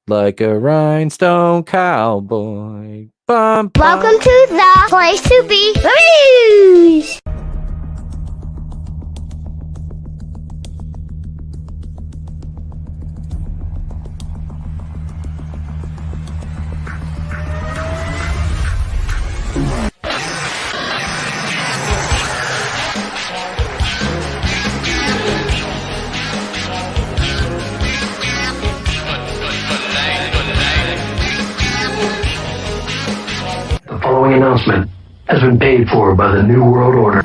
like a rhinestone cowboy. Bum, bum. Welcome to the place to be reviews. The following announcement has been paid for by the New World Order.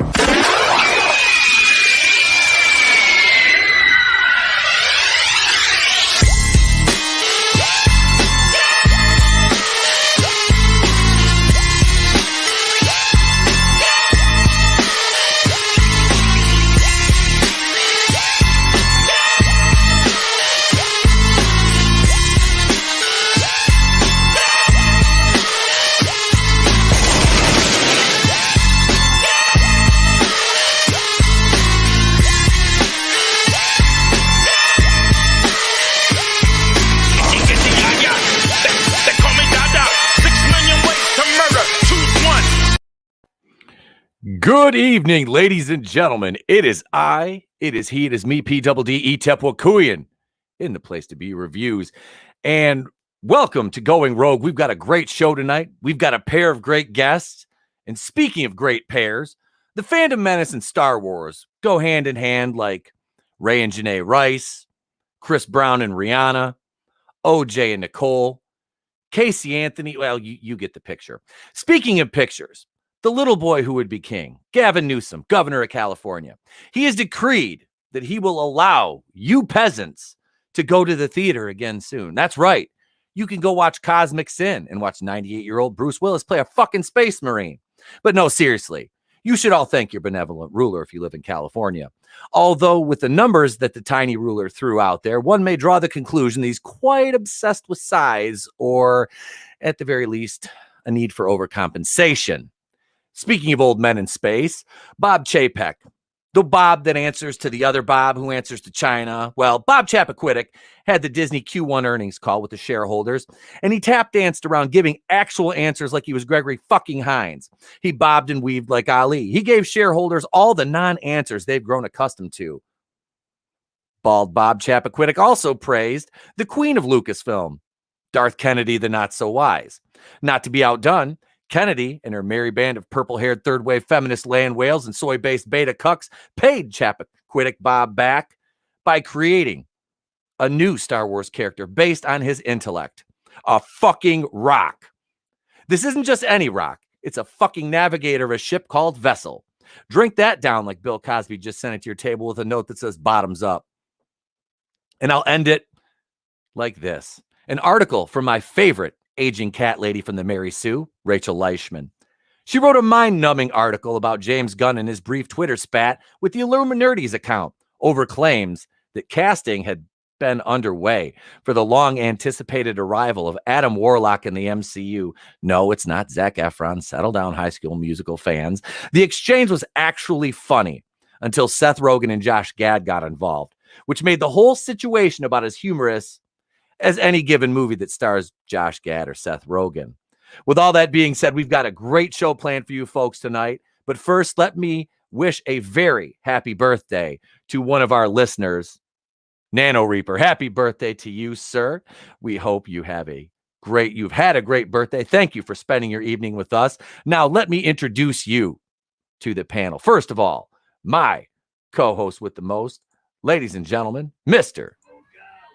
Good evening, ladies and gentlemen. It is I, it is he, it is me, P-double-D-E, Tepwakuyan, in the place to be reviews. And welcome to Going Rogue. We've got a great show tonight. We've got a pair of great guests. And speaking of great pairs, the fandom menace and Star Wars go hand in hand like Ray and Janae Rice, Chris Brown and Rihanna, OJ and Nicole, Casey Anthony. Well, you get the picture. Speaking of pictures, the little boy who would be king, Gavin Newsom, governor of California. He has decreed that he will allow you peasants to go to the theater again soon. That's right. You can go watch Cosmic Sin and watch 98-year-old Bruce Willis play a fucking space marine. But no, seriously, you should all thank your benevolent ruler if you live in California. Although with the numbers that the tiny ruler threw out there, one may draw the conclusion that he's quite obsessed with size, or at the very least, a need for overcompensation. Speaking of old men in space, Bob Chapek, the Bob that answers to the other Bob who answers to China. Well, Bob Chapek had the Disney Q1 earnings call with the shareholders, and he tap danced around giving actual answers like he was Gregory fucking Hines. He bobbed and weaved like Ali. He gave shareholders all the non-answers they've grown accustomed to. Bald Bob Chapek also praised the queen of Lucasfilm, Darth Kennedy the not-so-wise. Not to be outdone, Kennedy and her merry band of purple-haired third-wave feminist land whales and soy-based beta cucks paid Chapek Bob back by creating a new Star Wars character based on his intellect. A fucking rock. This isn't just any rock. It's a fucking navigator of a ship called Vessel. Drink that down like Bill Cosby just sent it to your table with a note that says bottoms up. And I'll end it like this. An article from my favorite aging cat lady from the Mary Sue, Rachel Leishman. She wrote a mind-numbing article about James Gunn and his brief Twitter spat with the Illuminati's account over claims that casting had been underway for the long-anticipated arrival of Adam Warlock in the MCU. No, it's not Zac Efron. Settle down, High School Musical fans. The exchange was actually funny until Seth Rogen and Josh Gad got involved, which made the whole situation about as humorous as any given movie that stars Josh Gad or Seth Rogen. With all that being said, we've got a great show planned for you folks tonight. But first, let me wish a very happy birthday to one of our listeners, Nano Reaper. Happy birthday to you, sir. We hope you've had a great birthday. Thank you for spending your evening with us. Now, let me introduce you to the panel. First of all, my co-host with the most, ladies and gentlemen, Mr.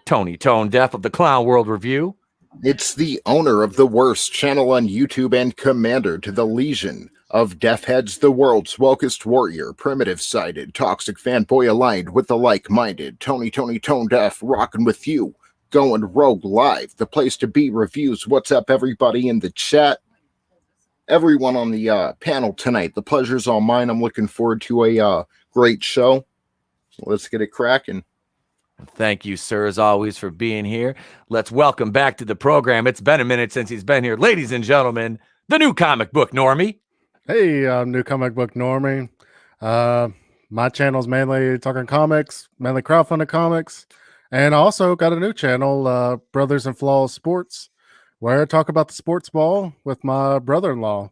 Tony Tone Deaf of the Clown World Review. It's the owner of the worst channel on YouTube and commander to the legion of deaf heads, the world's wokest warrior, primitive-sided, toxic fanboy aligned with the like-minded, Tony Tone Deaf, rocking with you, Going Rogue Live, the place to be reviews. What's up, everybody in the chat? Everyone on the panel tonight, the pleasure's all mine. I'm looking forward to a great show. So let's get it cracking. Thank you, sir, as always, for being here. Let's welcome back to the program. It's been a minute since he's been here. Ladies and gentlemen, the new comic book Normie. Hey, new comic book Normie. My channel's mainly talking comics, mainly crowdfunded comics, And I also got a new channel, Brothers and Flaws Sports, where I talk about the sports ball with my brother-in-law.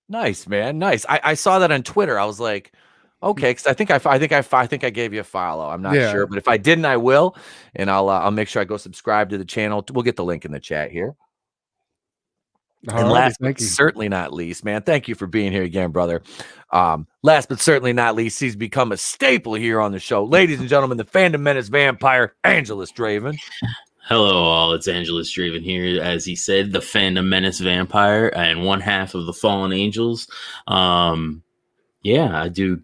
Nice, man. Nice. I saw that on Twitter. I was like, okay, because I think I gave you a follow. I'm not sure, but if I didn't, I will, and I'll make sure I go subscribe to the channel. We'll get the link in the chat here. And last but certainly not least, man, thank you for being here again, brother. Last but certainly not least, he's become a staple here on the show. Ladies and gentlemen, the Fandom Menace vampire, AngelousDraven. Hello, all. It's AngelousDraven here. As he said, the Fandom Menace vampire and one half of the Fallen Angels. Yeah, I do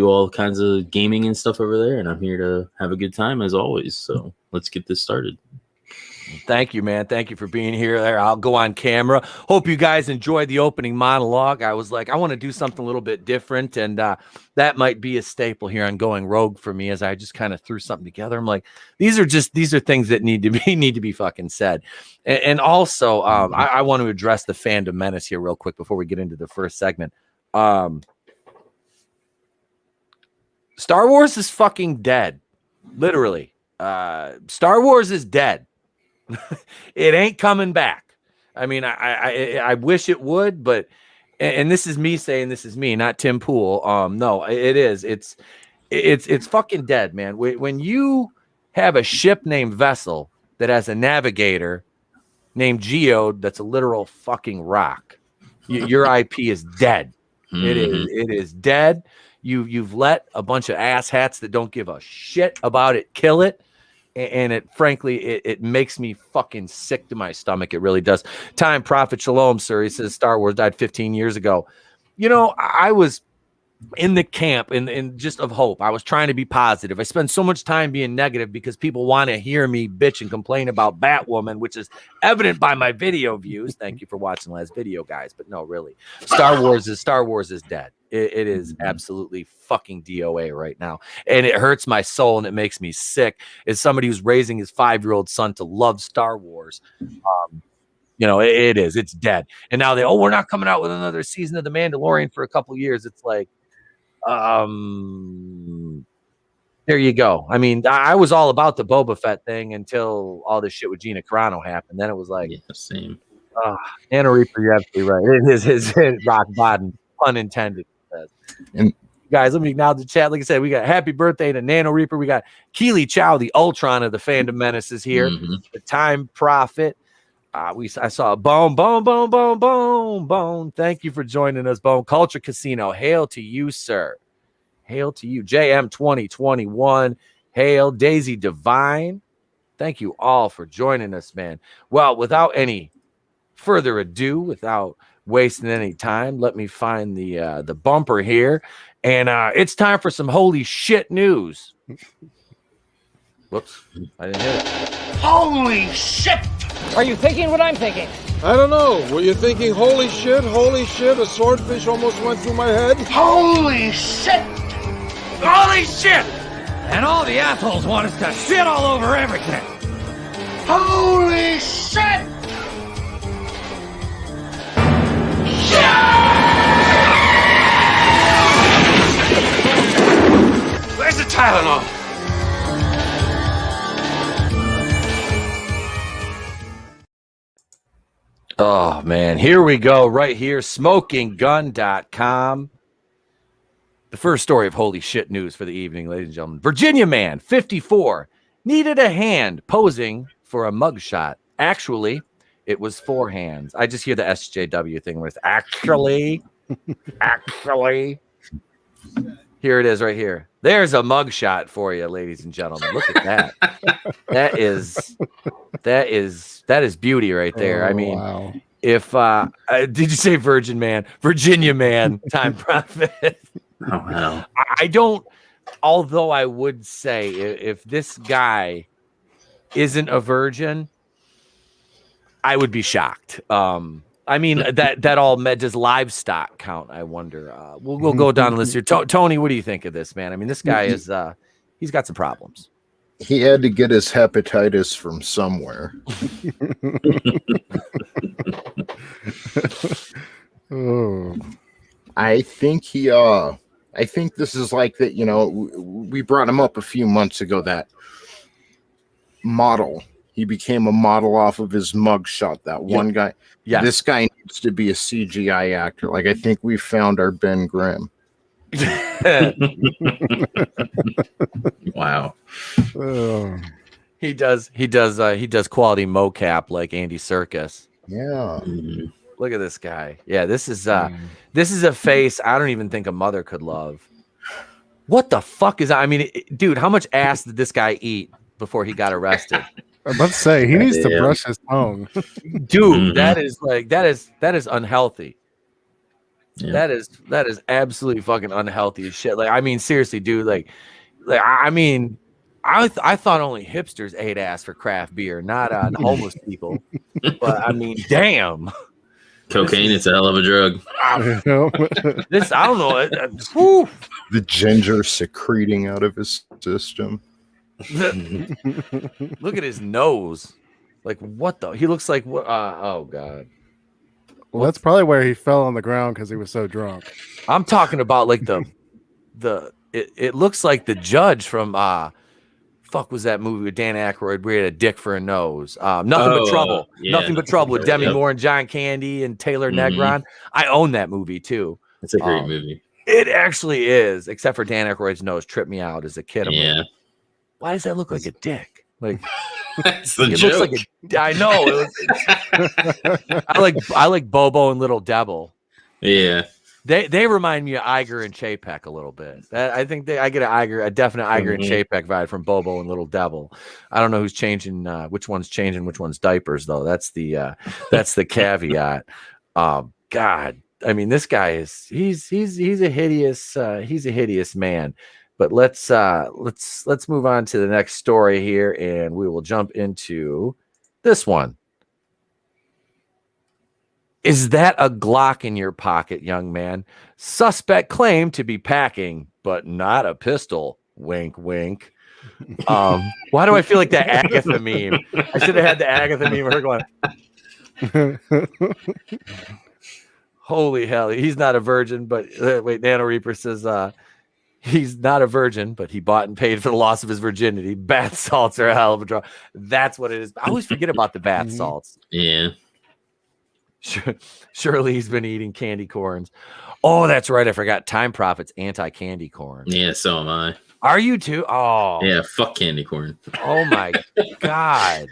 all kinds of gaming and stuff over there, and I'm here to have a good time as always. So let's get this started. Thank you, man. Thank you for being here. There, I'll go on camera. Hope you guys enjoyed the opening monologue. I was like, I want to do something a little bit different, and that might be a staple here on Going Rogue for me. As I just kind of threw something together, I'm like, these are things that need to be fucking said. And also, I want to address the Fandom Menace here real quick before we get into the first segment. Star Wars is fucking dead, literally. Star Wars is dead. It ain't coming back. I mean, I wish it would, but and this is me saying this is me, not Tim Pool. No, it is. It's fucking dead, man. When you have a ship named Vessel that has a navigator named Geode that's a literal fucking rock, your IP is dead. It is dead. You've let a bunch of asshats that don't give a shit about it kill it. And it, frankly, it makes me fucking sick to my stomach. It really does. Time Prophet Shalom, sir. He says Star Wars died 15 years ago. You know, I was in the camp in just of hope. I was trying to be positive. I spend so much time being negative because people want to hear me bitch and complain about Batwoman, which is evident by my video views. Thank you for watching the last video, guys. But no, really, Star Wars is dead. It is absolutely fucking DOA right now. And it hurts my soul and it makes me sick as somebody who's raising his 5-year-old son to love Star Wars. You know, it's dead. And now we're not coming out with another season of The Mandalorian for a couple years. It's like, there you go. I mean, I was all about the Boba Fett thing until all this shit with Gina Carano happened. Then it was like, yeah, same. Nano Reaper, you're absolutely right. It is his rock bottom, pun intended. And guys, let me acknowledge the chat. Like I said, we got happy birthday to Nano Reaper. We got Keely Chow, the Ultron of the Fandom Menace is here. The Time Prophet. I saw a Bone. Thank you for joining us, Bone. Culture Casino. Hail to you, sir. Hail to you. JM 2021. Hail. Daisy Divine. Thank you all for joining us, man. Well, without any further ado, without wasting any time, let me find the bumper here. And it's time for some holy shit news. Whoops. I didn't hit it. Holy shit! Are you thinking what I'm thinking? I don't know. Were you thinking, holy shit, a swordfish almost went through my head? Holy shit! Holy shit! And all the assholes want us to shit all over everything. Holy shit! Where's the Tylenol? Oh, man. Here we go. Right here. SmokingGun.com. The first story of holy shit news for the evening, ladies and gentlemen. Virginia man, 54, needed a hand posing for a mugshot. Actually, it was 4 hands. I just hear the SJW thing where it's actually. Here it is right here. There's a mugshot for you, ladies and gentlemen. Look at that. That is beauty right there. I mean, wow. If did you say Virgin man? Virginia man, Time Prophet. Oh, wow. I don't, although I would say if this guy isn't a virgin, I would be shocked. I mean, that all does livestock count? I wonder. We'll go down the list here. Tony, what do you think of this, man? I mean, this guy is he's got some problems. He had to get his hepatitis from somewhere. Oh, I think I think this is like that. You know, we brought him up a few months ago that model. He became a model off of his mugshot. That one guy. Yes. This guy needs to be a CGI actor. Like, I think we found our Ben Grimm. Wow. Oh. He does quality mocap like Andy Serkis. Yeah. Mhm. Look at this guy. Yeah, this is a face I don't even think a mother could love. What the fuck is that? I mean, dude, how much ass did this guy eat before he got arrested? I'm about to say he needs to brush his tongue. Dude, that is unhealthy. Yeah. That is absolutely fucking unhealthy as shit. Like, I mean, seriously, dude, like I mean, I thought only hipsters ate ass for craft beer, not homeless people. But I mean, damn. Cocaine, it's a hell of a drug. This, I don't know. Whew. The ginger secreting out of his system. Look at his nose. Like, what the? He looks like what? Oh god. Well, that's probably where he fell on the ground because he was so drunk. I'm talking about like it looks like the judge from fuck was that movie with Dan Aykroyd where he had a dick for a nose? Nothing but trouble. Yeah. Nothing but trouble with Demi Moore and John Candy and Taylor Negron. I own that movie too. It's a great movie. It actually is, except for Dan Aykroyd's nose tripped me out as a kid. I'm like, why does that look like a dick? Like, That's the it joke. looks like I know. I like Bobo and Little Devil. Yeah. They remind me of Iger and Chapek a little bit. I think I get a definite Iger and Chapek vibe from Bobo and Little Devil. I don't know who's changing, which one's changing which one's diapers though. That's the caveat. God, I mean, this guy he's a hideous man. But let's move on to the next story here, and we will jump into this one. Is that a Glock in your pocket, young man? Suspect claimed to be packing, but not a pistol. Wink, wink. Why do I feel like that Agatha meme? I should have had the Agatha meme of her going, holy hell, he's not a virgin, but wait, Nano Reaper says he's not a virgin, but he bought and paid for the loss of his virginity. Bath salts are a hell of a draw. That's what it is. I always forget about the bath salts. Yeah. Surely he's been eating candy corns. Oh, that's right. I forgot. Time Profit's anti-candy corn. Yeah, so am I. Are you too? Oh. Yeah, fuck candy corn. Oh my God.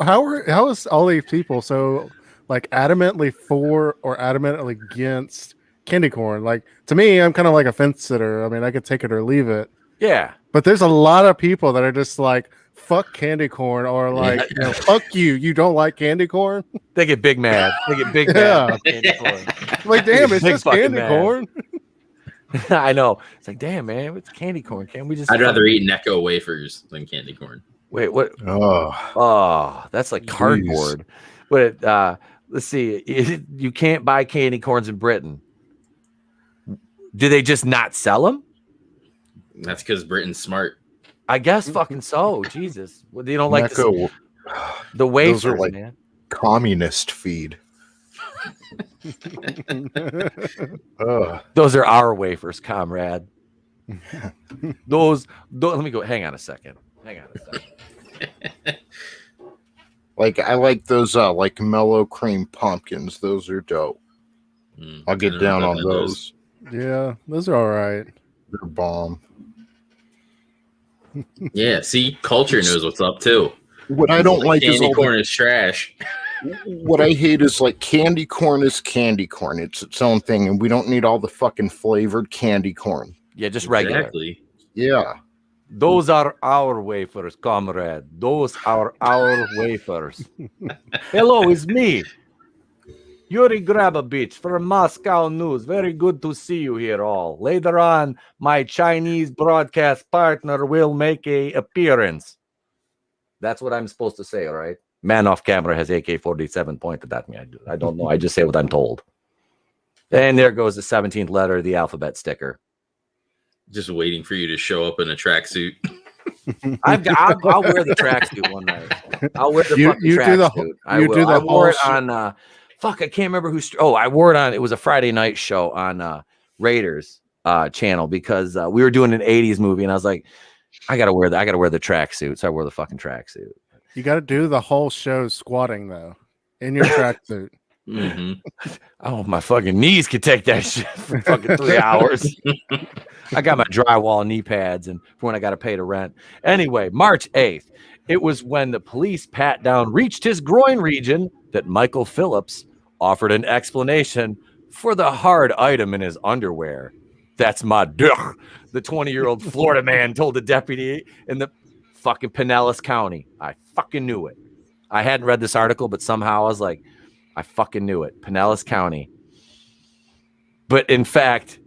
How is all these people so like adamantly for or adamantly against candy corn? Like, to me, I'm kind of like a fence sitter. I mean, I could take it or leave it. Yeah. But there's a lot of people that are just like, fuck candy corn, or like, fuck you. You don't like candy corn? They get big mad. They get big mad. About candy corn. Like, damn, it's just candy mad. corn. I know. It's like, damn, man, it's candy corn. Can't we just? I'd rather eat Necco wafers than candy corn. Wait, what? Oh, that's like cardboard. But let's see. You can't buy candy corns in Britain. Do they just not sell them? That's because Britain's smart. I guess fucking so. Jesus. Well, you don't like Necco, the wafers, those are like man. Communist feed. Those are our wafers, comrade. Those let me go. Hang on a second. Like, I like those like mellow cream pumpkins. Those are dope. I'll get down on those. Yeah, those are all right. They're bomb. Yeah, see, culture knows what's up too. What I don't like is candy corn is trash. What I hate is like candy corn is candy corn. It's its own thing, and we don't need all the fucking flavored candy corn. Yeah, just regular. Exactly. Yeah. Those are our wafers, comrade. Those are our wafers. Hello, it's me. Yuri Grabovich from Moscow News. Very good to see you here all. Later on, my Chinese broadcast partner will make an appearance. That's what I'm supposed to say, all right? Man off camera has AK-47 pointed at me. I don't know. I just say what I'm told. And there goes the 17th letter of the alphabet sticker. Just waiting for you to show up in a tracksuit. I'll wear the tracksuit one night. I'll wear the fucking tracksuit. I wore it on... Fuck, I can't remember who's. Oh, I wore it on. It was a Friday night show on Raiders channel because we were doing an 80s movie, and I was like, I gotta wear the tracksuit, so I wore the fucking tracksuit. You got to do the whole show squatting though, in your tracksuit. Oh, my fucking knees could take that shit for fucking 3 hours. I got my drywall knee pads and for when I got to pay the rent. Anyway, March 8th, it was when the police pat down reached his groin region that Michael Phillips offered an explanation for the hard item in his underwear. That's my dick, the 20-year-old Florida man told the deputy in the fucking Pinellas County. I fucking knew it. I hadn't read this article, but somehow I was like, I fucking knew it. Pinellas County. But in fact,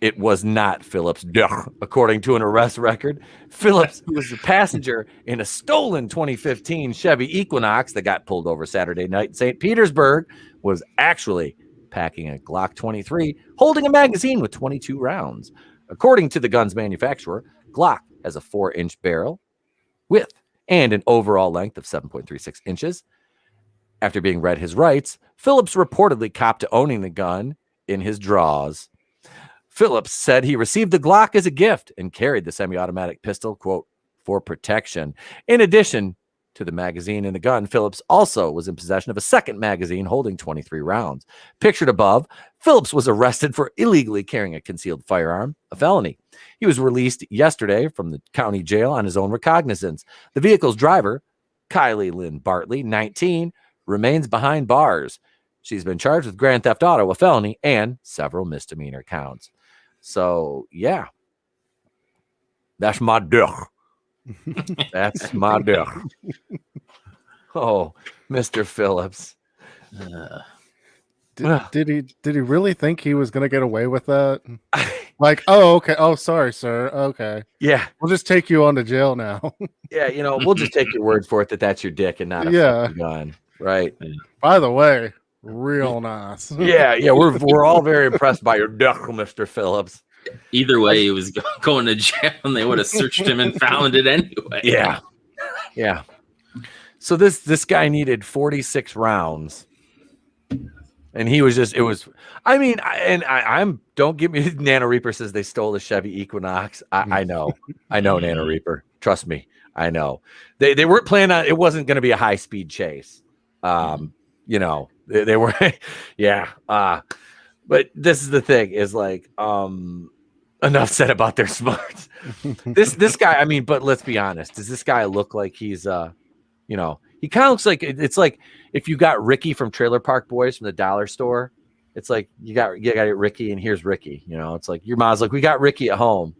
it was not Phillips' dick, according to an arrest record. Phillips, who was the passenger in a stolen 2015 Chevy Equinox that got pulled over Saturday night in St. Petersburg, was actually packing a Glock 23, holding a magazine with 22 rounds. According to the gun's manufacturer, Glock has a 4-inch barrel width and an overall length of 7.36 inches. After being read his rights, Phillips reportedly copped to owning the gun in his drawers. Phillips said he received the Glock as a gift and carried the semi-automatic pistol, quote, for protection. In addition to the magazine in the gun, Phillips also was in possession of a second magazine holding 23 rounds. Pictured above, Phillips was arrested for illegally carrying a concealed firearm, a felony. He was released yesterday from the county jail on his own recognizance. The vehicle's driver, Kylie Lynn Bartley, 19, remains behind bars. She's been charged with grand theft auto, a felony, and several misdemeanor counts. So, yeah. That's my dick. That's my dick. Oh, Mr. Phillips. Did he really think he was going to get away with that? Like, oh, okay. Oh, sorry, sir. Okay. Yeah. We'll just take you on to jail now. Yeah, we'll just take your word for it that that's your dick and not a fucking gun. Right. By the way, real nice. Yeah, we're all very impressed by your dick, Mr. Phillips. Either way, he was going to jail, and they would have searched him and found it anyway. Yeah. So this guy needed 46 rounds, and he was just. It was. I mean, I'm. Don't get me. Nano Reaper says they stole the Chevy Equinox. I know. Nano Reaper. Trust me. I know. They weren't planning on. It wasn't going to be a high speed chase. They were. Yeah. But this is the thing. Is like enough said about their smarts. This guy, I mean, but let's be honest. Does this guy look like he's he kind of looks like it's like if you got Ricky from Trailer Park Boys from the dollar store. It's like you got Ricky and here's Ricky. It's like your mom's like, we got Ricky at home.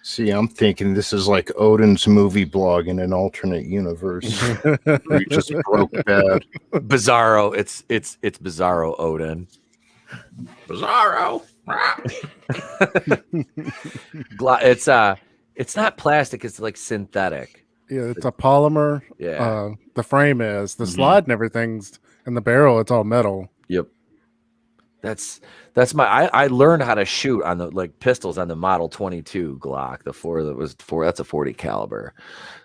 See, I'm thinking this is like Odin's movie blog in an alternate universe. Where he just broke bad. Bizarro. It's Bizarro Odin. Bizarro. It's not plastic, it's like synthetic. Yeah, it's a polymer. Yeah. The frame is the slide and everything's in the barrel, it's all metal. Yep. That's my I learned how to shoot on the pistols on the Model 22 Glock, that's a 40 caliber.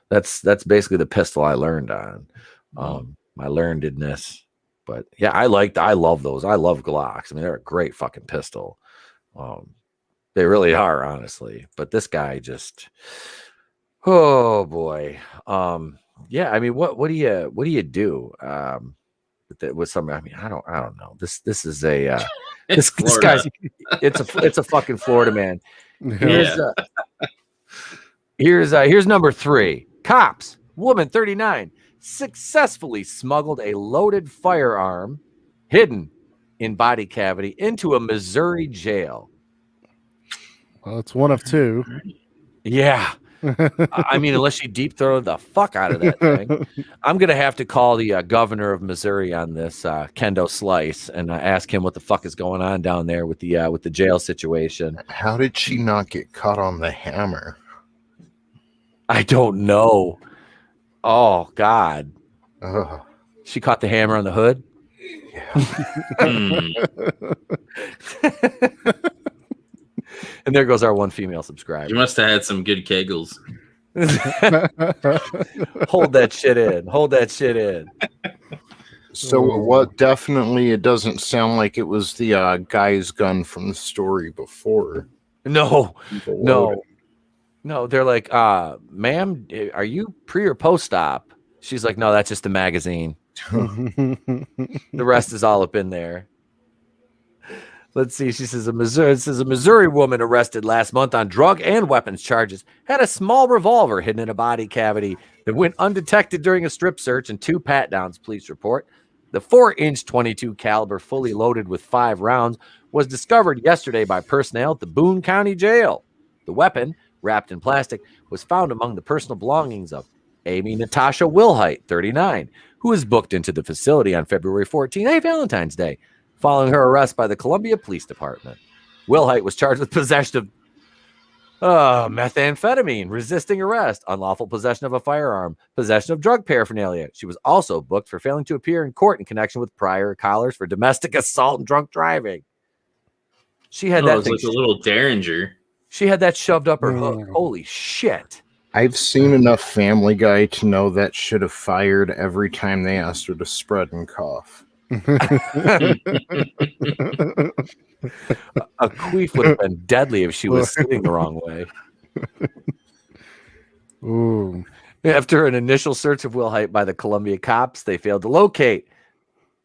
That's basically the pistol I learned on. My learnedness. But yeah, I love those. I love Glocks. I mean, they're a great fucking pistol. They really are, honestly. But this guy just, oh boy. Yeah, I mean, what do you do? With some, I mean, I don't know. This is a this guy's it's a fucking Florida man. Here's number 3. Cops, woman 39, successfully smuggled a loaded firearm hidden in body cavity into a Missouri jail. Well, it's one of two. Yeah. I mean, unless you deep throw the fuck out of that thing. I'm going to have to call the governor of Missouri on this, Kendo Slice, and ask him what the fuck is going on down there with the jail situation. How did she not get caught on the hammer? I don't know. Oh, God. Ugh. She caught the hammer on the hood? Yeah. And there goes our one female subscriber. You must have had some good kegels. Hold that shit in. So what? Definitely, it doesn't sound like it was the guy's gun from the story before. No. No, they're like, ma'am, are you pre or post-op? She's like, no, that's just the magazine. The rest is all up in there. Let's see. She says a Missouri woman arrested last month on drug and weapons charges had a small revolver hidden in a body cavity that went undetected during a strip search and 2 pat-downs, police report. The 4-inch .22 caliber, fully loaded with 5 rounds, was discovered yesterday by personnel at the Boone County Jail. The weapon, wrapped in plastic, was found among the personal belongings of Amy Natasha Wilhite, 39, who was booked into the facility on February 14, Valentine's Day, following her arrest by the Columbia Police Department. Wilhite was charged with possession of methamphetamine, resisting arrest, unlawful possession of a firearm, possession of drug paraphernalia. She was also booked for failing to appear in court in connection with prior collars for domestic assault and drunk driving. She had that thing, like a little derringer. She had that shoved up her hook. Holy shit. I've seen enough Family Guy to know that should have fired every time they asked her to spread and cough. A queef would have been deadly if she was sitting the wrong way. Ooh. After an initial search of Wilhite by the Columbia cops, they failed to locate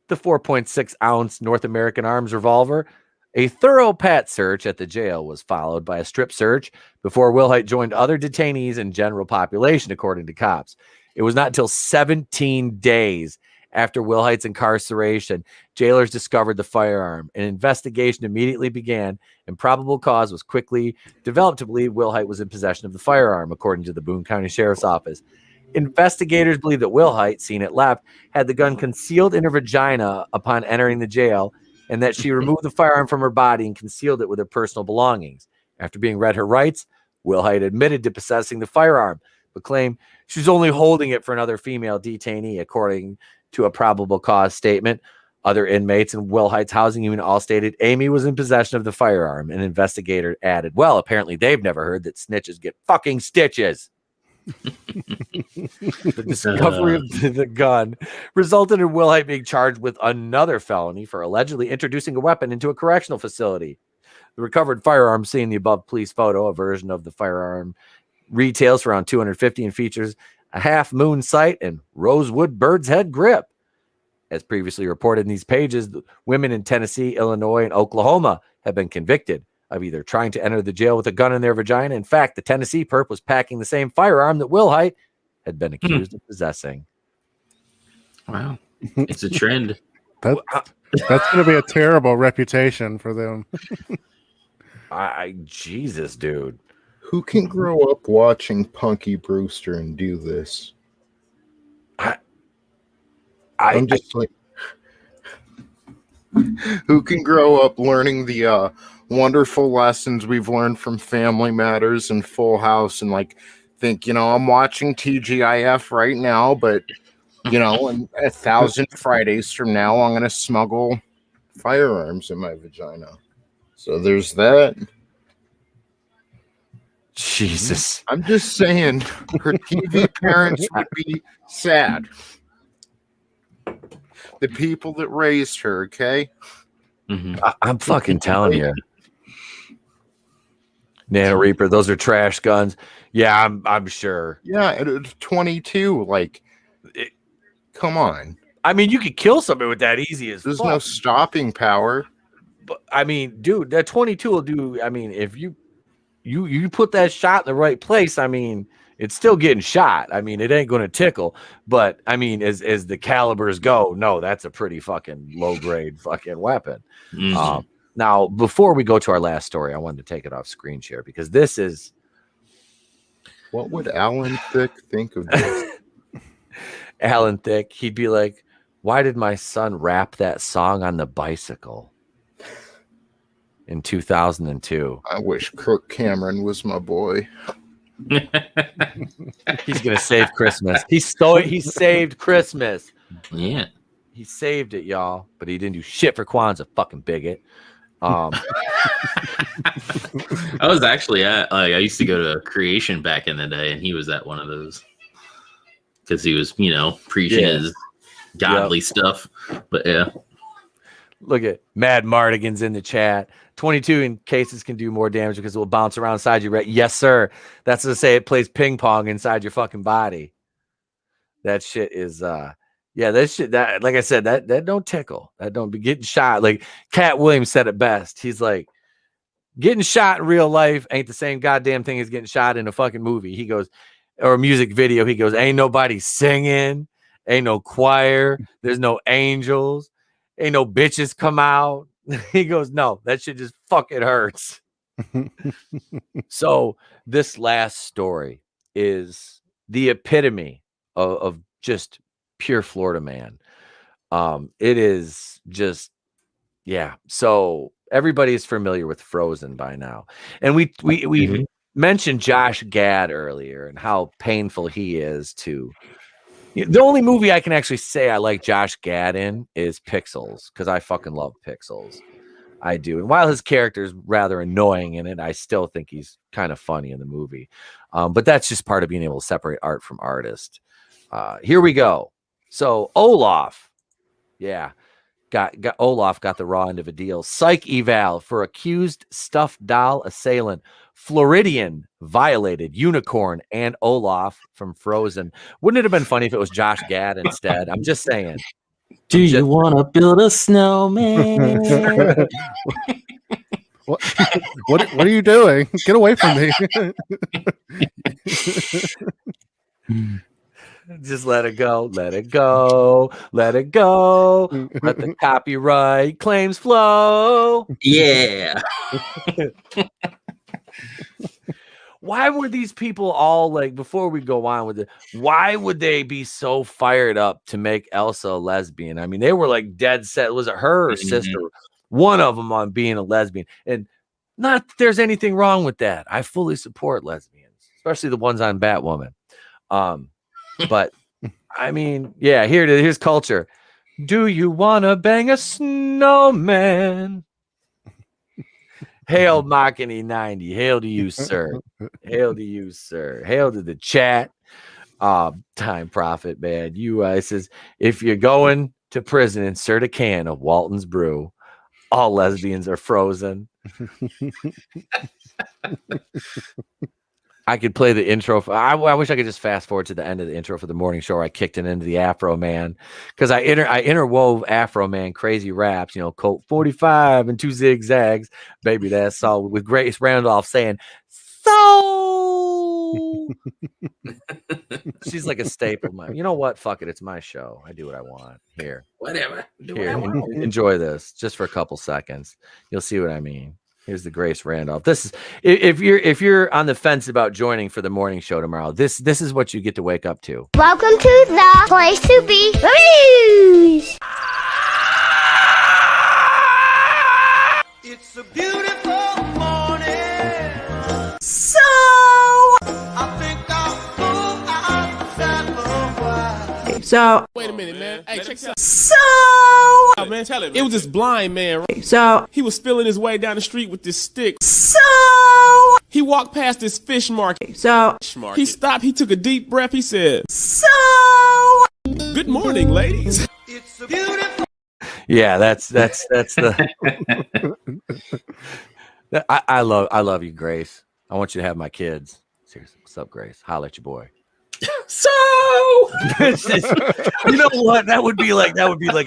the 4.6 ounce North American Arms revolver. A thorough pat search at the jail was followed by a strip search before Wilhite joined other detainees and general population, according to cops. It was not until 17 days after Wilhite's incarceration, jailers discovered the firearm. An investigation immediately began, and probable cause was quickly developed to believe Wilhite was in possession of the firearm, according to the Boone County Sheriff's Office. Investigators believe that Wilhite, seen at left, had the gun concealed in her vagina upon entering the jail, and that she removed the firearm from her body and concealed it with her personal belongings. After being read her rights, Wilhite admitted to possessing the firearm, but claimed she was only holding it for another female detainee, according to a probable cause statement. Other inmates in Wilhite's housing unit all stated Amy was in possession of the firearm. An investigator added, well, apparently they've never heard that snitches get fucking stitches. The discovery of the gun resulted in Wilhite being charged with another felony for allegedly introducing a weapon into a correctional facility. The recovered firearm, seen in the above police photo, a version of the firearm, retails for around $250 and features a half moon sight and rosewood bird's head grip. As previously reported in these pages, women in Tennessee, Illinois, and Oklahoma have been convicted of either trying to enter the jail with a gun in their vagina. In fact, the Tennessee perp was packing the same firearm that Wilhite had been accused of possessing. Wow. It's a trend. That's going to be a terrible reputation for them. Jesus, dude. Who can grow up watching Punky Brewster and do this? I'm just like, who can grow up learning the wonderful lessons we've learned from Family Matters and Full House and like think, I'm watching TGIF right now, but in 1,000 Fridays from now, I'm going to smuggle firearms in my vagina. So there's that. Jesus. I'm just saying her TV parents would be sad. The people that raised her, okay? Mm-hmm. I'm fucking telling you. Nano Reaper, those are trash guns. Yeah, I'm sure. Yeah, at 22, come on. I mean, you could kill somebody with that easy as There's fuck. no stopping power. But I mean, dude, that 22 will do. I mean, if you put that shot in the right place, I mean, it's still getting shot. I mean, it ain't going to tickle. But I mean, as the calibers go, no, that's a pretty fucking low grade fucking weapon. Mm-hmm. Now, before we go to our last story, I wanted to take it off screen share because this is. What would Alan Thicke think of this? Alan Thicke, he'd be like, why did my son rap that song on the bicycle in 2002? I wish Kirk Cameron was my boy. He's gonna save Christmas. He saved Christmas. Yeah, he saved it, y'all. But he didn't do shit for Kwanzaa. Fucking bigot. I was actually at. I used to go to Creation back in the day, and he was at one of those because he was, preaching his godly stuff. But yeah. Look at Mad Mardigan's in the chat. 22 in cases can do more damage because it will bounce around inside you. Right? Yes, sir. That's to say it plays ping pong inside your fucking body. That shit is yeah, that shit that like I said, that don't tickle. That don't be getting shot. Like Cat Williams said it best. He's like, getting shot in real life ain't the same goddamn thing as getting shot in a fucking movie. He goes, or a music video. He goes, ain't nobody singing, ain't no choir, there's no angels, ain't no bitches come out. He goes, no, that shit just fucking hurts. So this last story is the epitome of just pure Florida man. It is just, yeah. So everybody is familiar with Frozen by now, and we mentioned Josh Gad earlier and how painful he is to. The only movie I can actually say I like Josh Gad in is Pixels, because I fucking love Pixels. I do. And while his character is rather annoying in it, I still think he's kind of funny in the movie. But that's just part of being able to separate art from artist. Here we go. So Olaf, yeah, got Olaf got the raw end of a deal. Psych eval for accused stuffed doll assailant. Floridian violated unicorn and Olaf from Frozen. Wouldn't it have been funny if it was Josh Gad instead? I'm just saying. Do you want to build a snowman? What are you doing? Get away from me. Just let it go. Let it go. Let it go. Let the copyright claims flow. Yeah. Why were these people all like, before we go on with it, why would they be so fired up to make Elsa a lesbian? I mean, they were like dead set. Was it her or sister? One of them on being a lesbian. And not that there's anything wrong with that. I fully support lesbians, especially the ones on Batwoman. But I mean, yeah, here's culture. Do you want to bang a snowman? Hail Machiny 90. Hail to you, sir. Hail to you, sir. Hail to the chat. Time Prophet, man. It says, if you're going to prison, insert a can of Walton's brew. All lesbians are frozen. I could play the intro. I wish I could just fast forward to the end of the intro for the morning show where I kicked it into the Afro Man, because I interwove Afro Man crazy raps, Colt 45 and 2 zigzags, baby, that's all, with Grace Randolph saying, so she's like a staple. You know what? Fuck it. It's my show. I do what I want. Here. Whatever. Enjoy this just for a couple seconds. You'll see what I mean. Here's the Grace Randolph. This is if you're on the fence about joining for the morning show tomorrow, this is what you get to wake up to. Welcome to the place to be. Reviews. It's a beautiful morning. So I think I'll go outside for a while. So wait a minute, man. Hey, check this out. So oh, man, tell him. It was this blind man. Right? So he was feeling his way down the street with this stick. So he walked past this fish market. So he stopped. He took a deep breath. He said, "So good morning, ladies." It's a beautiful. Yeah, that's the. I love you, Grace. I want you to have my kids. Seriously, what's up, Grace? Holla at your boy. So you know what? That would be like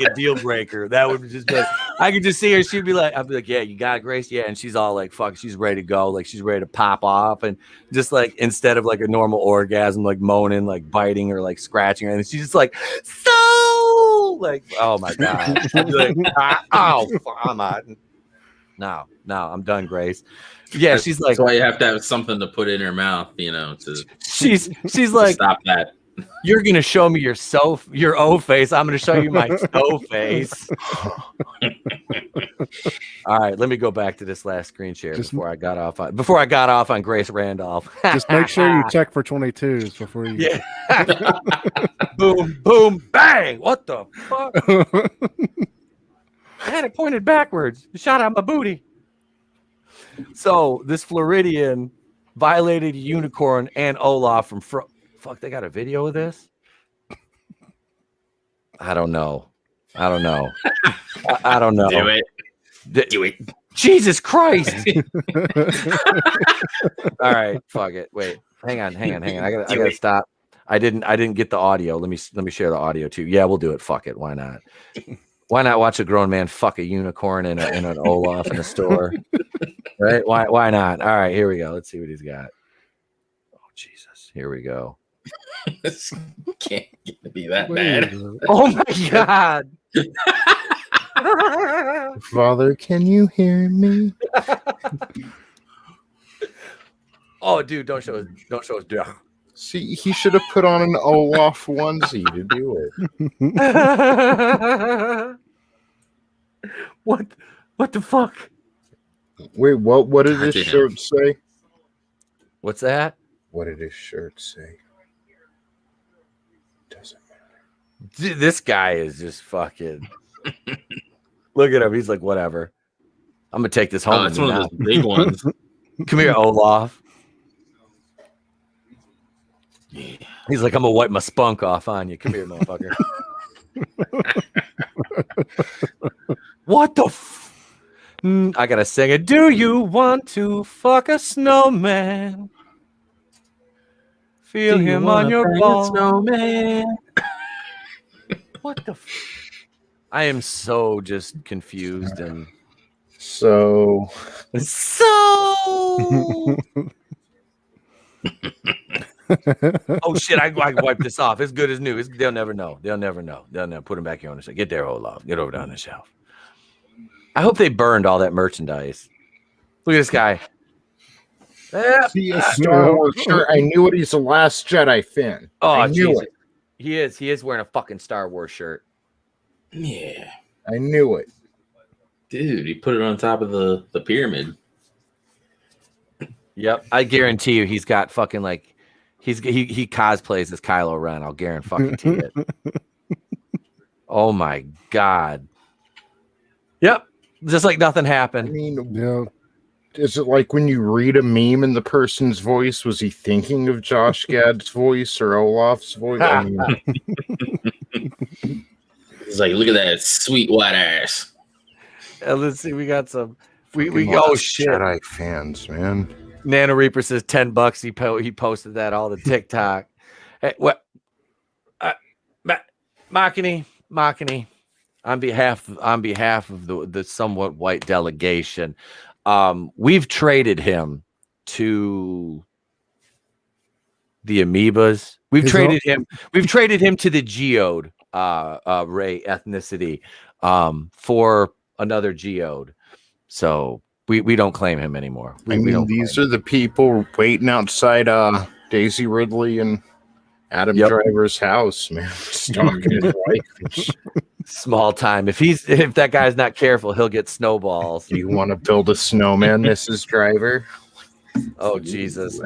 a deal breaker. That would just be like, I could just see her. She'd be like, I'd be like, yeah, you got it, Grace? Yeah. And she's all like, fuck, she's ready to go. Like she's ready to pop off. And just like, instead of like a normal orgasm, like moaning, like biting or like scratching her, and she's just like, so like, oh my God. I'd be like, I'm out. No, I'm done, Grace. Yeah, she's like, that's why you have to have something to put in her mouth, to she's like, stop that. You're gonna show me your O face. I'm gonna show you my so face. All right, let me go back to this last screen share before I got off on Grace Randolph. Just make sure you check for 22s before you. Yeah. Boom, boom, bang! What the fuck? I had it pointed backwards. You shot at my booty. So this Floridian violated unicorn and Olaf from fuck, they got a video of this? I don't know. I don't know. Do it. Do it. Jesus Christ! All right, fuck it. Wait, hang on. I gotta stop. I didn't get the audio. Let me share the audio too. Yeah, we'll do it. Fuck it. Why not? Why not watch a grown man fuck a unicorn in an Olaf in a store? Right? Why not? All right, here we go. Let's see what he's got. Oh Jesus! Here we go. This can't get to be that bad. Oh my God! Father, can you hear me? Oh, dude, don't show us dick. See, he should have put on an Olaf onesie to do it. What the fuck? Wait, what did his shirt say? What's that? What did his shirt say? Doesn't matter. Dude, this guy is just fucking. Look at him. He's like, whatever. I'm gonna take this home. Oh, it's one of those big ones. Come here, Olaf. Yeah. He's like, I'm gonna wipe my spunk off on you. Come here, motherfucker. What the I gotta sing it. Do you want to fuck a snowman? Feel him on your ball. Snowman. What the I am so just confused and so oh shit! I wiped this off. It's good as new. They'll never know. They'll never put them back here on the shelf. Get there, Olaf. Get over down the shelf. I hope they burned all that merchandise. Look at this guy. See a Star Wars shirt. I knew it. He's the Last Jedi fan. Oh, I knew Jesus. it. He is wearing a fucking Star Wars shirt. Yeah, I knew it. Dude, he put it on top of the pyramid. Yep, I guarantee you, he's got fucking like he cosplays as Kylo Ren. I'll guarantee it. Oh my God. Yep, just like nothing happened. I mean, yeah. Is it like when you read a meme in the person's voice? Was he thinking of Josh Gad's voice or Olaf's voice? I mean, He's like, look at that sweet white ass. Let's see, we got some. We oh shit. Jedi fans, man. Nano Reaper says $10. He posted that all the TikTok. Hey, what? Makini. On behalf of the somewhat white delegation, we've traded him to the amoebas. We've traded him to the geode ray ethnicity for another geode. So we don't claim him anymore. These are the people waiting outside Daisy Ridley and Adam Driver's house, man. Stalking his wife. Small time. If that guy's not careful, he'll get snowballs. Do you want to build a snowman, Mrs. Driver? Oh Jesus.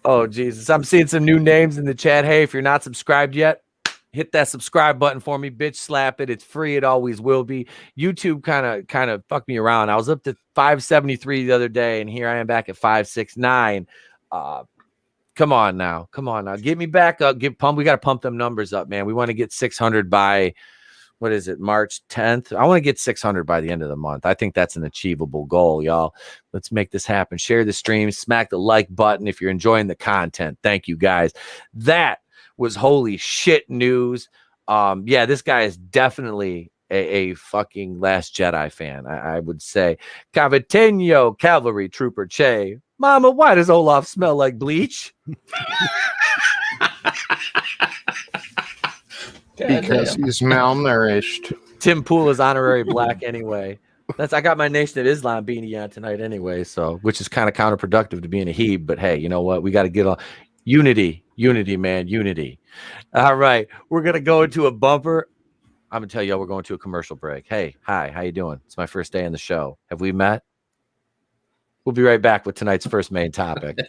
I'm seeing some new names in the chat. Hey, if you're not subscribed yet, hit that subscribe button for me, bitch. Slap it. It's free. It always will be. YouTube kind of fucked me around. I was up to 573 the other day, and here I am back at 569. Come on now. Get me back up. We got to pump them numbers up, man. We want to get 600 by, what is it, March 10th? I want to get 600 by the end of the month. I think that's an achievable goal, y'all. Let's make this happen. Share the stream. Smack the like button if you're enjoying the content. Thank you, guys. That was holy shit news. Yeah, this guy is definitely a fucking Last Jedi fan, I would say. Cavateño Cavalry Trooper Che. Mama, why does Olaf smell like bleach? Because he's malnourished. Tim Pool is honorary black anyway. I got my Nation of Islam beanie on tonight anyway, so which is kind of counterproductive to being a Heb, but hey, you know what? We got to get on unity, man, unity. All right, we're gonna go into a bumper. I'm gonna tell y'all we're going to a commercial break. Hey, hi, how you doing? It's my first day on the show. Have we met? We'll be right back with tonight's first main topic.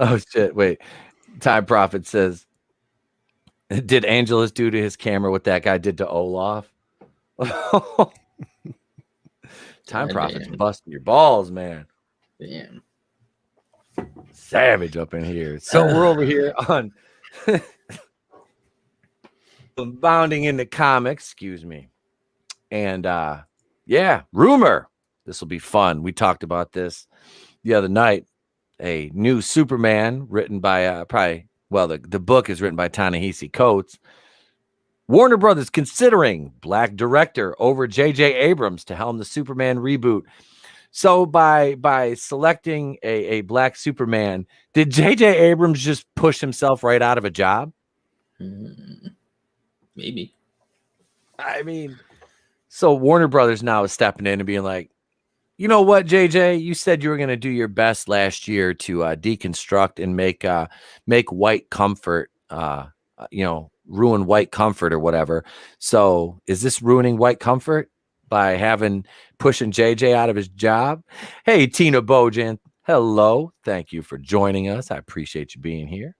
Oh shit! Wait, Time Prophet says, "Did Angelus do to his camera what that guy did to Olaf?" Time Prophet's busting your balls, man. Damn. Savage up in here. So we're over here on Bounding into Comics, excuse me. And yeah, rumor. This will be fun. We talked about this the other night. A new Superman written by the book is written by Ta-Nehisi Coates. Warner Brothers considering black director over J.J. Abrams to helm the Superman reboot. So by selecting a black Superman, did J.J. Abrams just push himself right out of a job? Maybe. I mean, so Warner Brothers now is stepping in and being like, you know what, JJ, you said you were going to do your best last year to deconstruct and make white comfort, ruin white comfort or whatever. So is this ruining white comfort by pushing JJ out of his job? Hey, Tina Bojan. Hello. Thank you for joining us. I appreciate you being here.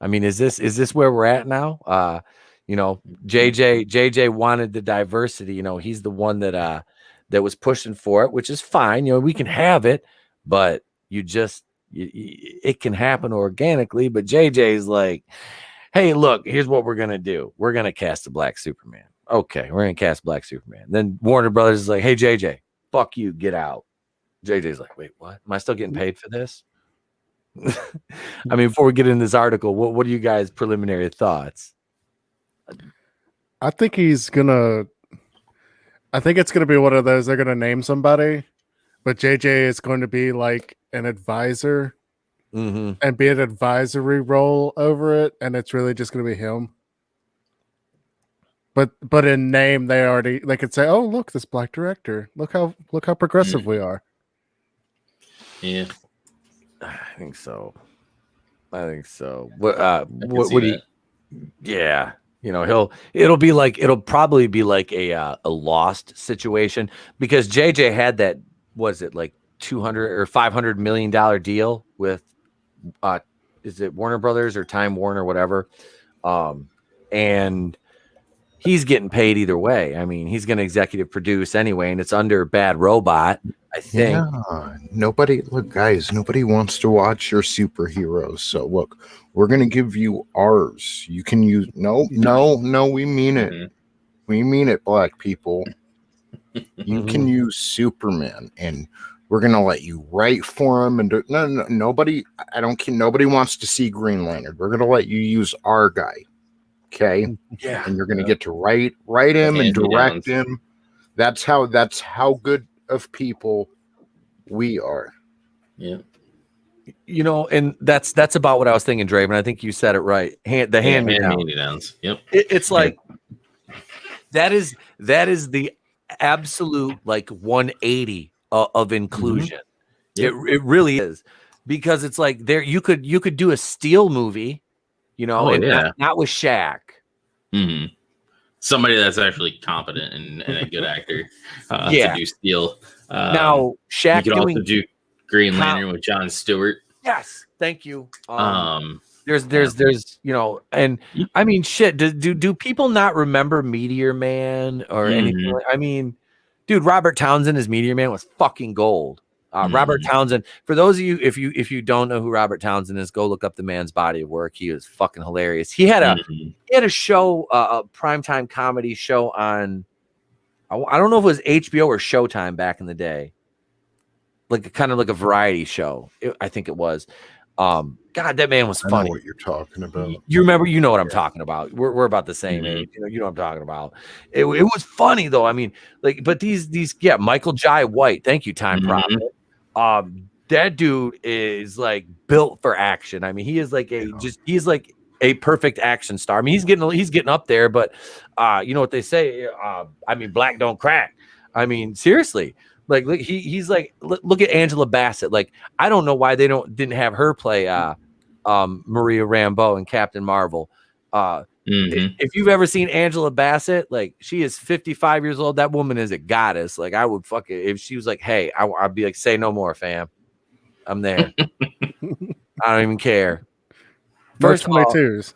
I mean, is this where we're at now? JJ wanted the diversity. He's the one that was pushing for it, which is fine. We can have it, but it can happen organically. But JJ's like, hey, look, here's what we're gonna do. We're gonna cast a black Superman. Okay, we're gonna cast black Superman. Then Warner Brothers is like, hey, JJ, fuck you, get out. JJ's like, wait, what? Am I still getting paid for this? I mean, before we get into this article, what are you guys' preliminary thoughts? I think it's gonna be one of those. They're gonna name somebody, but JJ is going to be like an advisor and be an advisory role over it, and it's really just gonna be him. But in name, they could say, "Oh, look, this black director. Look how progressive we are." Yeah, I think so. What do you? Yeah. It'll probably be like a Lost situation, because JJ had that, was it like $200 or $500 million deal with is it Warner Brothers or Time Warner, whatever, and he's getting paid either way. I mean, he's going to executive produce anyway, and it's under Bad Robot, I think. Yeah, nobody wants to watch your superheroes. So look, we're going to give you ours. You can use no, we mean it. We mean it, black people. You can use Superman, and we're going to let you write for him. And nobody, I don't care. Nobody wants to see Green Lantern. We're going to let you use our guy. Okay. Yeah. And you're going to get to write him and direct him. That's how good of people we are. Yeah. And that's about what I was thinking, Draven. I think you said it right. Hand-me-downs. Yep. It's like that is the absolute like 180 of inclusion. Yep. It really is, because it's like you could do a Steel movie, not with Shaq. Somebody that's actually competent and a good actor to do Steel. Now Shaq you could also do Green Lantern with Jon Stewart. Yes, thank you. There's and I mean, shit. Do people not remember Meteor Man or anything? I mean, dude, Robert Townsend as Meteor Man was fucking gold. Robert Townsend. For those of you, if you don't know who Robert Townsend is, go look up the man's body of work. He was fucking hilarious. He had a show, a primetime comedy show on. I don't know if it was HBO or Showtime back in the day. Kind of like a variety show. I think it was. God, that man was funny. I know what you're talking about. You remember? You know what I'm talking about. We're about the same age. You know what I'm talking about. It was funny though. I mean, but these Michael Jai White. Thank you, Time Prophet. That dude is like built for action. I mean, he is like he's like a perfect action star. I mean, he's getting up there, but you know what they say? I mean, black don't crack. I mean, seriously. Like he's like, look at Angela Bassett. Like, I don't know why they didn't have her play Maria Rambeau and Captain Marvel. If you've ever seen Angela Bassett, like, she is 55 years old. That woman is a goddess. Like, I would if she was like, hey, I'd be like, say no more, fam. I'm there. I don't even care. First 22s.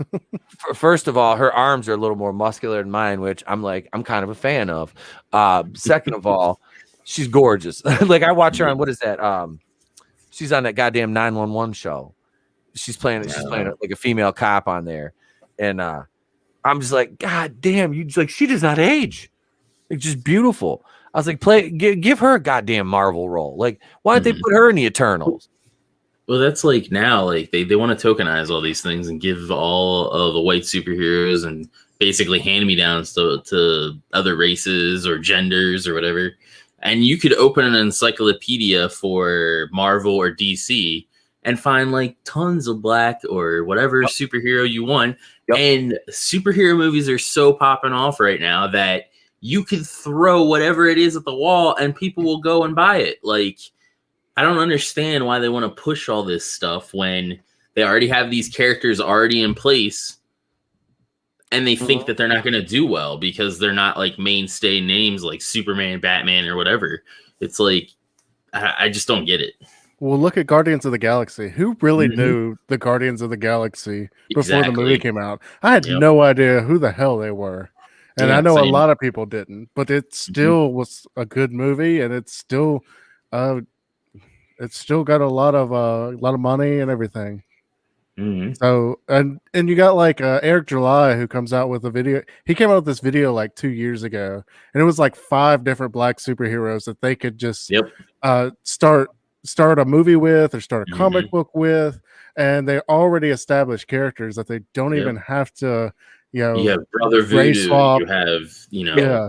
First of all, her arms are a little more muscular than mine, which I'm kind of a fan of. Second of all, she's gorgeous. Like I watch her on what is that? She's on that goddamn 911 show. She's playing like a female cop on there, and I'm just like, God damn, she does not age. It's just beautiful. I was like, give her a goddamn Marvel role. Like, why don't they put her in the Eternals? Well, that's like now, like they want to tokenize all these things and give all of the white superheroes and basically hand-me-downs to other races or genders or whatever. And you could open an encyclopedia for Marvel or DC and find like tons of black or whatever superhero you want. And superhero movies are so popping off right now that you could throw whatever it is at the wall and people will go and buy it. Like, I don't understand why they want to push all this stuff when they already have these characters already in place and they think that they're not going to do well because they're not like mainstay names like Superman, Batman, or whatever. It's like, I just don't get it. Well, look at Guardians of the Galaxy. Who really knew the Guardians of the Galaxy before the movie came out? I had no idea who the hell they were. And I know a lot of people didn't, but it still was a good movie, and it's still got a lot of money and everything. So and you got like Eric July, who comes out with a video. He came out with this video like 2 years ago, and it was like 5 different black superheroes that they could just start a movie with or start a comic book with, and they already established characters that they don't even have to, you have Brother Voodoo, swap. You have,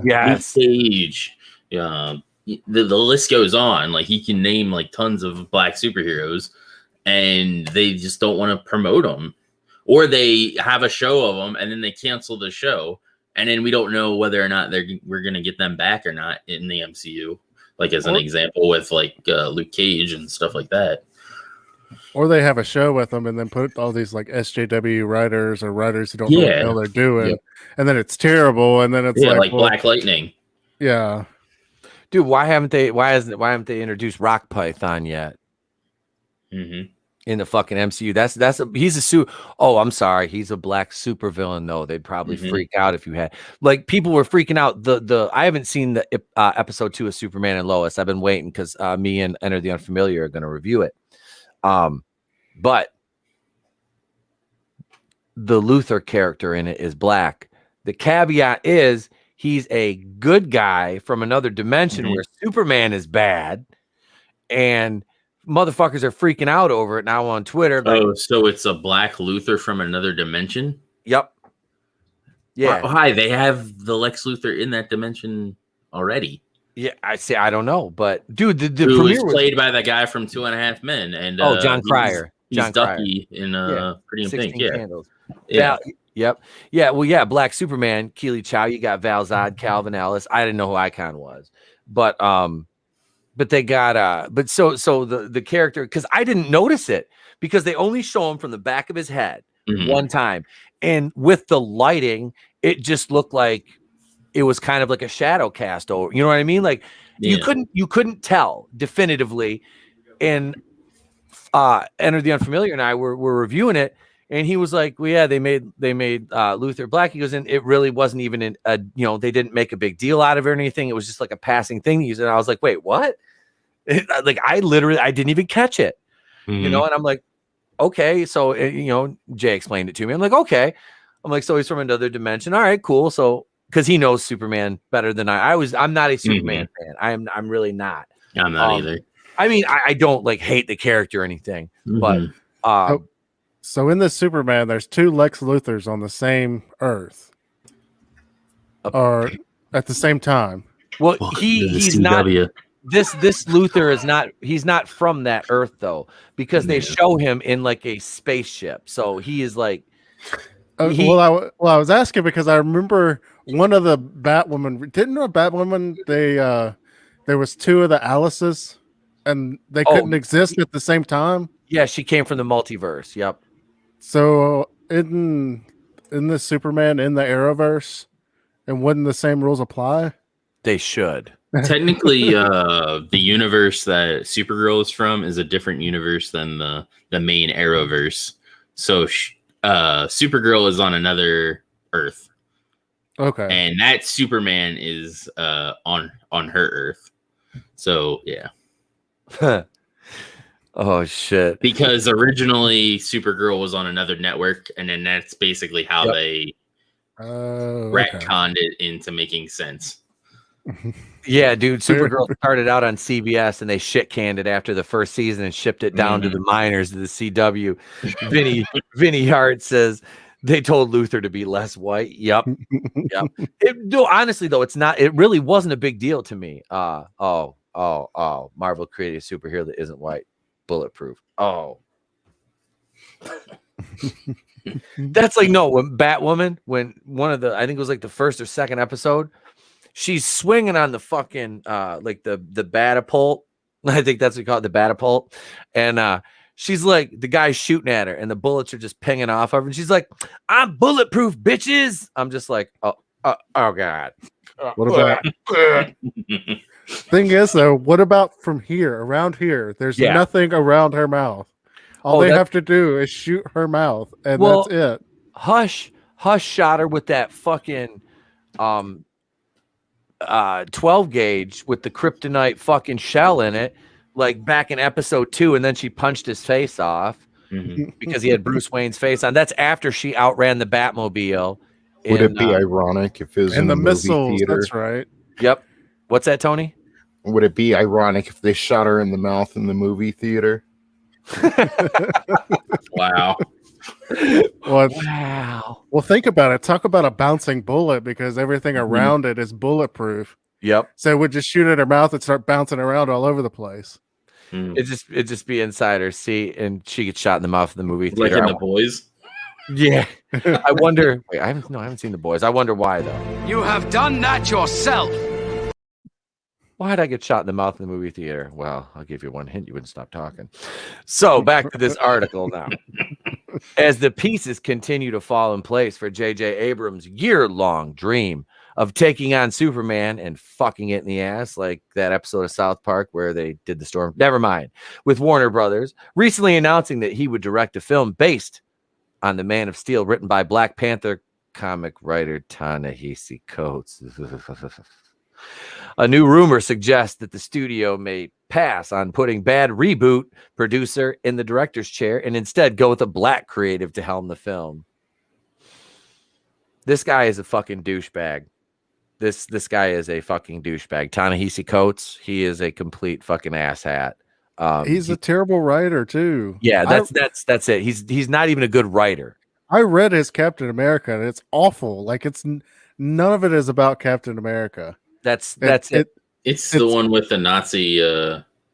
Luke Cage. The list goes on. Like, he can name like tons of black superheroes, and they just don't want to promote them, or they have a show of them and then they cancel the show, and then we don't know whether or not we're going to get them back or not in the MCU. Like, as an example with like Luke Cage and stuff like that. Or they have a show with them and then put all these like SJW writers or writers who don't know what the hell they're doing. And then it's terrible. And then it's like Black Lightning. Yeah. Dude, why haven't they introduced Rock Python yet? In the fucking MCU. I'm sorry, he's a black supervillain though. They'd probably freak out if you had, like, people were freaking out. I haven't seen the episode 2 of Superman and Lois. I've been waiting because me and Enter the Unfamiliar are going to review it. But the Luthor character in it is black. The caveat is he's a good guy from another dimension where Superman is bad, and motherfuckers are freaking out over it now on Twitter. So it's a black Luthor from another dimension? Yep. Yeah. Hi, they have the Lex Luthor in that dimension already. Yeah, I don't know, but dude, the who premiere was played by the guy from 2.5 Men, and John Cryer. He's Ducky in Pretty in Pink. Candles. Yep. Yeah. Well, yeah. Black Superman, Keely Chow. You got Val Zod, Calvin Ellis. I didn't know who Icon was, but they got but so the character, because I didn't notice it because they only show him from the back of his head one time, and with the lighting, it just looked like it was kind of like a shadow cast over. You know what I mean? Like you couldn't tell definitively. And Enter the Unfamiliar and I were reviewing it, and he was like, "Well, yeah, they made Luthor black." He goes, "And it really wasn't even they didn't make a big deal out of it or anything. It was just like a passing thing." And I was like, "Wait, what?" Like I didn't even catch it, and I'm like, "Okay." So Jay explained it to me. I'm like, "Okay." I'm like, "So he's from another dimension. All right, cool." So because he knows Superman better than I'm not a Superman fan. I'm really not. I'm not either. I mean, I don't like hate the character or anything, but so in this Superman, there's 2 Lex Luthors on the same Earth, or at the same time. Well, he's not. This Luthor is not. He's not from that Earth though, because they show him in like a spaceship. So he is like. I was asking because I remember one of the Batwoman. Didn't know Batwoman? There was 2 of the Alices. And they couldn't exist at the same time? Yeah, she came from the multiverse. Yep. So in the Superman in the Arrowverse, and wouldn't the same rules apply? They should. Technically, the universe that Supergirl is from is a different universe than the main Arrowverse. So, Supergirl is on another Earth. Okay. And that Superman is on her Earth. So, yeah. Oh shit! Because originally Supergirl was on another network, and then that's basically how they retconned it into making sense. Yeah, dude. Supergirl started out on CBS, and they shit canned it after the first season and shipped it down to the minors of the CW. Vinny Hart says they told Luther to be less white. Yep. Honestly, though, it's not. It really wasn't a big deal to me. Marvel created a superhero that isn't white. Bulletproof. Oh, that's like when Batwoman, when one of the, I think it was like the first or second episode, she's swinging on the fucking like the batapult. I think that's what we call it, the batapult, and she's like, the guy's shooting at her, and the bullets are just pinging off of her, and she's like, "I'm bulletproof, bitches." I'm just like, oh god. What about? Thing is, though, what about from here, around here? There's nothing around her mouth. All they have to do is shoot her mouth, and that's it. Hush shot her with that fucking 12 gauge with the kryptonite fucking shell in it, like back in episode 2, and then she punched his face off because he had Bruce Wayne's face on. That's after she outran the Batmobile. Would it be ironic if it was in the missiles? movie theater? That's right. Yep. What's that, Tony? Would it be ironic if they shot her in the mouth in the movie theater? Wow. Wow. Well, think about it. Talk about a bouncing bullet, because everything around it is bulletproof. Yep. So it would just shoot at her mouth and start bouncing around all over the place. It just be inside her seat, and she gets shot in the mouth in the movie theater. Like in The Boys. Yeah. I wonder. Wait, I haven't seen The Boys. I wonder why though. You have done that yourself. Why'd I get shot in the mouth in the movie theater? Well, I'll give you one hint. You wouldn't stop talking. So back to this article now. As the pieces continue to fall in place for J.J. Abrams' year-long dream of taking on Superman and fucking it in the ass, like that episode of South Park where they did the storm. Never mind. With Warner Brothers recently announcing that he would direct a film based on the Man of Steel, written by Black Panther comic writer Ta-Nehisi Coates. A new rumor suggests that the studio may pass on putting bad reboot producer in the director's chair and instead go with a black creative to helm the film. This guy is a fucking douchebag. This guy is a fucking douchebag. Ta-Nehisi Coates, he is a complete fucking asshat. He's a terrible writer too. Yeah, that's it. He's not even a good writer. I read his Captain America, and it's awful. Like none of it is about Captain America. That's it. It's the one with the Nazi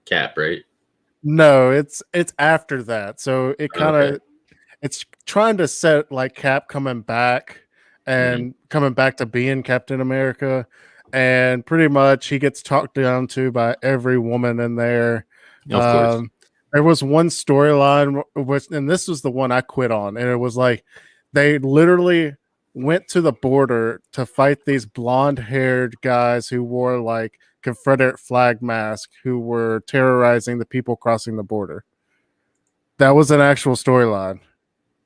cap, right? No, it's after that. So it kind of it's trying to set like Cap coming back and coming back to being Captain America, and pretty much he gets talked down to by every woman in there. Of course. There was one storyline, and this was the one I quit on, and it was like they literally went to the border to fight these blonde-haired guys who wore like Confederate flag masks, who were terrorizing the people crossing the border. That was an actual storyline.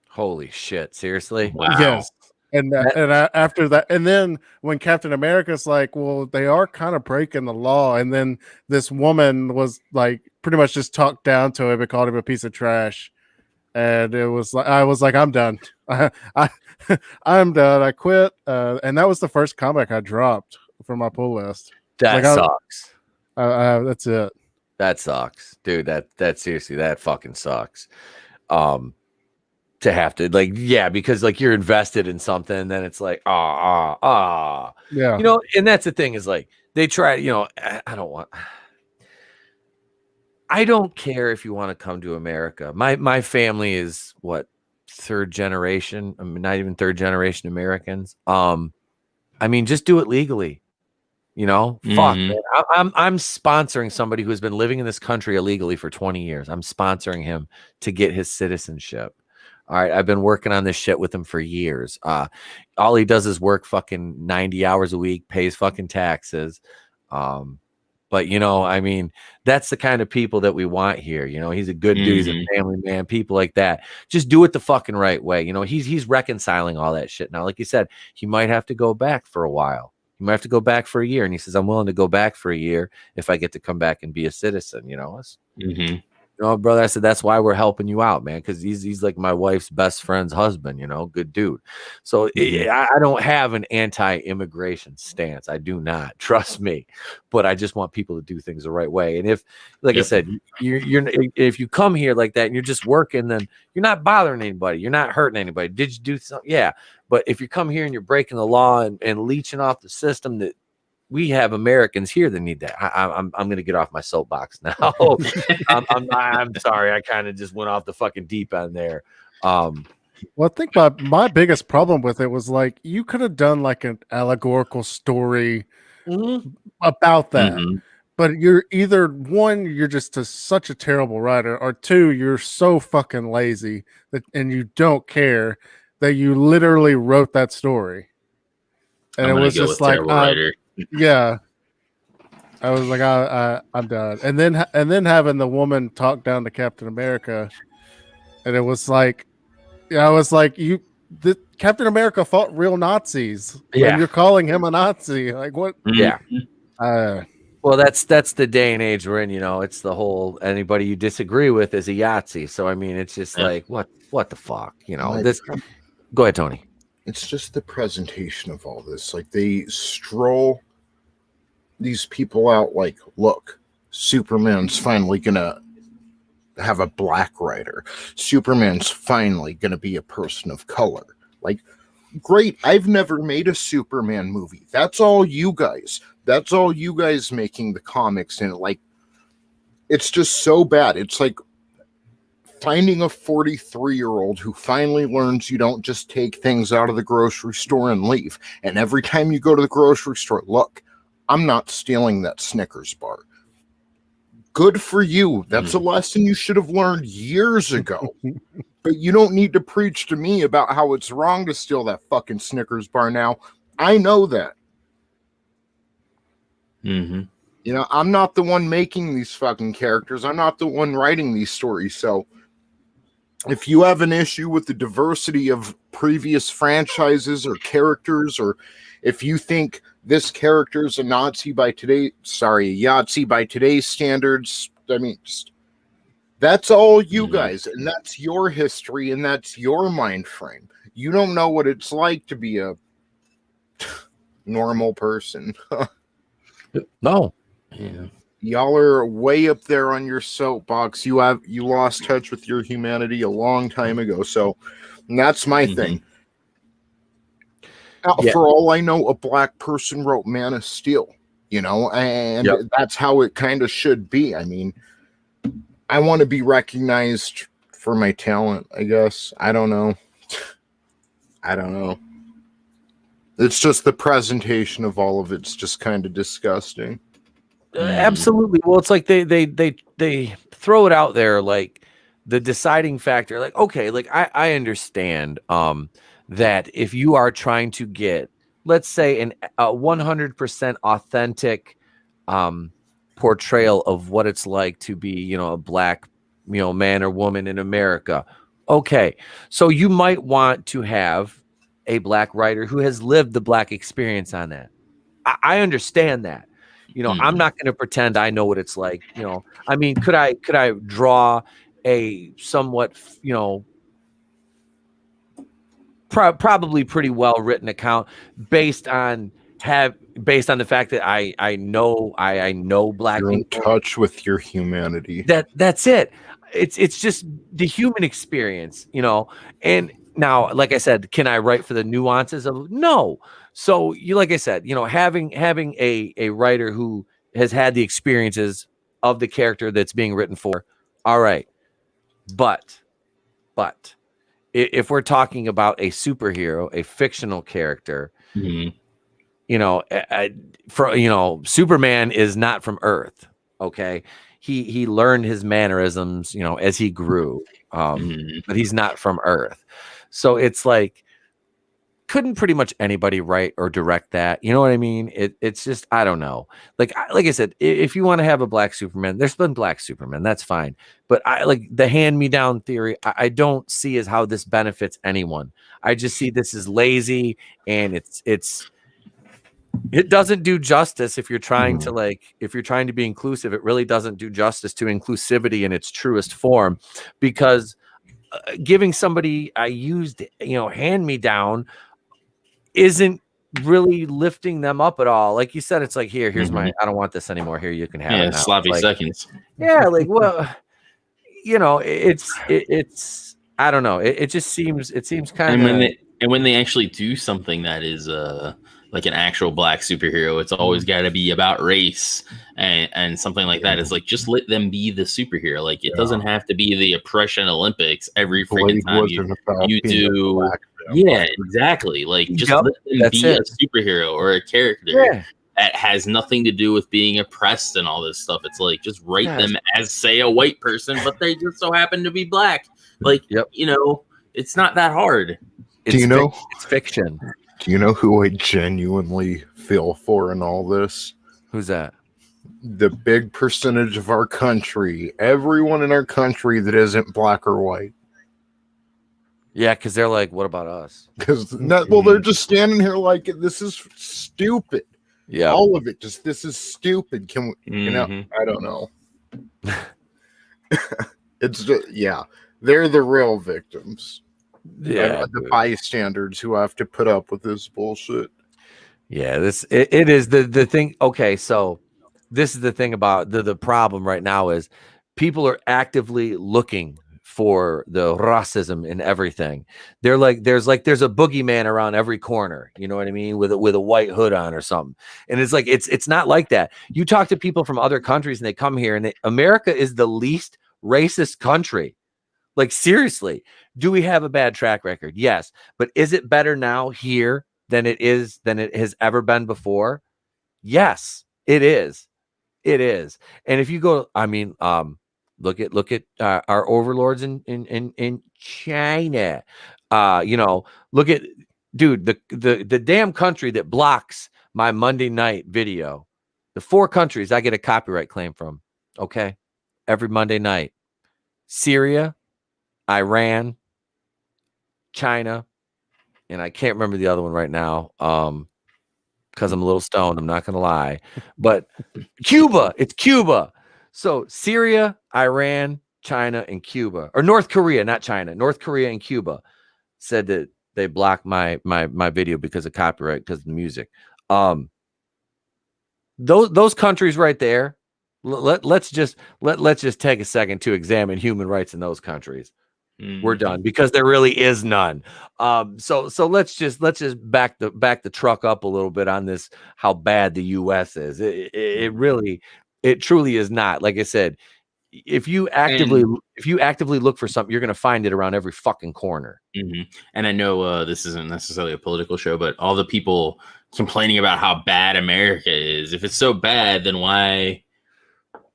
Holy shit! Seriously? Wow. Yes. And after that, and then when Captain America's like, well, they are kind of breaking the law, and then this woman was like, pretty much just talked down to him and called him a piece of trash, and it was like, I was like, I'm done. I'm done. I quit, and that was the first comic I dropped from my pull list. That sucks. That's it. That sucks, dude. That seriously, that fucking sucks. To have to because like you're invested in something, and then it's like yeah, you know. And that's the thing is like they try, you know. I don't care if you want to come to America. My family is what, third generation. I mean, not even third generation Americans. I mean, just do it legally. You know, fuck. Man. I'm sponsoring somebody who's been living in this country illegally for 20 years. I'm sponsoring him to get his citizenship. All right, I've been working on this shit with him for years. All he does is work fucking 90 hours a week, pays fucking taxes. But I mean, that's the kind of people that we want here. He's a good dude, he's a family man, people like that. Just do it the fucking right way. He's reconciling all that shit now. Like you said, he might have to go back for a while. He might have to go back for a year. And he says, I'm willing to go back for a year if I get to come back and be a citizen, brother, I said, that's why we're helping you out, man, because he's like my wife's best friend's husband, good dude. So I don't have an anti-immigration stance. I do not, trust me, but I just want people to do things the right way. And if, like I said, if you come here like that and you're just working, then you're not bothering anybody. You're not hurting anybody. Did you do something? Yeah. But if you come here and you're breaking the law and leeching off the system that we have Americans here that need that. I'm going to get off my soapbox now. I'm sorry. I kind of just went off the fucking deep end there. Well, I think my biggest problem with it was like, you could have done like an allegorical story about that. But you're either one, you're just such a terrible writer, or two, you're so fucking lazy and you don't care that you literally wrote that story. And it was just like, yeah, I was like, I'm done. And then having the woman talk down to Captain America, and it was like, I was like, Captain America fought real Nazis. Yeah, and you're calling him a Nazi. Like what? Yeah. Well, that's the day and age we're in. It's the whole anybody you disagree with is a Yahtzee. So I mean, it's just like what the fuck, this. Go ahead, Tony. It's just the presentation of all this. Like they stroll these people out like, look, Superman's finally gonna have a black writer. Superman's finally gonna be a person of color. Like, great, I've never made a Superman movie. That's all you guys. That's all you guys making the comics, and like, it's just so bad. It's like finding a 43-year-old who finally learns you don't just take things out of the grocery store and leave. And every time you go to the grocery store, look, I'm not stealing that Snickers bar. Good for you. That's a lesson you should have learned years ago. But you don't need to preach to me about how it's wrong to steal that fucking Snickers bar now. I know that. I'm not the one making these fucking characters. I'm not the one writing these stories. So if you have an issue with the diversity of previous franchises or characters, or if you think this character is a Yahtzee by today's standards, I mean, that's all you guys, and that's your history, and that's your mind frame. You don't know what it's like to be a normal person. No. Yeah. Y'all are way up there on your soapbox. You lost touch with your humanity a long time ago. So that's my thing. For all I know, a black person wrote Man of Steel, and that's how it kind of should be. I mean, I want to be recognized for my talent, I guess. I don't know. It's just the presentation of all of it's just kind of disgusting. Absolutely. Well, it's like they throw it out there like the deciding factor. Like, okay, like I understand that if you are trying to get, let's say, a 100% authentic portrayal of what it's like to be, a black, man or woman in America. Okay, so you might want to have a black writer who has lived the black experience on that. I understand that. I'm not going to pretend I know what it's like. I mean, could I draw a somewhat, probably pretty well written account based on the fact that I know black You're people. in touch with your humanity. That's it. It's just the human experience, and now, like I said, can I write for the nuances of no? So like I said, having a writer who has had the experiences of the character that's being written for. All right. But if we're talking about a superhero, a fictional character, Superman is not from Earth. Okay. He learned his mannerisms, as he grew. But he's not from Earth. So it's like, couldn't pretty much anybody write or direct that? You know what I mean? It's just, I don't know. Like I said, if you want to have a black Superman, there's been black Superman, that's fine. But I like the hand-me-down theory. I don't see as how this benefits anyone. I just see this as lazy, and it doesn't do justice if you're trying to be inclusive. It really doesn't do justice to inclusivity in its truest form, because giving somebody hand me down isn't really lifting them up at all. Like you said, it's like, here's my, I don't want this anymore. Here, you can have it now. Sloppy seconds. Yeah, like, well, it's I don't know. It just seems kind of. And when they actually do something that is like an actual black superhero, it's always got to be about race and something like that. It's like, just let them be the superhero. Like, it doesn't have to be the oppression Olympics every freaking time you do. Yeah, exactly. Like, just let them be a superhero or a character that has nothing to do with being oppressed and all this stuff. It's like, just write them as, say, a white person, but they just so happen to be black. Like, it's not that hard. It's fiction. Do you know who I genuinely feel for in all this? Who's that? The big percentage of our country, everyone in our country that isn't black or white. Yeah, because they're like, what about us? Because they're just standing here like, this is stupid. Yeah, all of it. Just, this is stupid. Can we? I don't know. It's just, they're the real victims. Yeah, the bystanders who have to put up with this bullshit. Yeah, it is the thing. Okay, so this is the thing about the problem right now is people are actively looking for the racism in everything. They're like, there's a boogeyman around every corner. You know what I mean? With a white hood on or something. And it's like, it's not like that. You talk to people from other countries and they come here, and America is the least racist country. Like, seriously, do we have a bad track record? Yes. But is it better now here than it has ever been before? Yes, it is. It is. And if you go, I mean, look at our overlords in China. Look at, dude, the damn country that blocks my Monday night video. The 4 countries I get a copyright claim from. Okay, every Monday night: Syria, Iran, China, and I can't remember the other one right now because I'm a little stoned. I'm not going to lie. But Cuba, it's Cuba. So Syria, Iran, China, and Cuba, or North Korea, not China. North Korea and Cuba said that they blocked my video because of copyright, because of the music. Those countries right there. Let's just take a second to examine human rights in those countries. We're done, because there really is none. So let's just back the truck up a little bit on this, how bad the US is. It truly is not. Like I said, if you actively look for something, you're going to find it around every fucking corner. And I know this isn't necessarily a political show, but all the people complaining about how bad America is, if it's so bad, then why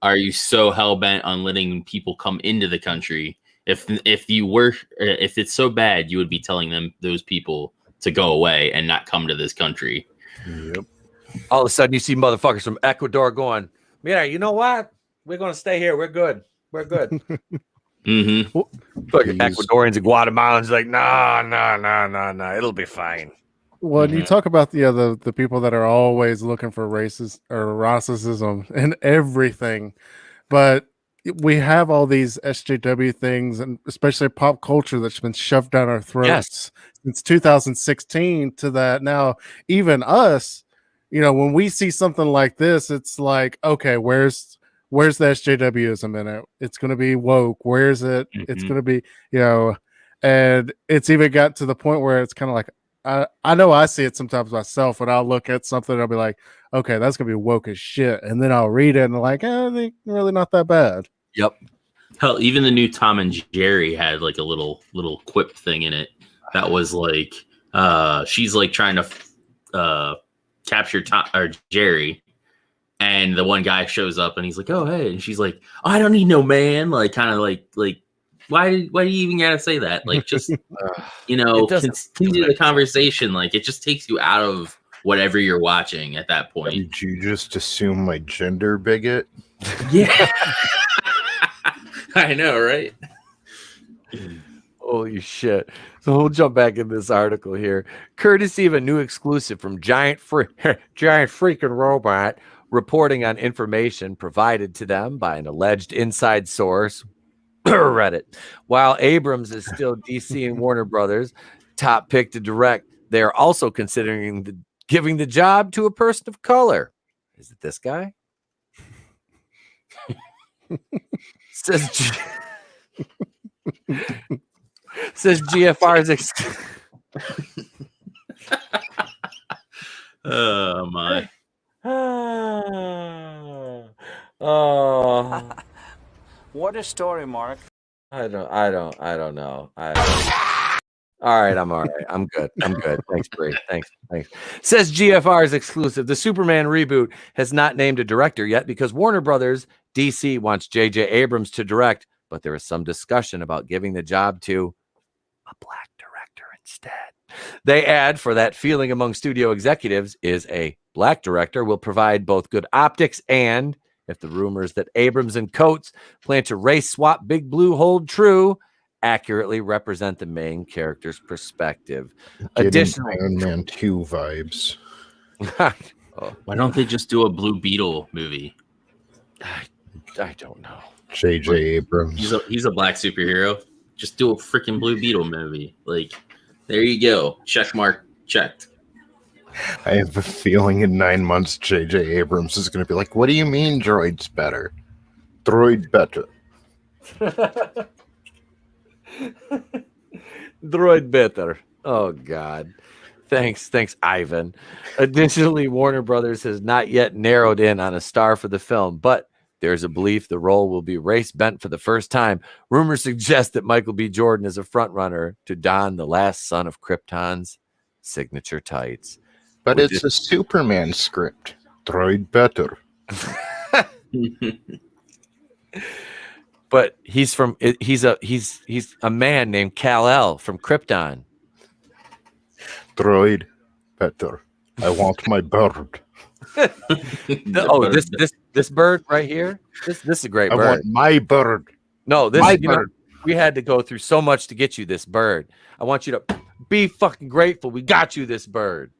are you so hell-bent on letting people come into the country? If it's so bad, you would be telling those people to go away and not come to this country. Yep. All of a sudden, you see motherfuckers from Ecuador going, "Yeah, you know what? We're going to stay here. We're good. We're good." Mm-hmm. Fucking Ecuadorians and Guatemalans like, nah. It'll be fine. When you talk about the people that are always looking for racism and everything, but we have all these SJW things, and especially pop culture that's been shoved down our throats since 2016 to that now. Even us, when we see something like this, it's like, okay, where's the SJWism in it? It's going to be woke. Where's it? It's going to be, and it's even got to the point where it's kind of like, I know I see it sometimes myself when I'll look at something, I'll be like, okay, that's going to be woke as shit. And then I'll read it and like, they're really not that bad. Yep. Hell, even the new Tom and Jerry had like a little quip thing in it that was like, she's like trying to capture Tom or Jerry, and the one guy shows up and he's like, "Oh, hey," and she's like, "Oh, I don't need no man," like kind of like why do you even gotta say that? Like, just continue the conversation. Like, it just takes you out of whatever you're watching at that point. Did you just assume my gender, bigot? Yeah. I know, right? Holy shit. So we'll jump back in this article here. Courtesy of a new exclusive from Giant Freaking Robot, reporting on information provided to them by an alleged inside source, Reddit. While Abrams is still DC and Warner Brothers' top pick to direct, they are also considering giving the job to a person of color. Is it this guy? Says GFR's Oh my. Oh. What a story, Mark. I don't know. All right, I'm all right. I'm good. Thanks, Bree. Thanks. Says GFR's exclusive. The Superman reboot has not named a director yet because Warner Brothers DC wants J.J. Abrams to direct, but there is some discussion about giving the job to a black director instead. They add, for that feeling among studio executives is a black director will provide both good optics and, if the rumors that Abrams and Coates plan to race swap Big Blue hold true, accurately represent the main character's perspective. Additionally, Iron Man 2 vibes. Why don't they just do a Blue Beetle movie? I don't know. J.J. Abrams. He's a black superhero. Just do a freaking Blue Beetle movie. Like, there you go. Check mark checked. I have a feeling in 9 months, J.J. Abrams is going to be like, what do you mean droid's better? Droid better. Droid better. Oh, God. Thanks, Ivan. Additionally, Warner Brothers has not yet narrowed in on a star for the film, but there's a belief the role will be race-bent for the first time. Rumors suggest that Michael B. Jordan is a frontrunner to don the last son of Krypton's signature tights. But it's a Superman script. Droid better. But he's a man named Kal-El from Krypton. Droid better. I want my bird. This bird right here. This is a great bird. I want my bird. No, bird. We had to go through so much to get you this bird. I want you to be fucking grateful we got you this bird.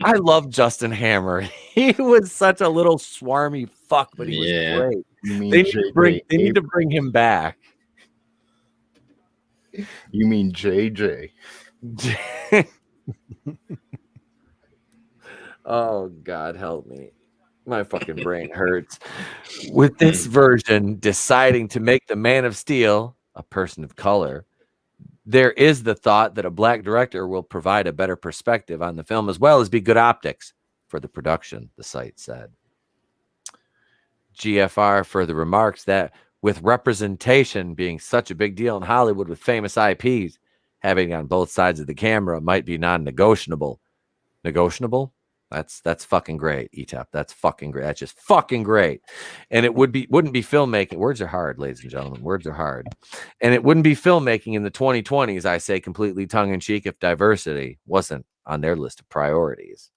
I love Justin Hammer. He was such a little swarmy fuck, but he was great. They need to bring him back. You mean JJ? Oh, God help me. My fucking brain hurts. With this version deciding to make the Man of Steel a person of color, there is the thought that a black director will provide a better perspective on the film as well as be good optics for the production, the site said. GFR further remarks that with representation being such a big deal in Hollywood with famous IPs, having on both sides of the camera might be non-negotiable. Negotiable? That's fucking great, ETAP. That's fucking great. That's just fucking great. And it wouldn't be filmmaking. Words are hard, ladies and gentlemen. Words are hard. And it wouldn't be filmmaking in the 2020s, I say completely tongue-in-cheek, if diversity wasn't on their list of priorities.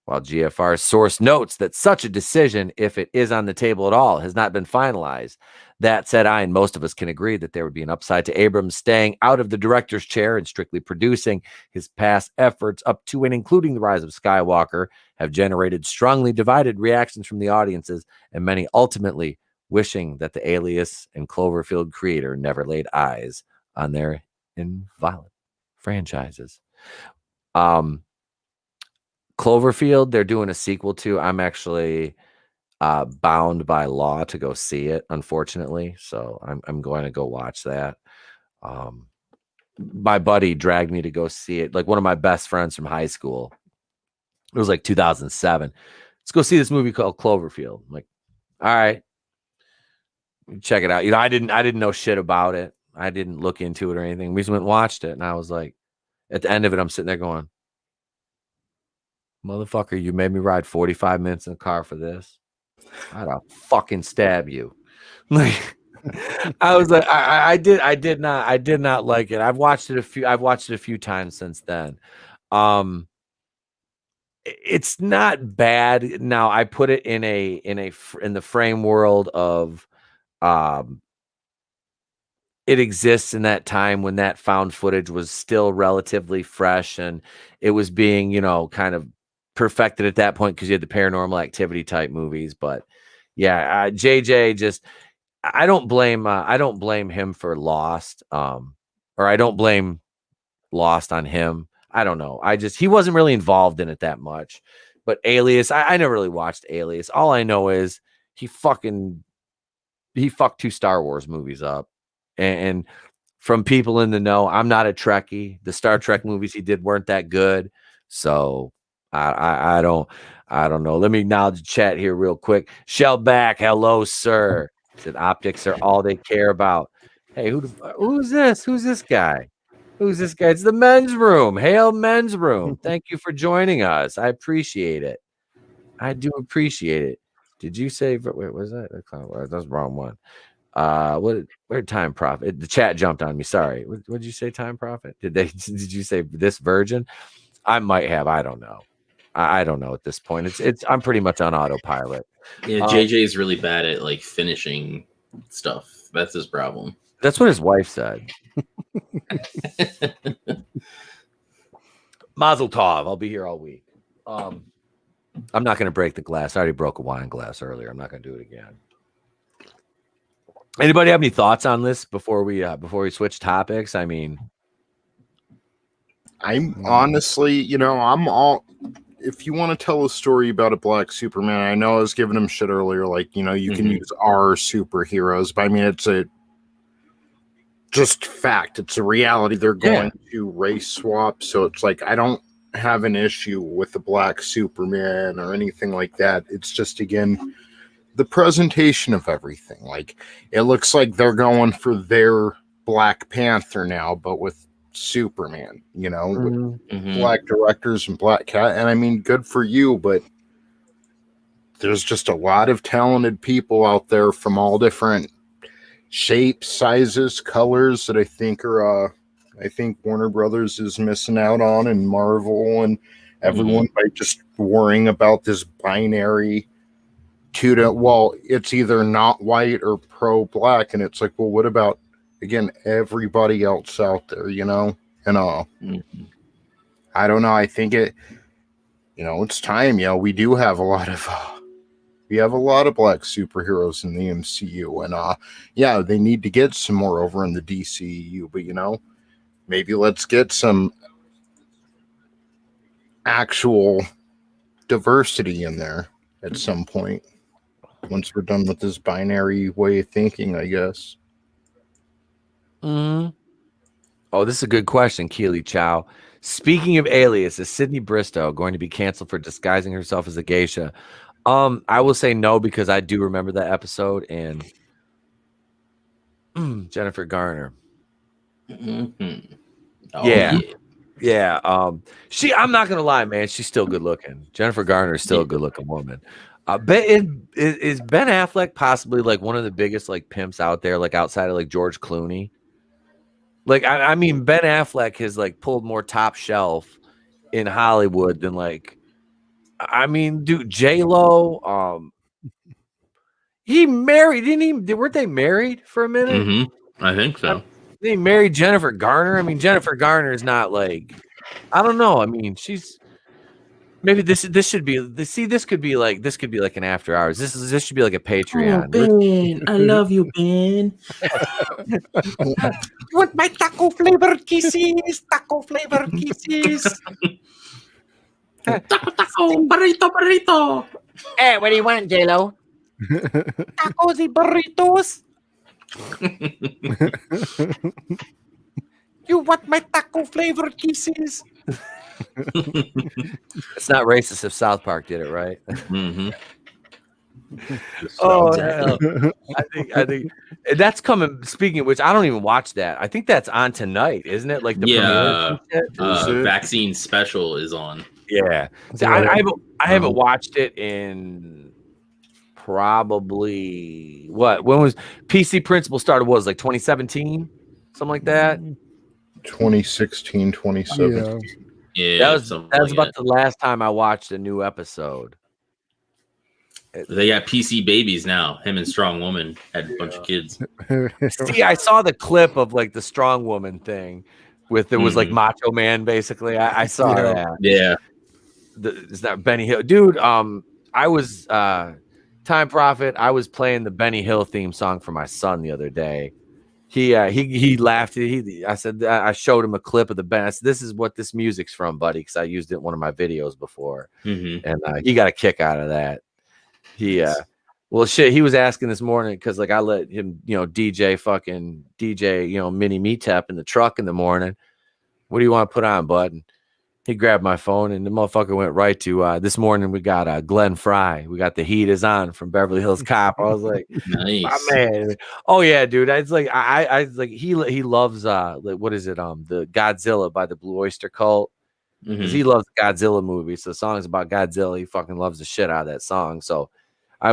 While GFR's source notes that such a decision, if it is on the table at all, has not been finalized. That said, I and most of us can agree that there would be an upside to Abrams staying out of the director's chair and strictly producing. His past efforts up to and including The Rise of Skywalker have generated strongly divided reactions from the audiences, and many ultimately wishing that the Alias and Cloverfield creator never laid eyes on their inviolate franchises. Cloverfield, they're doing a sequel to. I'm actually bound by law to go see it, unfortunately. So I'm going to go watch that. My buddy dragged me to go see it. Like one of my best friends from high school. It was like 2007. Let's go see this movie called Cloverfield. I'm like, all right, check it out. You know, I didn't know shit about it. I didn't look into it or anything. We just went and watched it, and I was like, at the end of it, I'm sitting there going, motherfucker, you made me ride 45 minutes in the car for this. I'd fucking stab you. Like, I was like, I did not like it. I've watched it a few times since then. It's not bad. Now I put it in the frame world of, it exists in that time when that found footage was still relatively fresh and it was being, kind of perfected at that point because you had the Paranormal Activity type movies. But yeah, JJ just, I don't blame him for Lost, or I don't blame Lost on him. I don't know. He wasn't really involved in it that much. But Alias, I never really watched Alias. All I know is he fucked 2 Star Wars movies up. And from people in the know, I'm not a Trekkie. The Star Trek movies he did weren't that good. So I don't know. Let me acknowledge the chat here real quick. Shell back, hello, sir. Said optics are all they care about. Hey, who's this? Who's this guy? Who's this guy? It's the men's room. Hail men's room. Thank you for joining us. I appreciate it. I do appreciate it. Did you say? Wait, was that? That's the wrong one. Where Time Prophet? The chat jumped on me. Sorry. What did you say? Time Prophet? Did you say this virgin? I might have. I don't know. I don't know at this point. I'm pretty much on autopilot. Yeah, JJ is really bad at like finishing stuff. That's his problem. That's what his wife said. Mazel tov. I'll be here all week. I'm not going to break the glass. I already broke a wine glass earlier. I'm not going to do it again. Anybody have any thoughts on this before we switch topics? I mean, I'm honestly, I'm all. If you want to tell a story about a black Superman, I know I was giving him shit earlier. Like, you can use our superheroes, but I mean, it's a just fact. It's a reality. They're going to race swap, so it's like I don't have an issue with the black Superman or anything like that. It's just, again, the presentation of everything. Like, it looks like they're going for their Black Panther now, but with Superman, with black directors and Black Cat. And I mean, good for you, but there's just a lot of talented people out there from all different shapes, sizes, colors that I think Warner Brothers is missing out on, and Marvel and everyone, by just worrying about this binary it's either not white or pro-black, and it's like, well, what about, again, everybody else out there, and I don't know. I think it's time. We do have a lot of black superheroes in the MCU, and they need to get some more over in the DCEU, but maybe let's get some actual diversity in there at some point. Once we're done with this binary way of thinking, I guess. Oh, this is a good question, Keely Chow. Speaking of Alias, is Sydney Bristow going to be canceled for disguising herself as a geisha? I will say no, because I do remember that episode, and Jennifer Garner. Yeah. I'm not gonna lie, man. She's still good looking. Jennifer Garner is still a good looking woman. Is Ben Affleck possibly like one of the biggest like pimps out there, like outside of like George Clooney? Like, I mean, Ben Affleck has like pulled more top shelf in Hollywood than like, I mean, dude, J-Lo, he married, weren't they married for a minute? I think so. They married Jennifer Garner. I mean, Jennifer Garner is not like, I don't know. I mean, she's, maybe this could be like an after hours. This should be like a Patreon. Oh, Ben, I love you, Ben. Want my taco flavored kisses? Taco flavored kisses. Taco, burrito. Hey, what do you want, J-Lo? Tacos y burritos. You want my taco flavored kisses? It's not racist if South Park did it, right? Oh, hell. I think that's coming. Speaking of which, I don't even watch that. I think that's on tonight, isn't it? Like the premiere. Vaccine special is on. Yeah, see, I haven't watched it in probably what? When was PC Principle started? What was like 2017, something like that. 2016, 2017. Yeah, that was like about the last time I watched a new episode. They got PC babies now. Him and Strong Woman had a bunch of kids. See, I saw the clip of like the Strong Woman thing with was like Macho Man basically. I saw that. Yeah. Is that Benny Hill, dude? I was Time Prophet. I was playing the Benny Hill theme song for my son the other day. He laughed. I said I showed him a clip of the band. I said, "This is what this music's from, buddy," because I used it in one of my videos before, and he got a kick out of that. Well, shit. He was asking this morning because like I let him, DJ, Mini Meatap in the truck in the morning. What do you want to put on, bud? And he grabbed my phone and the motherfucker went right to this morning. We got Glenn Fry. We got The Heat Is On from Beverly Hills Cop. I was like, nice, my man. Oh yeah, dude. It's like I like he loves like, what is it? The Godzilla by the Blue Oyster Cult. Because he loves Godzilla movies. So songs about Godzilla, he fucking loves the shit out of that song. So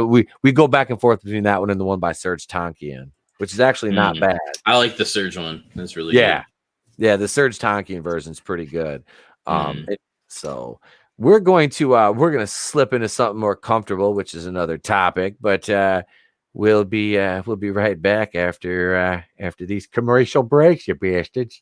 we go back and forth between that one and the one by Serge Tankian, which is actually not bad. I like the Serge one. That's really good. Yeah, the Serge Tankian version is pretty good. So we're going to slip into something more comfortable, which is another topic, but we'll be right back after these commercial breaks, you bastards.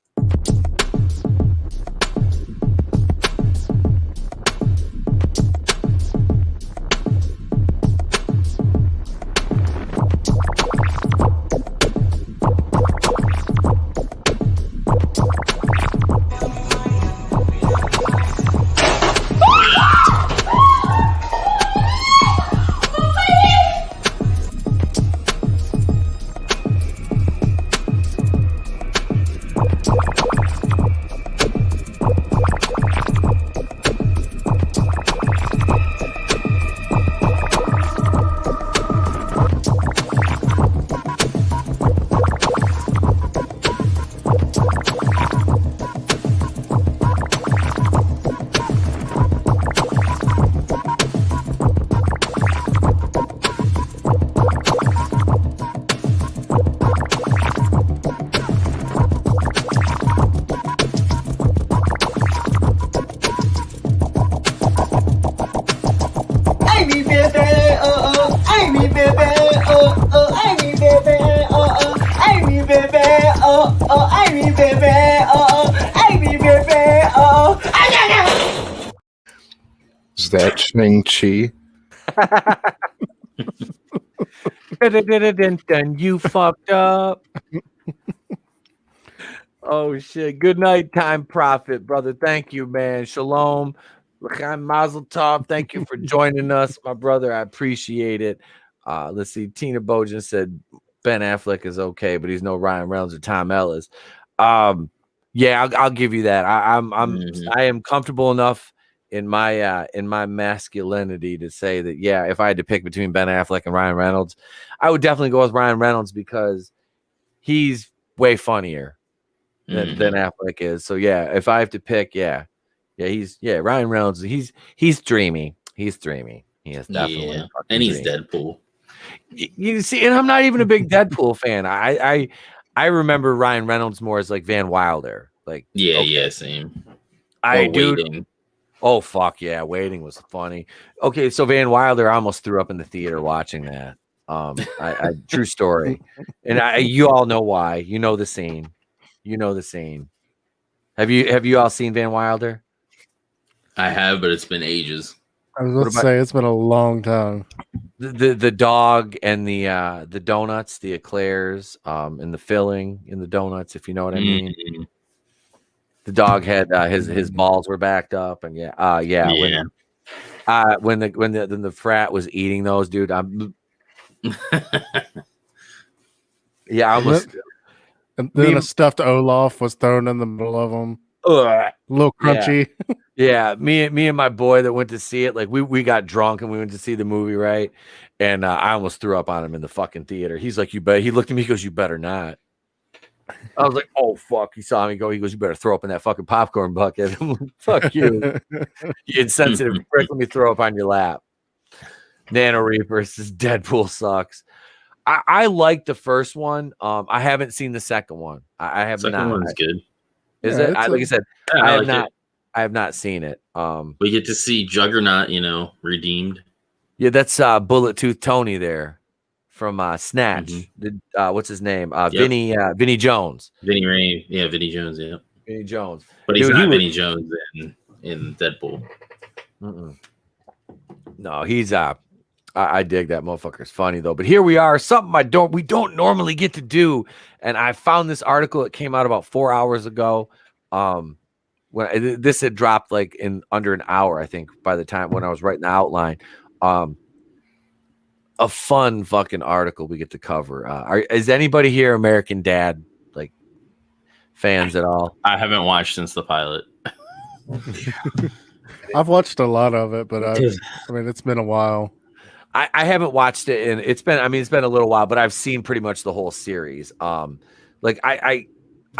Is that Shang-Chi? You fucked up. Oh shit. Good night, Time Prophet, brother. Thank you, man. Shalom. L'chaim Mazel Tov. Thank you for joining us, my brother. I appreciate it. Let's see. Tina Bojan said Ben Affleck is okay, but he's no Ryan Reynolds or Tom Ellis. Yeah, I'll give you that. I am comfortable enough in my masculinity to say that, yeah, if I had to pick between Ben Affleck and Ryan Reynolds, I would definitely go with Ryan Reynolds because he's way funnier than Affleck is. So yeah, if I have to pick, Ryan Reynolds, he's dreamy. He's dreamy. He is definitely and he's dreamy. Deadpool. You see, and I'm not even a big Deadpool fan. I remember Ryan Reynolds more as like Van Wilder. Like Same. Waiting. Oh fuck yeah, Waiting was funny. Okay, so Van Wilder, I almost threw up in the theater watching that. True story. And you all know why. You know the scene. Have you all seen Van Wilder? I have, but it's been ages. I was about to say it's been a long time. The dog and the donuts, the eclairs, and the filling in the donuts, if you know what I mean. The dog had his balls were backed up, and when the frat was eating those, dude, I almost. And then a stuffed Olaf was thrown in the middle of them. A little crunchy. Yeah, me and my boy that went to see it, like we got drunk and we went to see the movie, right? And I almost threw up on him in the fucking theater. He's like, "You bet." He looked at me, he goes, "You better not." I was like, "Oh fuck!" He saw me go. He goes, "You better throw up in that fucking popcorn bucket." I'm like, "Fuck you, you insensitive prick! Let me throw up on your lap." Nano Reapers is Deadpool sucks. I like the first one. I haven't seen the second one. I have Second not. one's good. Is Yeah, it? Like I said, Yeah, I have liked not. it. I have not seen it. We get to see Juggernaut, redeemed. Yeah, that's Bullet Tooth Tony there from Snatch. What's his name? Vinny Jones. Vinny Rain. Yeah, Vinny Jones. Yeah. Vinny Jones. But he's not Vinny Jones in Deadpool. No, he's I dig that motherfucker's funny though. But here we are, something we don't normally get to do. And I found this article. It came out about 4 hours ago. When this had dropped like in under an hour, I think, by the time when I was writing the outline. A fun fucking article we get to cover. Is anybody here American Dad like fans at all? I haven't watched since the pilot. I've watched a lot of it, but it's been a while. I haven't watched it, and it's been a little while, but I've seen pretty much the whole series. Like I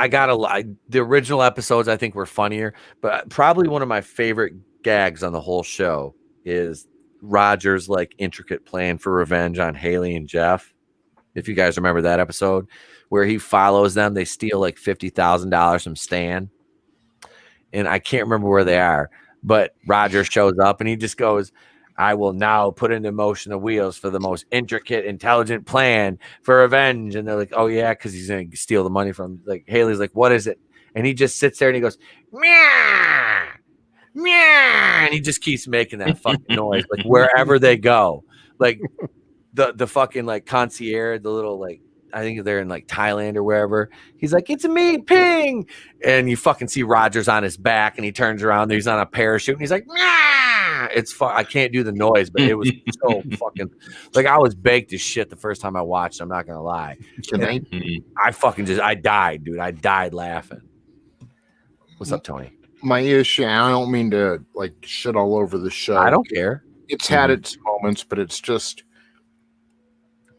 got the original episodes I think were funnier, but probably one of my favorite gags on the whole show is Roger's like intricate plan for revenge on Haley and Jeff. If you guys remember that episode where he follows them, they steal like $50,000 from Stan, and I can't remember where they are, but Roger shows up and he just goes, I will now put into motion the wheels for the most intricate, intelligent plan for revenge. And they're like, oh, yeah, because he's going to steal the money from, like, Haley's like, what is it? And he just sits there and he goes, meow, meow. And he just keeps making that fucking noise, like, wherever they go. Like, the fucking, like, concierge, the little, like, I think they're in, like, Thailand or wherever. He's like, it's me, ping. And you fucking see Rogers on his back and he turns around. He's on a parachute and he's like, meow. It's fun. I can't do the noise, but it was so fucking like I was baked as shit the first time I watched. I'm not gonna lie. I fucking I died, dude. I died laughing. What's up, Tony? My issue, I don't mean to like shit all over the show. I don't care. It's had its moments, but it's just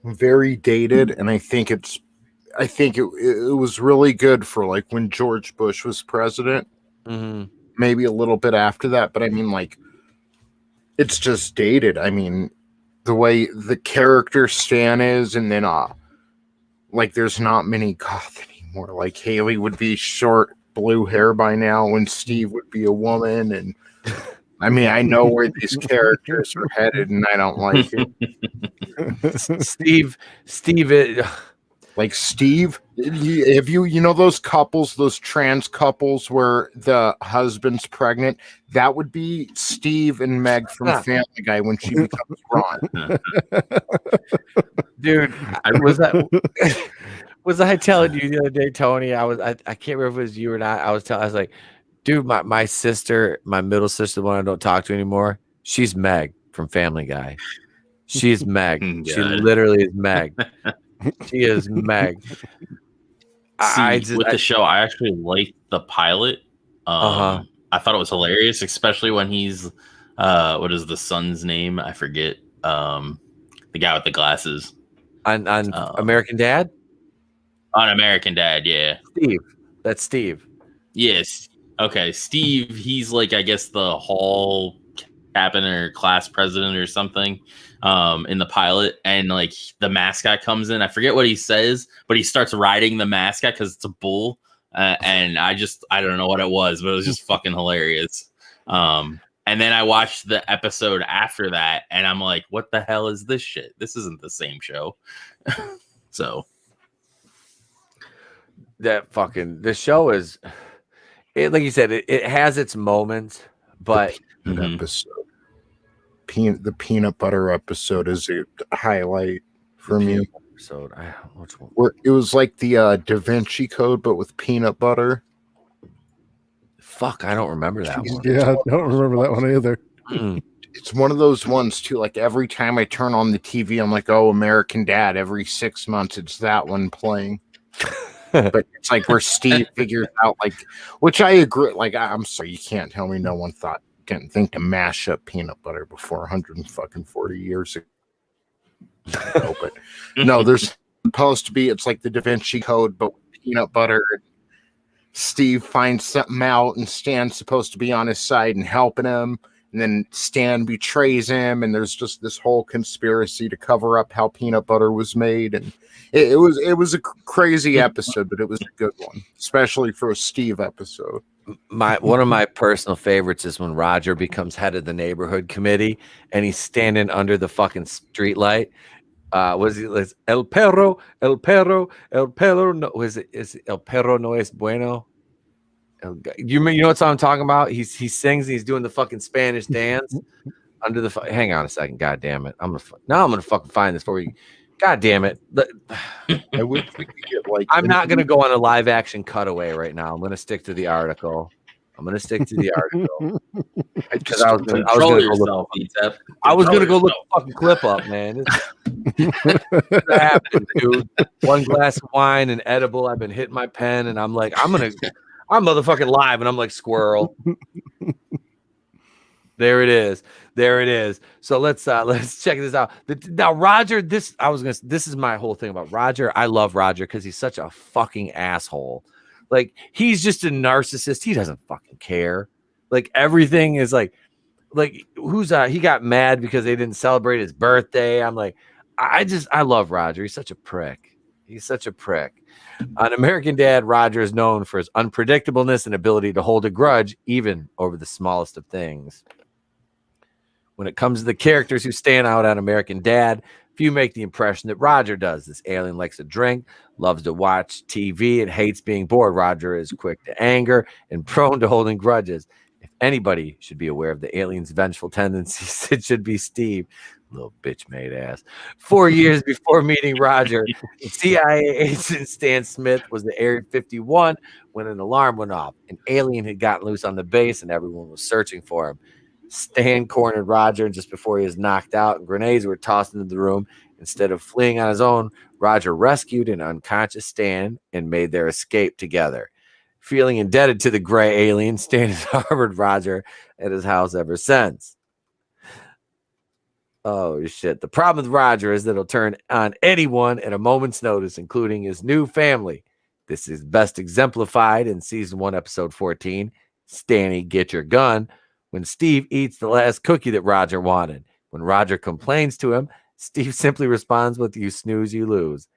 very dated, and I think it was really good for like when George Bush was president. Maybe a little bit after that, but I mean, like, it's just dated. I mean, the way the character Stan is, and then like there's not many goth anymore. Like Haley would be short blue hair by now, and Steve would be a woman. And I mean, I know where these characters are headed, and I don't like it. Steve, like Steve, have you know those couples, those trans couples where the husband's pregnant? That would be Steve and Meg from Family Guy when she becomes Ron. Dude, was I telling you the other day, Tony? I can't remember if it was you or not. I was like, dude, my sister, my middle sister, the one I don't talk to anymore, she's Meg from Family Guy. She's Meg. She literally is Meg. She is Meg. With the show, I actually liked the pilot. I thought it was hilarious, especially when he's what is the son's name? I forget. The guy with the glasses on American Dad. On American Dad, yeah. Steve. That's Steve. Yes. Okay, Steve. He's like, I guess, the hall captain or class president or something. In the pilot, and like the mascot comes in. I forget what he says, but he starts riding the mascot because it's a bull. And I don't know what it was, but it was just fucking hilarious. And then I watched the episode after that, and I'm like, what the hell is this shit? This isn't the same show. So the show is, like you said, it has its moments, but episode. The peanut butter episode is a highlight for me. Episode, which one? Where it was like the Da Vinci Code, but with peanut butter. Fuck, I don't remember that one. Yeah, I don't remember that one either. It's one of those ones too. Like every time I turn on the TV, I'm like, "Oh, American Dad!" Every 6 months, it's that one playing. But it's like where Steve figures out, like, which I agree. Like, I'm sorry, you can't tell me no one didn't think to mash up peanut butter before 140 years ago. No, but no, there's supposed to be, it's like the Da Vinci Code, but with peanut butter. Steve finds something out, and Stan's supposed to be on his side and helping him, And then Stan betrays him, and there's just this whole conspiracy to cover up how peanut butter was made. And it was a crazy episode, but it was a good one, especially for a Steve episode. One of my personal favorites is when Roger becomes head of the neighborhood committee and he's standing under the fucking street light. Was he El Perro? No, is it El Perro no es bueno? You know what I'm talking about? He sings and he's doing the fucking Spanish dance under the. Hang on a second, god damn it! I'm gonna fucking find this for you. God damn it! I wish we could get like. I'm not gonna go on a live action cutaway right now. I'm gonna stick to the article. Because I was gonna go look a fucking clip up, man. What's happening, dude? One glass of wine and edible. I've been hitting my pen, and I'm like, I'm motherfucking live, and I'm like squirrel. There it is. So let's check this out. Now, Roger, this is my whole thing about Roger. I love Roger because he's such a fucking asshole. Like, he's just a narcissist. He doesn't fucking care. Like, everything is like he got mad because they didn't celebrate his birthday. I'm like, I love Roger. He's such a prick. On American Dad, Roger is known for his unpredictableness and ability to hold a grudge, even over the smallest of things. When it comes to the characters who stand out on American Dad, few make the impression that Roger does. This alien likes to drink, loves to watch TV, and hates being bored. Roger is quick to anger and prone to holding grudges. If anybody should be aware of the alien's vengeful tendencies, it should be Steve. Little bitch made ass. 4 years before meeting Roger, CIA agent Stan Smith was at Area 51 when an alarm went off. An alien had gotten loose on the base and everyone was searching for him. Stan cornered Roger just before he was knocked out and grenades were tossed into the room. Instead of fleeing on his own, Roger rescued an unconscious Stan and made their escape together. Feeling indebted to the gray alien, Stan has harbored Roger at his house ever since. Oh, shit. The problem with Roger is that he'll turn on anyone at a moment's notice, including his new family. This is best exemplified in season 1, episode 14, Stanny, Get Your Gun, when Steve eats the last cookie that Roger wanted. When Roger complains to him, Steve simply responds with, "You snooze, you lose."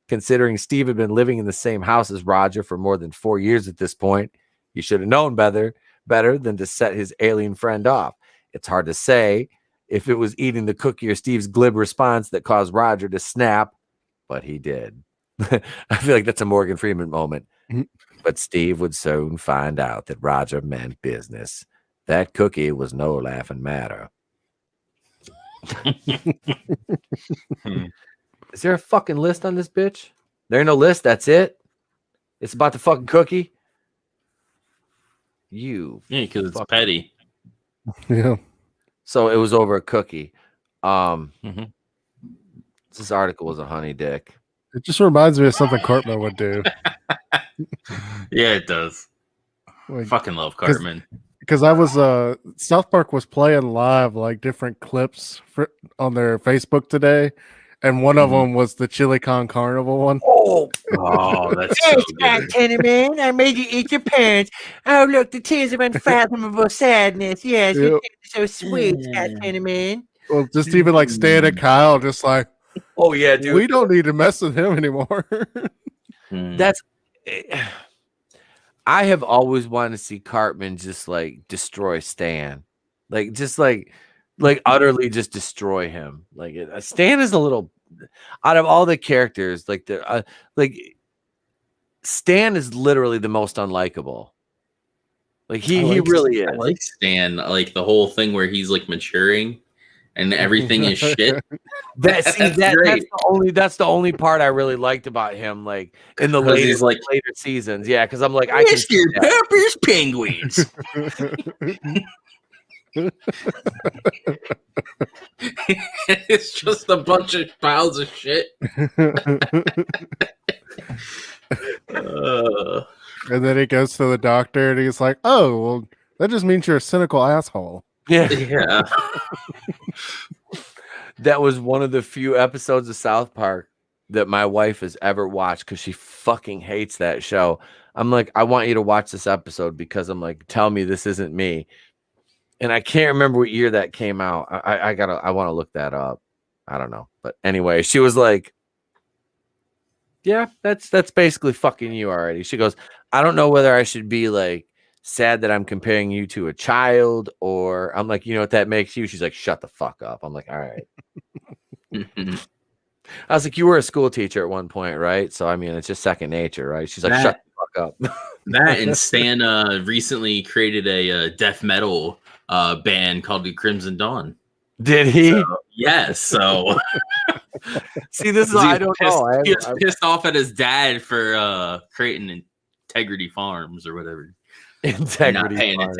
Considering Steve had been living in the same house as Roger for more than 4 years at this point, he should have known better than to set his alien friend off. It's hard to say if it was eating the cookie or Steve's glib response that caused Roger to snap, but he did. I feel like that's a Morgan Freeman moment. But Steve would soon find out that Roger meant business. That cookie was no laughing matter. Is there a fucking list on this bitch? There ain't no list. That's it. It's about the fucking cookie. Because it's petty. Yeah. So it was over a cookie. This article was a honey dick. It just reminds me of something Cartman would do. Yeah, it does. Like, fucking love Cartman. Because I was South Park was playing live like different clips on their Facebook today, and one of them was the Chili Con Carnival one. Oh, that's so good. Tenement, I made you eat your pants. Oh, look, the tears of unfathomable sadness. Yes, you're so sweet, Scott Tenement. Well, just even like Stan and Kyle, just like, oh yeah, dude, we don't need to mess with him anymore. That's. I have always wanted to see Cartman just like destroy Stan, like just like utterly just destroy him. Like Stan is a little out of all the characters, like Stan is literally the most unlikable. Like he really is. I like Stan, like the whole thing where he's like maturing and everything is shit. That's the only part I really liked about him, like in the later seasons. Yeah, because I'm like, I can see Pepper's Penguins. It's just a bunch of piles of shit. And then he goes to the doctor and he's like, "Oh, well, that just means you're a cynical asshole." Yeah. That was one of the few episodes of South Park that my wife has ever watched because she fucking hates that show. I'm like, I want you to watch this episode because I'm like, tell me this isn't me. and I can't remember what year that came out. I want to look that up. I don't know, but anyway, she was like, "Yeah, that's basically fucking you already." She goes, "I don't know whether I should be like sad that I'm comparing you to a child, or I'm like, you know what that makes you?" She's like, "Shut the fuck up." I'm like, "All right." I was like, "You were a school teacher at one point, right? So I mean, it's just second nature, right?" She's like, "Shut the fuck up." That and Stan recently created a death metal band called the Crimson Dawn. Did he? So, yes. So see, this is I don't know. He was pissed off at his dad for creating Integrity Farms or whatever. Integrity not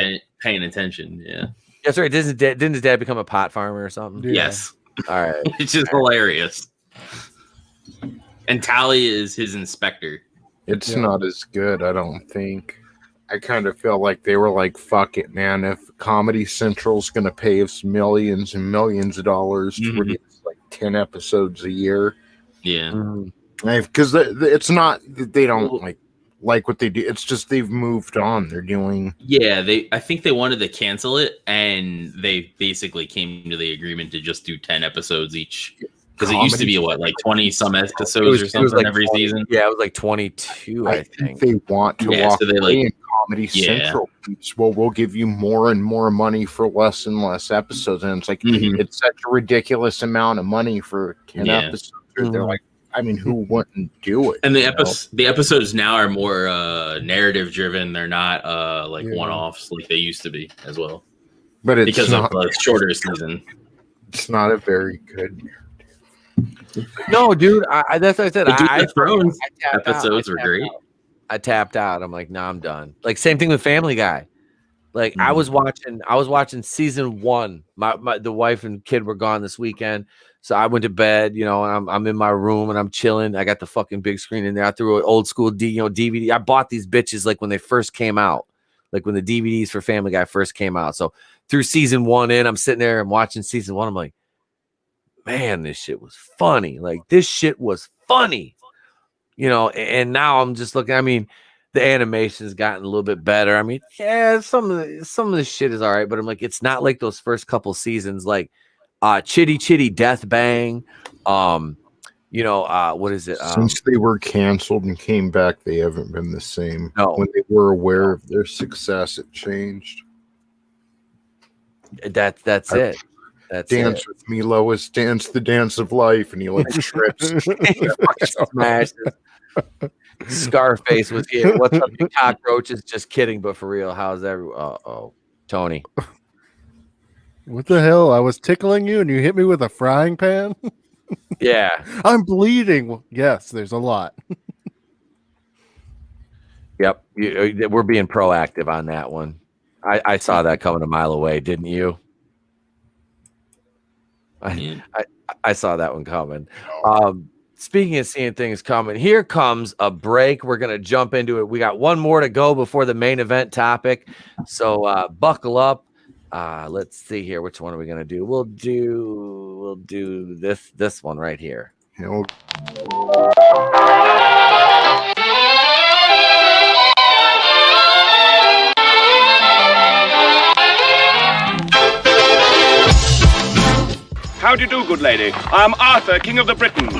paying attention. Yeah, that's right. Didn't his dad become a pot farmer or something? Yeah. Yes. All right. It's just hilarious. And Tally is his inspector. It's not as good, I don't think. I kind of feel like they were like, fuck it, man. If Comedy Central's going to pay us millions and millions of dollars to release like 10 episodes a year. Yeah. Because it's not that they don't like what they do. It's just they've moved on. They're doing. Yeah, I think they wanted to cancel it, and they basically came to the agreement to just do 10 episodes each. Because it used to be like 20 some episodes or something like every 20, season. Yeah, it was like 22. I think they want to walk so they away in Comedy Central. Well, we'll give you more and more money for less and less episodes, and it's like it's such a ridiculous amount of money for 10 episodes. They're like, I mean, who wouldn't do it? And the episodes now are more narrative driven. They're not like one-offs like they used to be as well. But it's because not, of the shorter season. It's not a very good. No, dude. That's what I said. The Thrones episodes were great. I tapped out. I'm like, nah, I'm done. Like same thing with Family Guy. Like I was watching season 1. The wife and kid were gone this weekend, so I went to bed. You know, and I'm in my room and I'm chilling. I got the fucking big screen in there. I threw an old school DVD. I bought these bitches like when they first came out, like when the DVDs for Family Guy first came out. So through season 1 in, I'm sitting there and watching season 1. I'm like, man, this shit was funny. Like this shit was funny, you know. And now I'm just looking. I mean, the animation's gotten a little bit better. I mean, yeah, some of the shit is all right, but I'm like, it's not like those first couple seasons, like Chitty Chitty Death Bang. You know, what is it? Since they were canceled and came back, they haven't been the same. No. When they were aware of their success, it changed. That's it. That's Dance it. with me, Lois. Dance the dance of life, and he like trips. Smashes. Scarface was here. What's up, you cockroaches? Just kidding, but for real, how's everyone? Oh, Tony. What the hell? I was tickling you, and you hit me with a frying pan. Yeah, I'm bleeding. Yes, there's a lot. Yep, we're being proactive on that one. I saw that coming a mile away, didn't you? I saw that one coming. Speaking of seeing things coming, here comes a break. We're going to jump into it. We got one more to go before the main event topic. So buckle up. Let's see here. Which one are we going to do? We'll do this one right here. How do you do, good lady? I am Arthur, King of the Britons.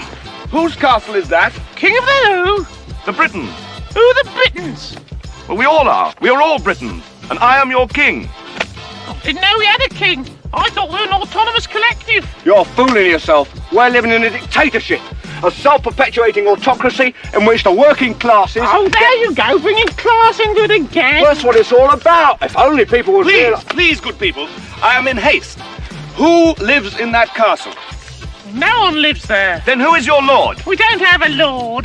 Whose castle is that? King of the who? The Britons. Who are the Britons? Well, we all are. We are all Britons. And I am your king. Didn't know we had a king. I thought we were an autonomous collective. You're fooling yourself. We're living in a dictatorship. A self-perpetuating autocracy in which the working classes... Oh, there you go, bringing class into it again. That's what it's all about. If only people would... Please, good people. I am in haste. Who lives in that castle? No one lives there. Then who is your lord? We don't have a lord.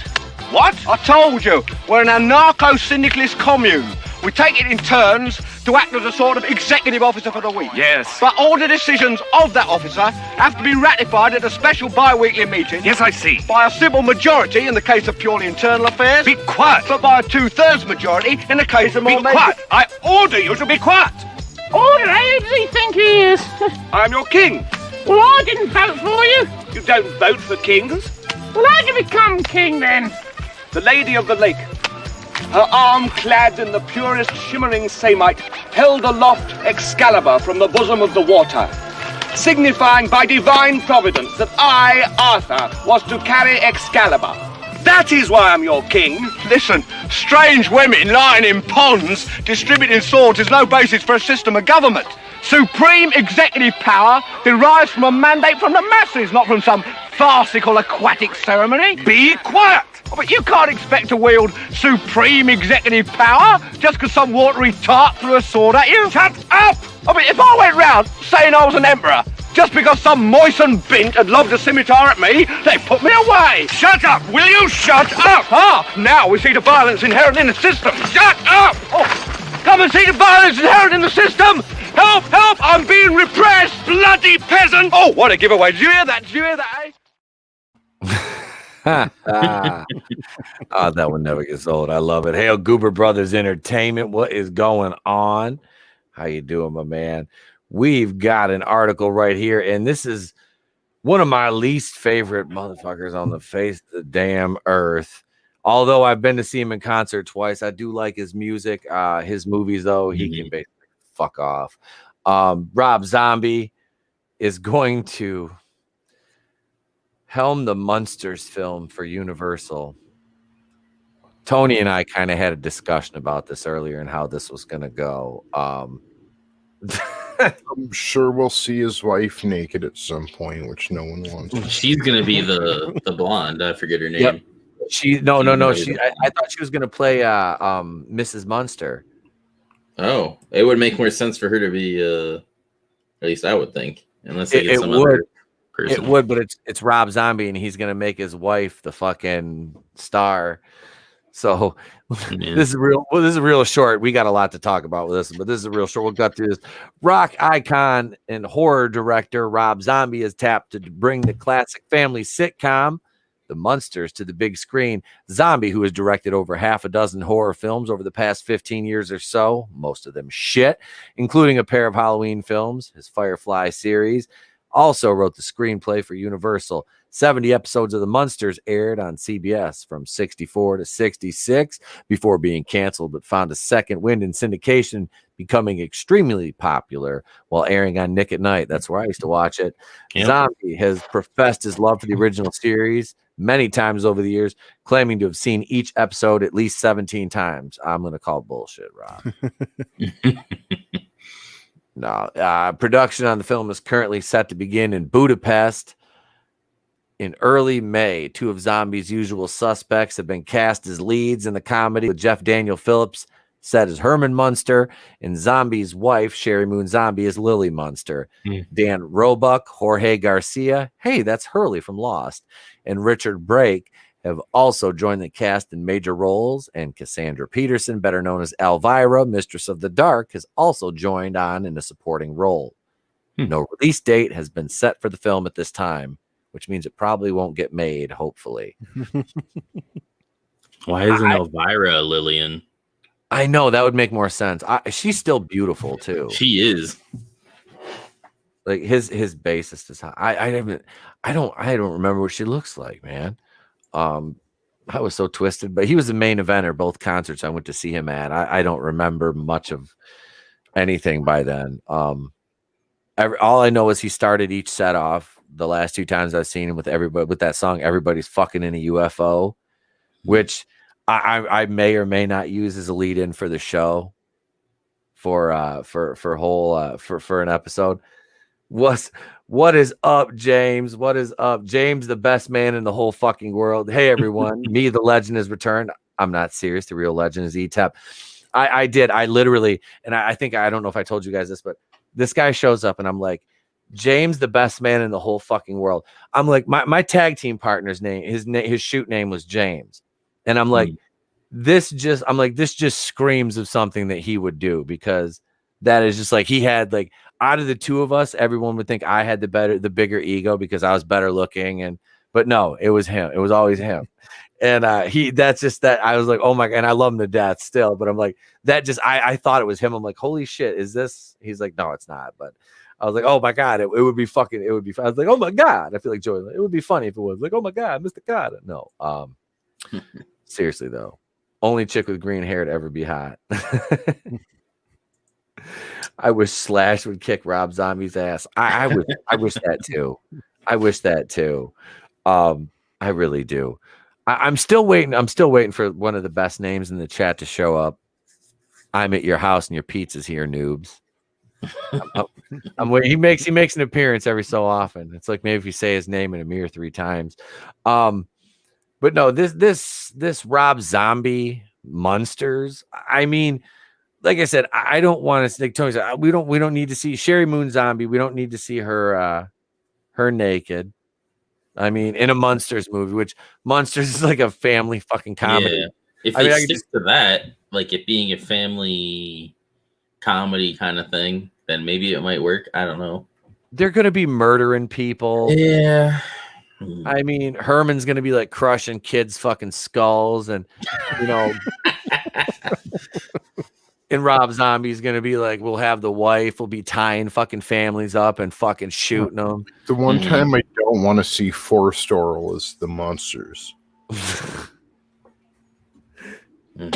What? I told you. We're an anarcho-syndicalist commune. We take it in turns to act as a sort of executive officer for the week. Yes. But all the decisions of that officer have to be ratified at a special bi-weekly meeting. Yes, I see. By a simple majority in the case of purely internal affairs. Be quiet. But by a 2/3 majority in the case of more... Be quiet. I order you to be quiet. Order? Who does he think he is? I am your king. Well, I didn't vote for you. You don't vote for kings. Well, how'd you become king then? The Lady of the Lake. her arm clad in the purest shimmering samite, held aloft Excalibur from the bosom of the water, signifying by divine providence that I, Arthur, was to carry Excalibur. That is why I'm your king. Listen, strange women lying in ponds distributing swords is no basis for a system of government. Supreme executive power derives from a mandate from the masses, not from some farcical aquatic ceremony. Be quiet! Oh, but you can't expect to wield supreme executive power just because some watery tart threw a sword at you. Shut up! I mean, if I went round saying I was an emperor, just because some moistened bint had lobbed a scimitar at me, they put me away. Shut up! Will you shut up? Ah, now we see the violence inherent in the system. Shut up! Oh, come and see the violence inherent in the system! Help! Help! I'm being repressed! Bloody peasant! Oh, what a giveaway! Did you hear that? Did you hear that, eh? Oh, that one never gets old. I love it. Hail Goober Brothers Entertainment. What is going on? How you doing, my man? We've got an article right here, and this is one of my least favorite motherfuckers on the face of the damn earth. Although I've been to see him in concert twice, I do like his music. His movies, though, he can basically fuck off. Rob Zombie is going to helm the Munsters film for Universal. Tony and I kind of had a discussion about this earlier and how this was going to go. I'm sure we'll see his wife naked at some point, which no one wants. She's gonna be the blonde. I forget her name. Yep. No. I thought she was gonna play Mrs. Munster. Oh, it would make more sense for her to be at least I would think, unless they get some would. other person. It would, but it's Rob Zombie, and he's gonna make his wife the fucking star. So this is real. Well, this is real short. We got a lot to talk about with this, but this is a real short. We'll cut through this. Rock icon and horror director Rob Zombie is tapped to bring the classic family sitcom The Munsters to the big screen. Zombie, who has directed over half a dozen horror films over the past 15 years or so, most of them shit, including a pair of Halloween films, his Firefly series, also wrote the screenplay for Universal. 70 episodes of The Munsters aired on CBS from 64 to 66 before being canceled, but found a second wind in syndication, becoming extremely popular while airing on Nick at Night. That's where I used to watch it. Yep. Zombie has professed his love for the original series many times over the years, claiming to have seen each episode at least 17 times. I'm going to call bullshit, Rob. No, production on the film is currently set to begin in Budapest in early May. Two of Zombie's usual suspects have been cast as leads in the comedy, with Jeff Daniel Phillips set as Herman Munster and Zombie's wife, Sherry Moon Zombie, as Lily Munster. Dan Roebuck, Jorge Garcia, hey, that's Hurley from Lost, and Richard Brake have also joined the cast in major roles, and Cassandra Peterson, better known as Elvira, Mistress of the Dark, has also joined on in a supporting role. No release date has been set for the film at this time, which means it probably won't get made, hopefully. Why isn't Elvira Lillian? I know, that would make more sense. She's still beautiful too. She is. Like his bassist is hot. I don't remember what she looks like, man. I was so twisted, but he was the main eventer both concerts I went to see him at. I don't remember much of anything by then. All I know is he started each set off the last two times I've seen him with everybody with that song, Everybody's Fucking in a UFO, which I may or may not use as a lead in for the show for an episode. What is up, James? What is up? James, the best man in the whole fucking world. Hey, everyone. Me, the legend, has returned. I'm not serious. The real legend is E-Tep. I literally, and I think, I don't know if I told you guys this, but this guy shows up and I'm like, James, the best man in the whole fucking world. I'm like, my tag team partner's name, his shoot name was James. And I'm like, this just screams of something that he would do, because that is just like, he had like, out of the two of us, everyone would think I had the bigger ego because I was better looking, but no, it was him. It was always him. And that's just that. I was like, oh my God, and I love him to death still, but I'm like, that just, I thought it was him. I'm like, holy shit, is this? He's like, no, it's not. But I was like, oh my God, it would be fucking, it would be. I was like, oh my God, I feel like Joey. It would be funny if it was like, oh my God, Mr. Carter. No, seriously though, Only chick with green hair to ever be hot. I wish Slash would kick Rob Zombie's ass. I wish that too. I wish that too. I really do. I'm still waiting. I'm still waiting for one of the best names in the chat to show up. I'm at your house and your pizza's here, noobs. I'm waiting. He makes an appearance every so often. It's like maybe if you say his name in a mirror 3 times. But no, this Rob Zombie monsters. I mean, like I said, I don't want to. Like Tony said, we don't need to see Sherry Moon Zombie. We don't need to see her naked. I mean, in a Monsters movie, which Monsters is like a family fucking comedy. Yeah. If they stick to that, like it being a family comedy kind of thing, then maybe it might work. I don't know. They're gonna be murdering people. Yeah. I mean, Herman's gonna be like crushing kids' fucking skulls, and you know, and Rob Zombie's gonna be like, we'll have the wife, we'll be tying fucking families up and fucking shooting them. The one time I don't want to see forced oral is the Monsters. I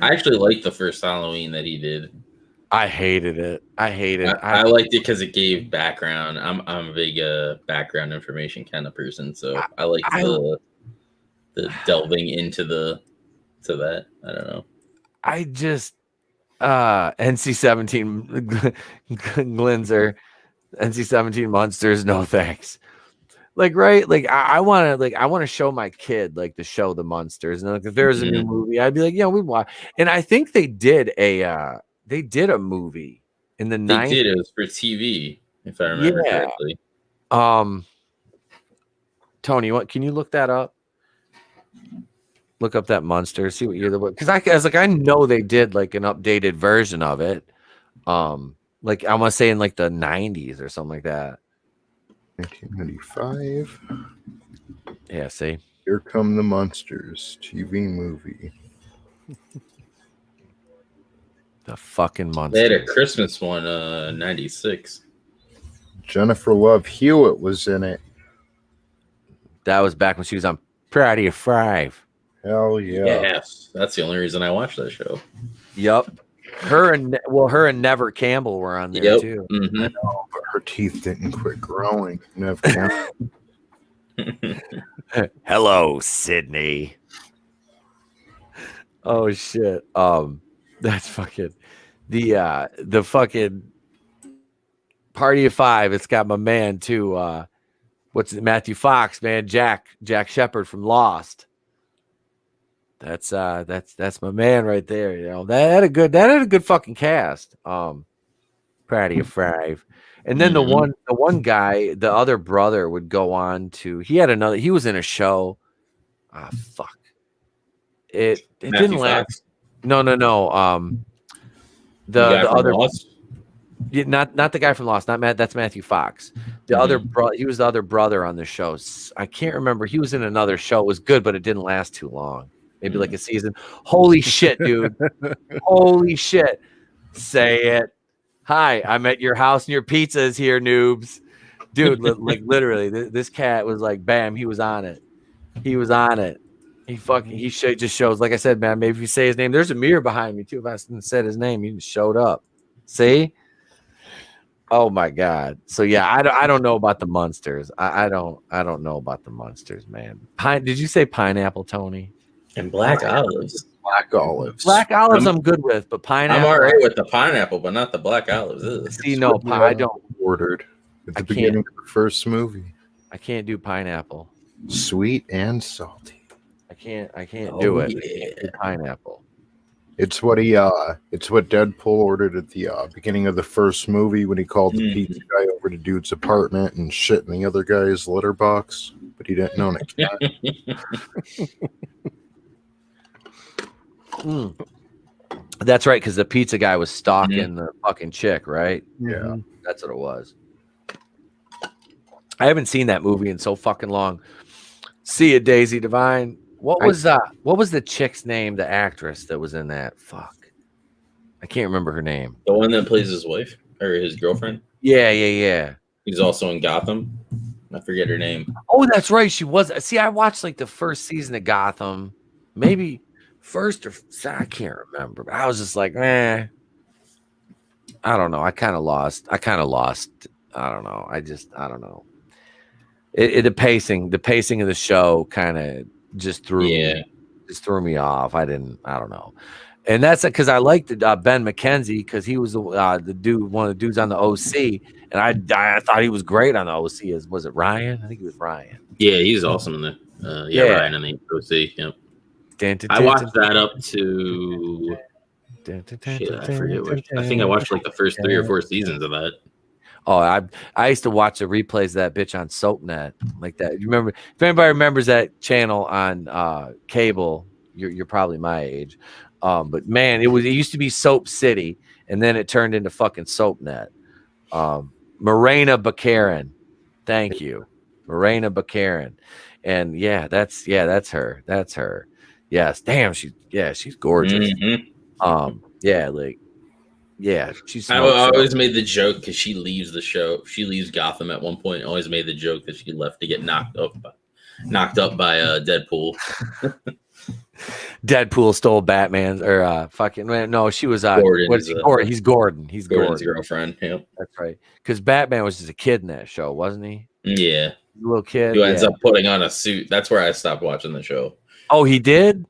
actually liked the first Halloween that he did. I hated it. I liked it because it gave background. I'm a big background information kind of person, so I like the delving into that. I don't know. I just NC-17 Glinzer, NC-17 Monsters, no thanks. Like, right? Like, I want to show my kid like to show the Monsters, and like if there's a new movie, I'd be like, yeah, we watch. And I think they did a movie in the 90s. They did. It was for TV, if I remember correctly. Tony, can you look that up? Look up that Monster. See what year the because I was like, I know they did like an updated version of it. Like I want to say in like the 90s or something like that. 1995. Yeah, see. Here Come the Monsters TV movie. The fucking Monsters. They had a Christmas one, 96. Jennifer Love Hewitt was in it. That was back when she was on Proud of 5. Hell yeah. Yes, that's the only reason I watched that show. Yep. Her and Never Campbell were on there too. Mm-hmm. I know, but her teeth didn't quit growing. Never Campbell. Hello, Sydney. Oh shit. That's fucking the fucking Party of 5. It's got my man too. What's it? Matthew Fox, man. Jack Shepard from Lost. That's my man right there. You know, that had a good fucking cast. Party of 5. And then the one guy, the other brother would go on to, he was in a show. Fuck. It didn't last. No. The other Lost? Yeah, not the guy from Lost, not Matt, that's Matthew Fox. The other he was the other brother on the show. I can't remember. He was in another show. It was good, but it didn't last too long. Maybe like a season. Holy shit, dude. Holy shit. Say it. Hi, I'm at your house and your pizza is here, noobs. Dude, like literally, this cat was like, bam, he was on it. He just shows, like I said, man, maybe if you say his name, there's a mirror behind me too. If I said his name, he just showed up. See? Oh my God. So yeah, I don't know about the Monsters. I don't know about the Monsters, man. Did you say pineapple, Tony? And black olives. Black olives. Black olives I'm good with, but pineapple. I'm all right with the pineapple, but not the black olives. See, no, I don't. Ordered at the beginning of the first movie. I can't do pineapple. Sweet and salty. I can't do it. Yeah. Pineapple. It's what Deadpool ordered at the beginning of the first movie when he called the pizza guy over to dude's apartment and shit in the other guy's litter box, but he didn't own a cat. That's right, because the pizza guy was stalking the fucking chick, right? Yeah. That's what it was. I haven't seen that movie in so fucking long. See ya, Daisy Divine. What was the chick's name, the actress that was in that? Fuck. I can't remember her name. The one that plays his wife or his girlfriend? Yeah. He's also in Gotham. I forget her name. Oh, that's right. She was. See, I watched like the first season of Gotham. Maybe First or I can't remember. But I was just like, I don't know. I kind of lost. I don't know. I don't know. The pacing of the show kind of just threw me off. I don't know. And that's because I liked Ben McKenzie because he was the dude, one of the dudes on the OC, and I thought he was great on the OC. Was it Ryan? I think he was Ryan. Yeah, he's awesome in the Ryan in the OC. Yep. I watched that up to shit. I forget what. I think I watched like the first 3 or 4 seasons of that. Oh, I used to watch the replays of that bitch on SoapNet like that. You remember? If anybody remembers that channel on cable, you're probably my age. But man, it used to be Soap City, and then it turned into fucking SoapNet. Morena Baccarin, thank you, Morena Baccarin, and that's her. That's her. Yes, damn, she's gorgeous. She's. I always made the joke because she leaves the show. She leaves Gotham at one point. Always made the joke that she left to get knocked up by Deadpool. Deadpool stole Batman's or fucking man. No, she was Gordon. Gordon. He's Gordon. He's Gordon's Gordon. girlfriend. Yeah, that's right. Because Batman was just a kid in that show, wasn't he? Yeah, a little kid who ends up putting on a suit. That's where I stopped watching the show. Oh, he did.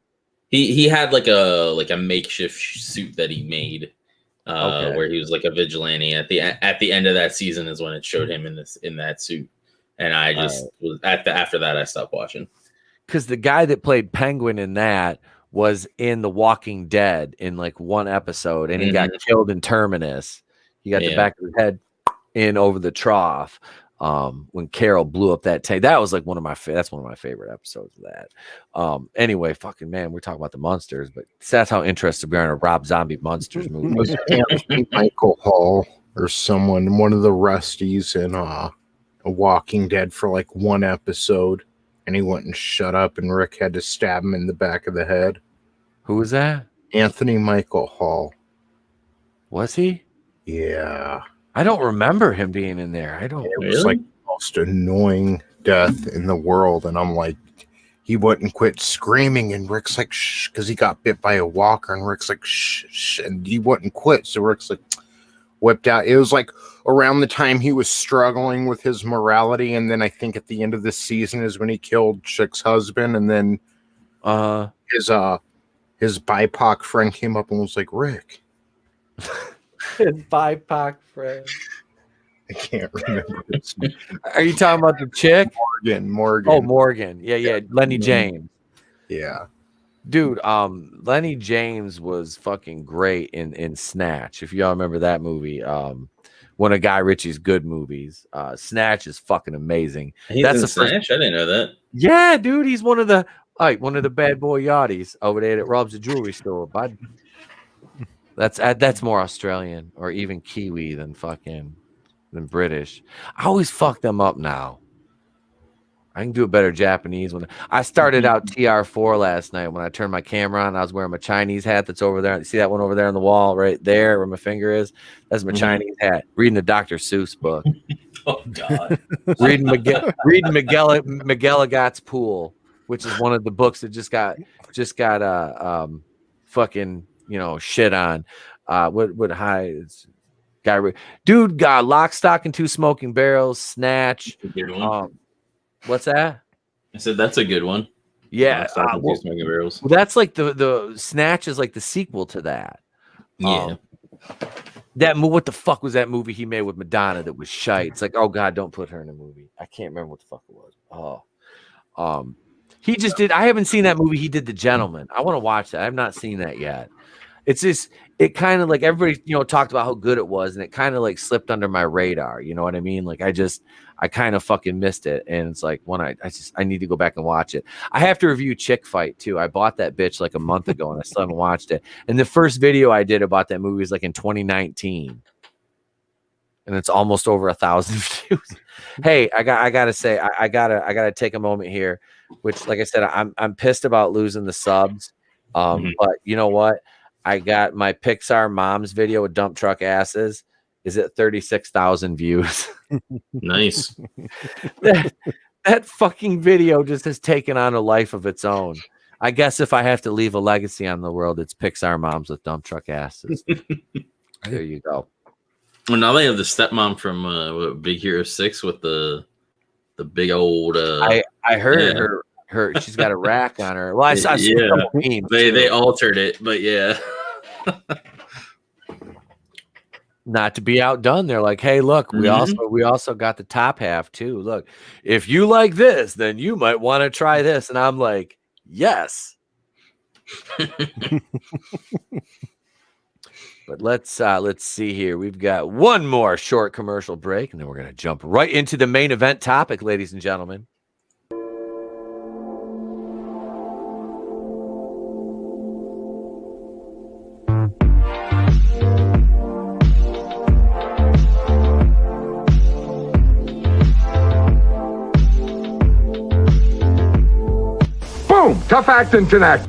He had like a makeshift suit that he made, where he was like a vigilante. At the end of that season is when it showed him in that suit, and I just was after that I stopped watching. Because the guy that played Penguin in that was in The Walking Dead in like one episode, and he got killed in Terminus. He got the back of his head in over the trough when Carol blew up that tank. That was like one of my favorite episodes of that. Anyway, fucking man, we're talking about the monsters, but that's how interested we are in a Rob Zombie monsters movie. Was Anthony Michael Hall or someone, one of the Rusties in a Walking Dead for like one episode? And he wouldn't shut up, and Rick had to stab him in the back of the head. Who was that? Anthony Michael Hall. Was he? Yeah. I don't remember him being in there. It was like the most annoying death in the world. And I'm like, he wouldn't quit screaming. And Rick's like, shh, because he got bit by a walker. And Rick's like, shh, shh. And he wouldn't quit. So Rick's like, whipped out. It was like around the time he was struggling with his morality, and then I think at the end of the season is when he killed Chick's husband, and then his BIPOC friend came up and was like, Rick. His BIPOC friend. I can't remember his name. Are you talking about the chick? Morgan. Oh, Morgan. Yeah. Lenny James. Yeah. Dude, Lenny James was fucking great in Snatch. If y'all remember that movie, one of Guy Ritchie's good movies. Snatch is fucking amazing. That's in Snatch? I didn't know that. Yeah, dude, he's one of the bad boy yachties over there that robs a jewelry store, bud. That's more Australian or even Kiwi than British. I always fuck them up now. I can do a better Japanese one. I started out TR4 last night when I turned my camera on. I was wearing my Chinese hat that's over there. You see that one over there on the wall right there where my finger is? That's my Chinese hat. Reading the Dr. Seuss book. Oh, God. reading McGilligott's Pool, which is one of the books that just got fucking, shit on. What high is guy? Dude got Lock, Stock, and Two Smoking Barrels, Snatch. What's that? I said that's a good one. Yeah, Two Smoking Barrels. Well, that's like the Snatch is like the sequel to that. Yeah. That what the fuck was that movie he made with Madonna that was shite? It's like, oh God, don't put her in a movie. I can't remember what the fuck it was. He just did. I haven't seen that movie. He did The Gentleman. I want to watch that. I have not seen that yet. It's just, it kind of like everybody, talked about how good it was, and it kind of like slipped under my radar. You know what I mean? Like I kind of fucking missed it, and it's like when I need to go back and watch it. I have to review Chick Fight too. I bought that bitch like a month ago, and I still haven't watched it. And the first video I did about that movie was like in 2019, and it's almost over 1,000 views. Hey, I gotta say, I gotta take a moment here, which, like I said, I'm pissed about losing the subs. But you know what? I got my Pixar Moms video with dump truck asses is at 36,000 views. Nice. That fucking video just has taken on a life of its own. I guess if I have to leave a legacy on the world, it's Pixar moms with dump truck asses. There you go. Well, now they have the stepmom from Big Hero 6 with the big old. I heard her. She's got a rack on her. Well, I saw memes they altered it, but yeah. Not to be outdone, they're like, "Hey, look, we also got the top half too. Look, if you like this, then you might want to try this." And I'm like, "Yes." But let's see here. We've got one more short commercial break, and then we're gonna jump right into the main event topic, ladies and gentlemen. Boom! Tough acting tonight.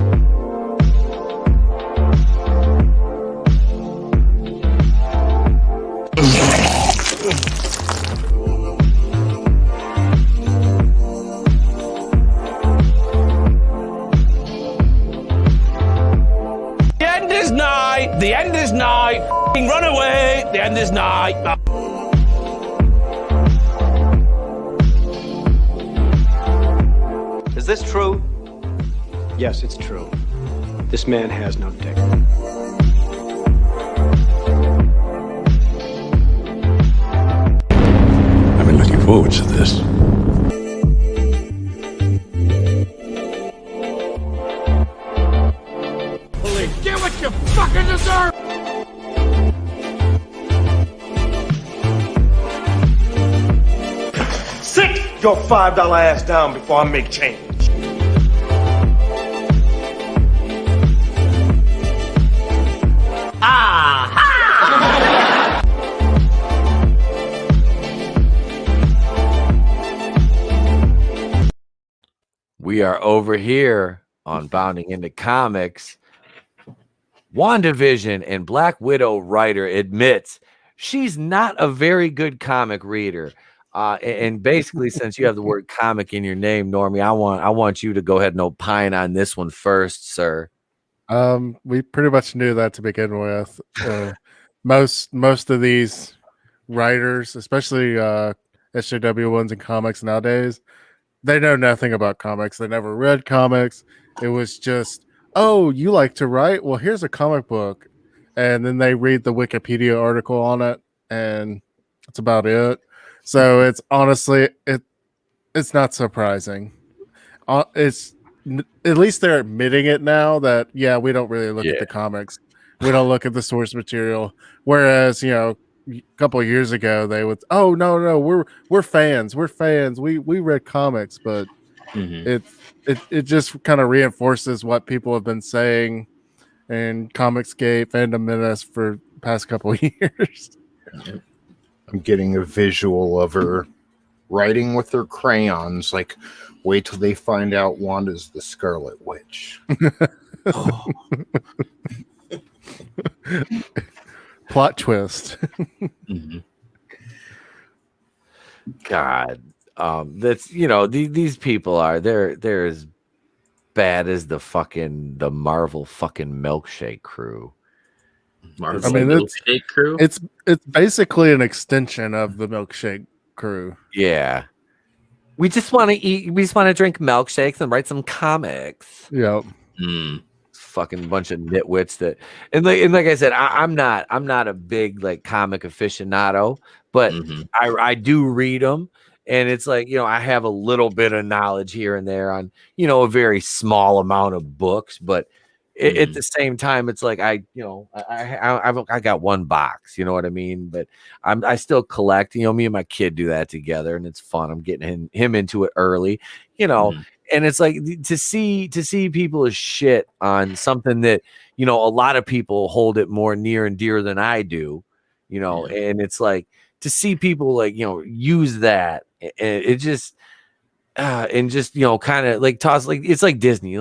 The end is nigh. The end is nigh. F***ing run away. The end is nigh. Is this true? Yes, it's true. This man has no dick. I've been looking forward to this. Police, get what you fucking deserve. Sit your $5 ass down before I make change. We are over here on Bounding into Comics. WandaVision and Black Widow writer admits she's not a very good comic reader. And basically, since you have the word comic in your name, Normie, I want you to go ahead and opine on this one first, sir. We pretty much knew that to begin with. Most of these writers, especially SJW ones in comics nowadays, they know nothing about comics. They never read comics. It was just, oh, you like to write? Well, here's a comic book. And then they read the Wikipedia article on it, and that's about it. So it's honestly, it's not surprising. It's at least they're admitting it now that, yeah, we don't really look at the comics. We don't look at the source material. Whereas, a couple of years ago, they would, oh, no, we're fans. We're fans. We read comics, but it just kind of reinforces what people have been saying in Comicsgate, Fandom Menace for the past couple of years. I'm getting a visual of her writing with her crayons, like, wait till they find out Wanda's the Scarlet Witch. Plot twist. God, that's these people are they're as bad as the Marvel fucking milkshake crew. Milkshake crew. It's basically an extension of the milkshake crew. Yeah, we just want to eat. We just want to drink milkshakes and write some comics. Yep. Fucking bunch of nitwits that, and like I said, I'm not a big comic aficionado, but I do read them, and it's like I have a little bit of knowledge here and there on a very small amount of books, but at the same time, it's like I got one box, you know what I mean? But I still collect. Me and my kid do that together, and it's fun. I'm getting him into it early, And it's like to see people as shit on something that a lot of people hold it more near and dear than I do, and it's like to see people use that, and it just kind of toss it's like Disney,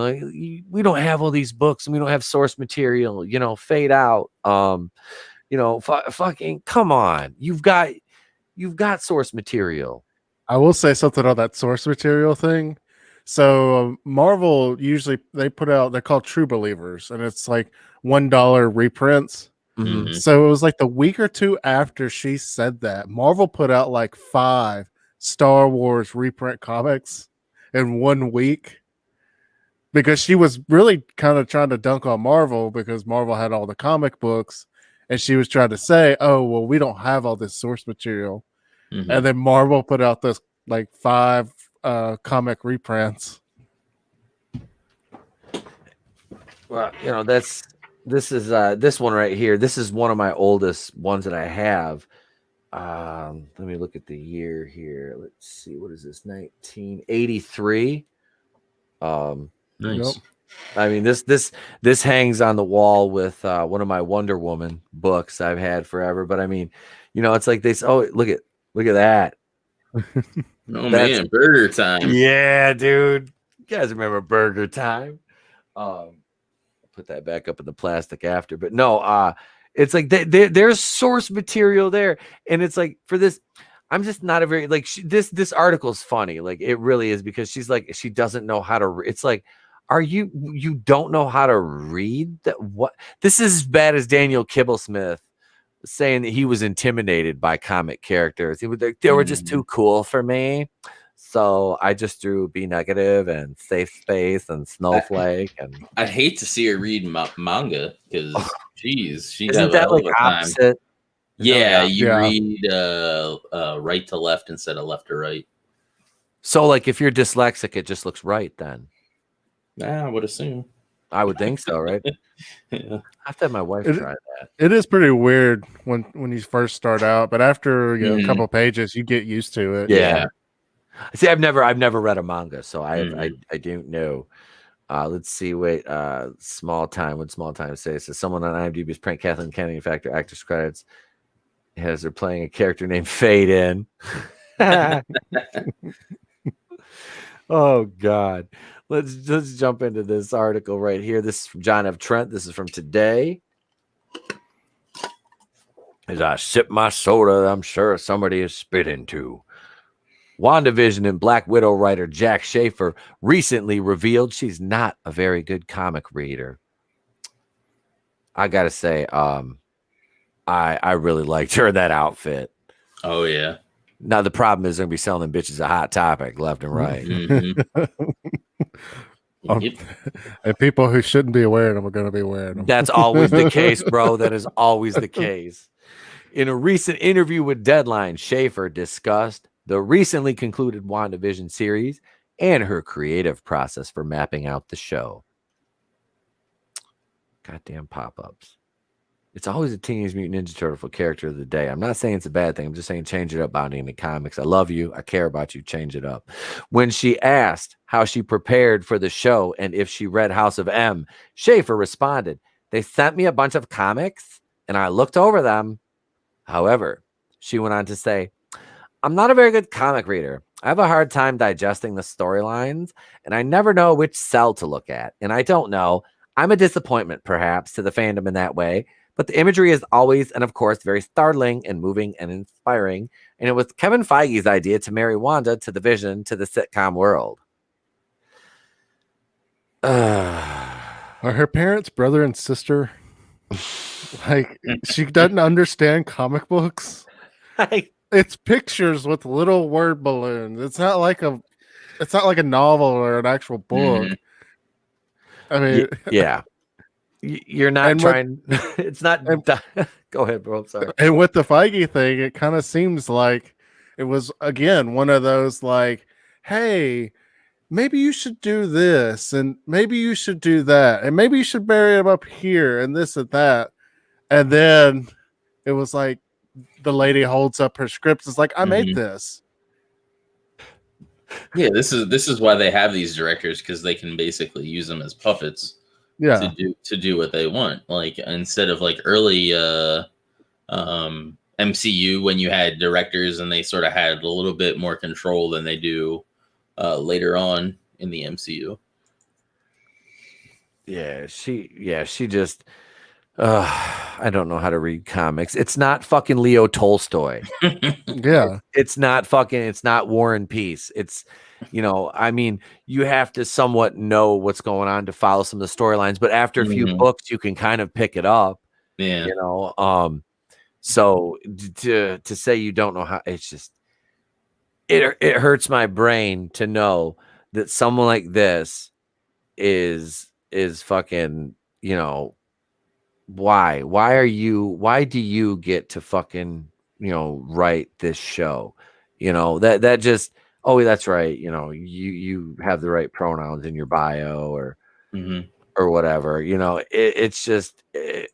we don't have all these books and we don't have source material, fade out, fucking come on, you've got source material. I will say something on that source material thing. So Marvel usually they put out, they're called True Believers, and it's like $1 reprints. Mhm. So it was like the week or two after she said that, Marvel put out like 5 Star Wars reprint comics in 1 week, because she was really kind of trying to dunk on Marvel because Marvel had all the comic books, and she was trying to say, oh, well, we don't have all this source material. And then Marvel put out this like 5 comic reprints. Well, you know, this is this one right here. This is one of my oldest ones that I have. Let me look at the year here. Let's see, what is this? 1983. Nice. Yep. I mean, this hangs on the wall with one of my Wonder Woman books I've had forever. But I mean, you know, it's like they say, oh, look at that. Oh man, Burger Time. Yeah, dude. You guys remember Burger Time? Put that back up in the plastic after, but no, it's like there's source material there, and it's like for this, I'm just not a very like this article's funny, like it really is, because she's like she doesn't know how to. It's like, are you don't know how to read that? What this is as bad as Daniel Kibblesmith saying that he was intimidated by comic characters. He was like, they were just too cool for me. So I just drew B negative and Safe Space and Snowflake. And I'd hate to see her read manga because, geez, she'd isn't have that a hell like of a time. opposite? Yeah, you read right to left instead of left to right. So, like, if you're dyslexic, it just looks right then. I would assume. I would think so, right? Yeah. I have to have my wife try that. It is pretty weird when you first start out, but after a couple pages, you get used to it. Yeah. See, I've never read a manga, so I don't know. Let's see. Wait, small time. What small time say? So someone on IMDb's prank Kathleen Kennedy factor actress credits has her playing a character named Fade In. Oh God. Let's jump into this article right here. This is from John F. Trent. This is from today. As I sip my soda, I'm sure somebody is spit into. WandaVision and Black Widow writer Jack Schaefer recently revealed she's not a very good comic reader. I gotta say, I really liked her in that outfit. Oh yeah. Now the problem is they're gonna be selling them bitches a Hot Topic left and right. And people who shouldn't be wearing them are going to be wearing them. That's always the case, bro. That is always the case. In a recent interview with Deadline, Schaefer discussed the recently concluded WandaVision series and her creative process for mapping out the show. Goddamn pop-ups. It's always a Teenage Mutant Ninja Turtle for character of the day. I'm not saying it's a bad thing. I'm just saying change it up, Bounty, in the comics. I love you. I care about you. Change it up. When she asked how she prepared for the show and if she read House of M, Schaefer responded, "They sent me a bunch of comics and I looked over them. However," she went on to say, "I'm not a very good comic reader. I have a hard time digesting the storylines and I never know which cell to look at. And I don't know. I'm a disappointment, perhaps, to the fandom in that way. But the imagery is always, and of course, very startling and moving and inspiring. And it was Kevin Feige's idea to marry Wanda to the Vision to the sitcom world." Are her parents brother and sister? Like, she doesn't understand comic books. It's pictures with little word balloons. It's not like a novel or an actual book. I mean, yeah. You're not trying. It's not. Go ahead, bro. I'm sorry. And with the Feige thing, it kind of seems like it was, again, one of those like, hey, maybe you should do this, and maybe you should do that, and maybe you should bury him up here, and this and that. And then it was like the lady holds up her scripts. It's like, I made this. Yeah, this is why they have these directors, because they can basically use them as puppets. Yeah, to do what they want. Like, instead of like early MCU, when you had directors and they sort of had a little bit more control than they do later on in the MCU. Yeah, she just I don't know how to read comics. It's not fucking Leo Tolstoy. Yeah. It's not War and Peace. It's, I mean, you have to somewhat know what's going on to follow some of the storylines, but after a few books, you can kind of pick it up. Yeah. So to say you don't know how, it's just, it hurts my brain to know that someone like this is fucking, why do you get to fucking, write this show? That just, oh, that's right. You have the right pronouns in your bio or whatever, it's just, it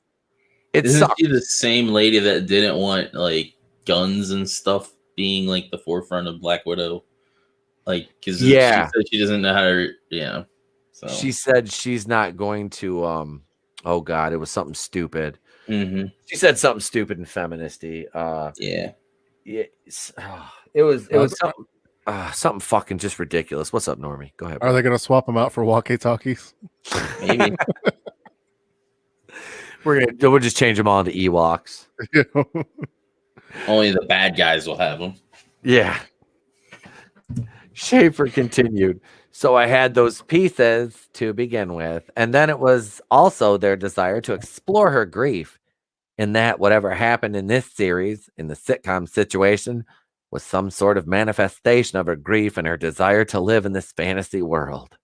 Isn't sucks. she the same lady that didn't want like guns and stuff being like the forefront of Black Widow? Like, because she said she doesn't know how to, So she said she's not going to, oh God, it was something stupid. She said something stupid and feministy. It was something fucking just ridiculous. What's up, Normie? Go ahead. Are they going to swap them out for walkie-talkies? Maybe. We'll just change them all to Ewoks. Only the bad guys will have them. Yeah. Schaefer continued. So I had those pieces to begin with, and then it was also their desire to explore her grief in that whatever happened in this series, in the sitcom situation, was some sort of manifestation of her grief and her desire to live in this fantasy world.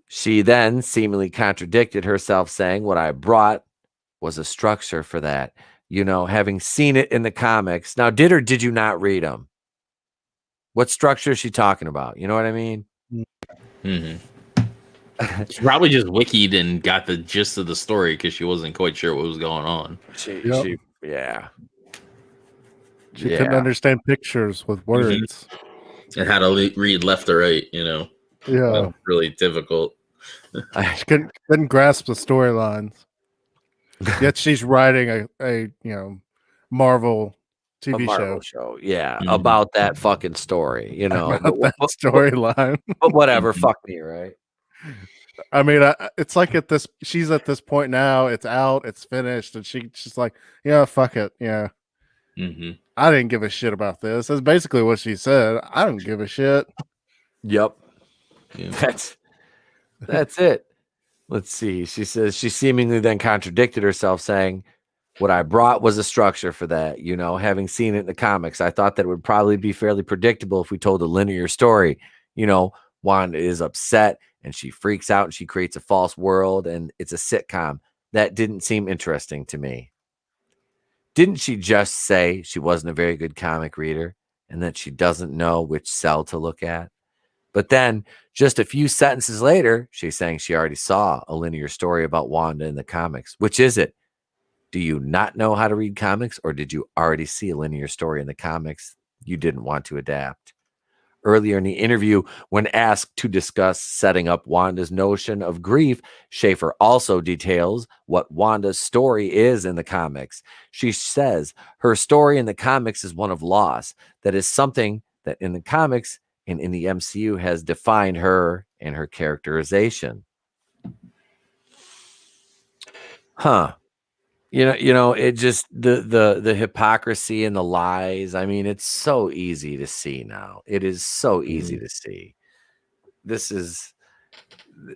She then seemingly contradicted herself, saying what I brought was a structure for that. Having seen it in the comics. Now, did or did you not read them? What structure is she talking about? You know what I mean? She probably just wikied and got the gist of the story because she wasn't quite sure what was going on. She couldn't understand pictures with words. And how to read left or right, Yeah. Really difficult. She couldn't grasp the storylines. Yet she's writing a Marvel TV show. Yeah, about that fucking story, About that storyline. But whatever, fuck me, right? I mean, it's like she's at this point now. It's out, it's finished, and she's like, yeah, fuck it, yeah. I didn't give a shit about this. That's basically what she said. I don't give a shit. Yep, that's it. Let's see. She says she seemingly then contradicted herself, saying, what I brought was a structure for that. Having seen it in the comics, I thought that it would probably be fairly predictable if we told a linear story. Wanda is upset and she freaks out and she creates a false world and it's a sitcom. That didn't seem interesting to me. Didn't she just say she wasn't a very good comic reader and that she doesn't know which cell to look at? But then just a few sentences later, she's saying she already saw a linear story about Wanda in the comics. Which is it? Do you not know how to read comics, or did you already see a linear story in the comics you didn't want to adapt? Earlier in the interview, when asked to discuss setting up Wanda's notion of grief, Schaefer also details what Wanda's story is in the comics. She says her story in the comics is one of loss. That is something that in the comics and in the MCU has defined her and her characterization. It just the hypocrisy and the lies. I mean, it's so easy to see now. It is so easy to see.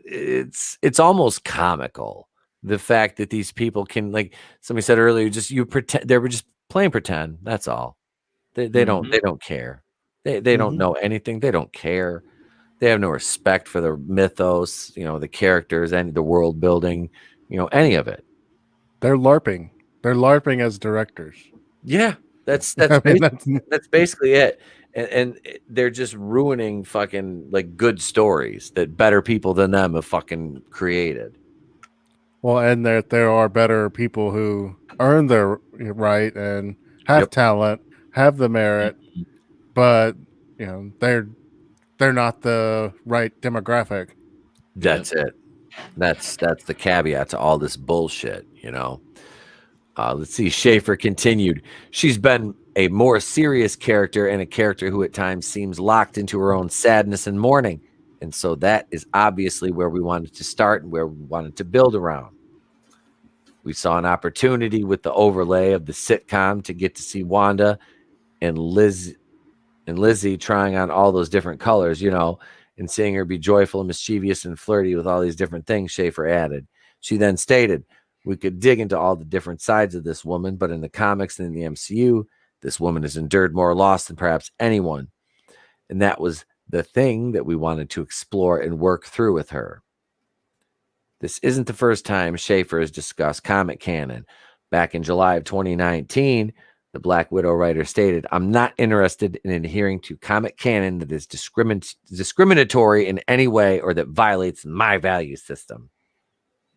It's almost comical. The fact that these people can, like somebody said earlier, they were just playing pretend. That's all. They don't care. They don't know anything. They don't care. They have no respect for the mythos, the characters and the world building, any of it. They're LARPing. They're LARPing as directors. Yeah, that's basically it. And they're just ruining fucking like good stories that better people than them have fucking created. Well, and there are better people who earn their right and have talent, have the merit, but they're not the right demographic. That's it. That's the caveat to all this bullshit, Let's see. Schaefer continued. She's been a more serious character and a character who at times seems locked into her own sadness and mourning. And so that is obviously where we wanted to start and where we wanted to build around. We saw an opportunity with the overlay of the sitcom to get to see Wanda and Lizzie trying on all those different colors, you know, and seeing her be joyful and mischievous and flirty with all these different things, Schaefer added. She then stated, we could dig into all the different sides of this woman, but in the comics and in the MCU, this woman has endured more loss than perhaps anyone. And that was the thing that we wanted to explore and work through with her. This isn't the first time Schaefer has discussed comic canon. Back in July of 2019, the Black Widow writer stated, I'm not interested in adhering to comic canon that is discriminatory in any way or that violates my value system.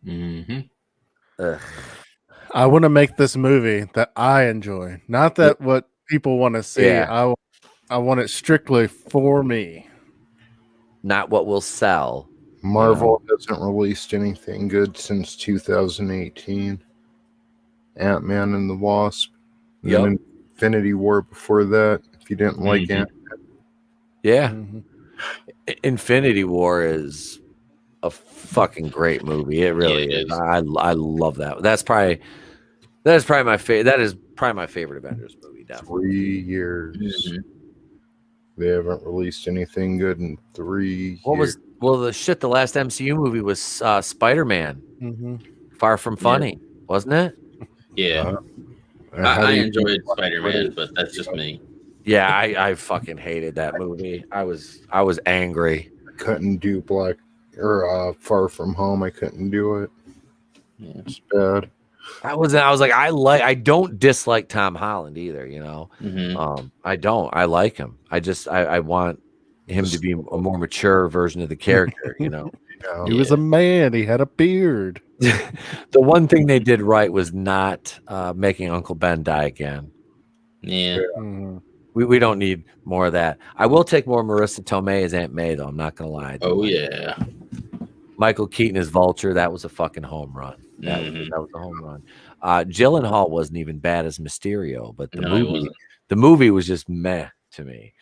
I want to make this movie that I enjoy, not that what people want to see. Yeah. I want it strictly for me. Not what will sell. Marvel hasn't released anything good since 2018. Ant-Man and the Wasp. And then Infinity War before that, if you didn't like Ant-Man. Yeah. Infinity War is a fucking great movie. It really is. I love that. That is probably my favorite. That is probably my favorite Avengers movie. Definitely. 3 years. They haven't released anything good in 3 years. The last MCU movie was Spider-Man. Far From Funny, wasn't it? Yeah. I enjoyed Spider-Man, but that's just me. Yeah, I fucking hated that movie. I was angry. I couldn't do Far From Home. I couldn't do it. Yeah. It's bad. I was like, I don't dislike Tom Holland either, you know. I don't. I like him. I want him to be a more mature version of the character, you know. He was a man. He had a beard. The one thing they did right was not making Uncle Ben die again. Yeah. We don't need more of that. I will take more Marissa Tomei as Aunt May, though. I'm not gonna lie. Oh yeah. Michael Keaton as Vulture. That was a fucking home run. That was a home run. Gyllenhaal wasn't even bad as Mysterio, but the movie was just meh to me.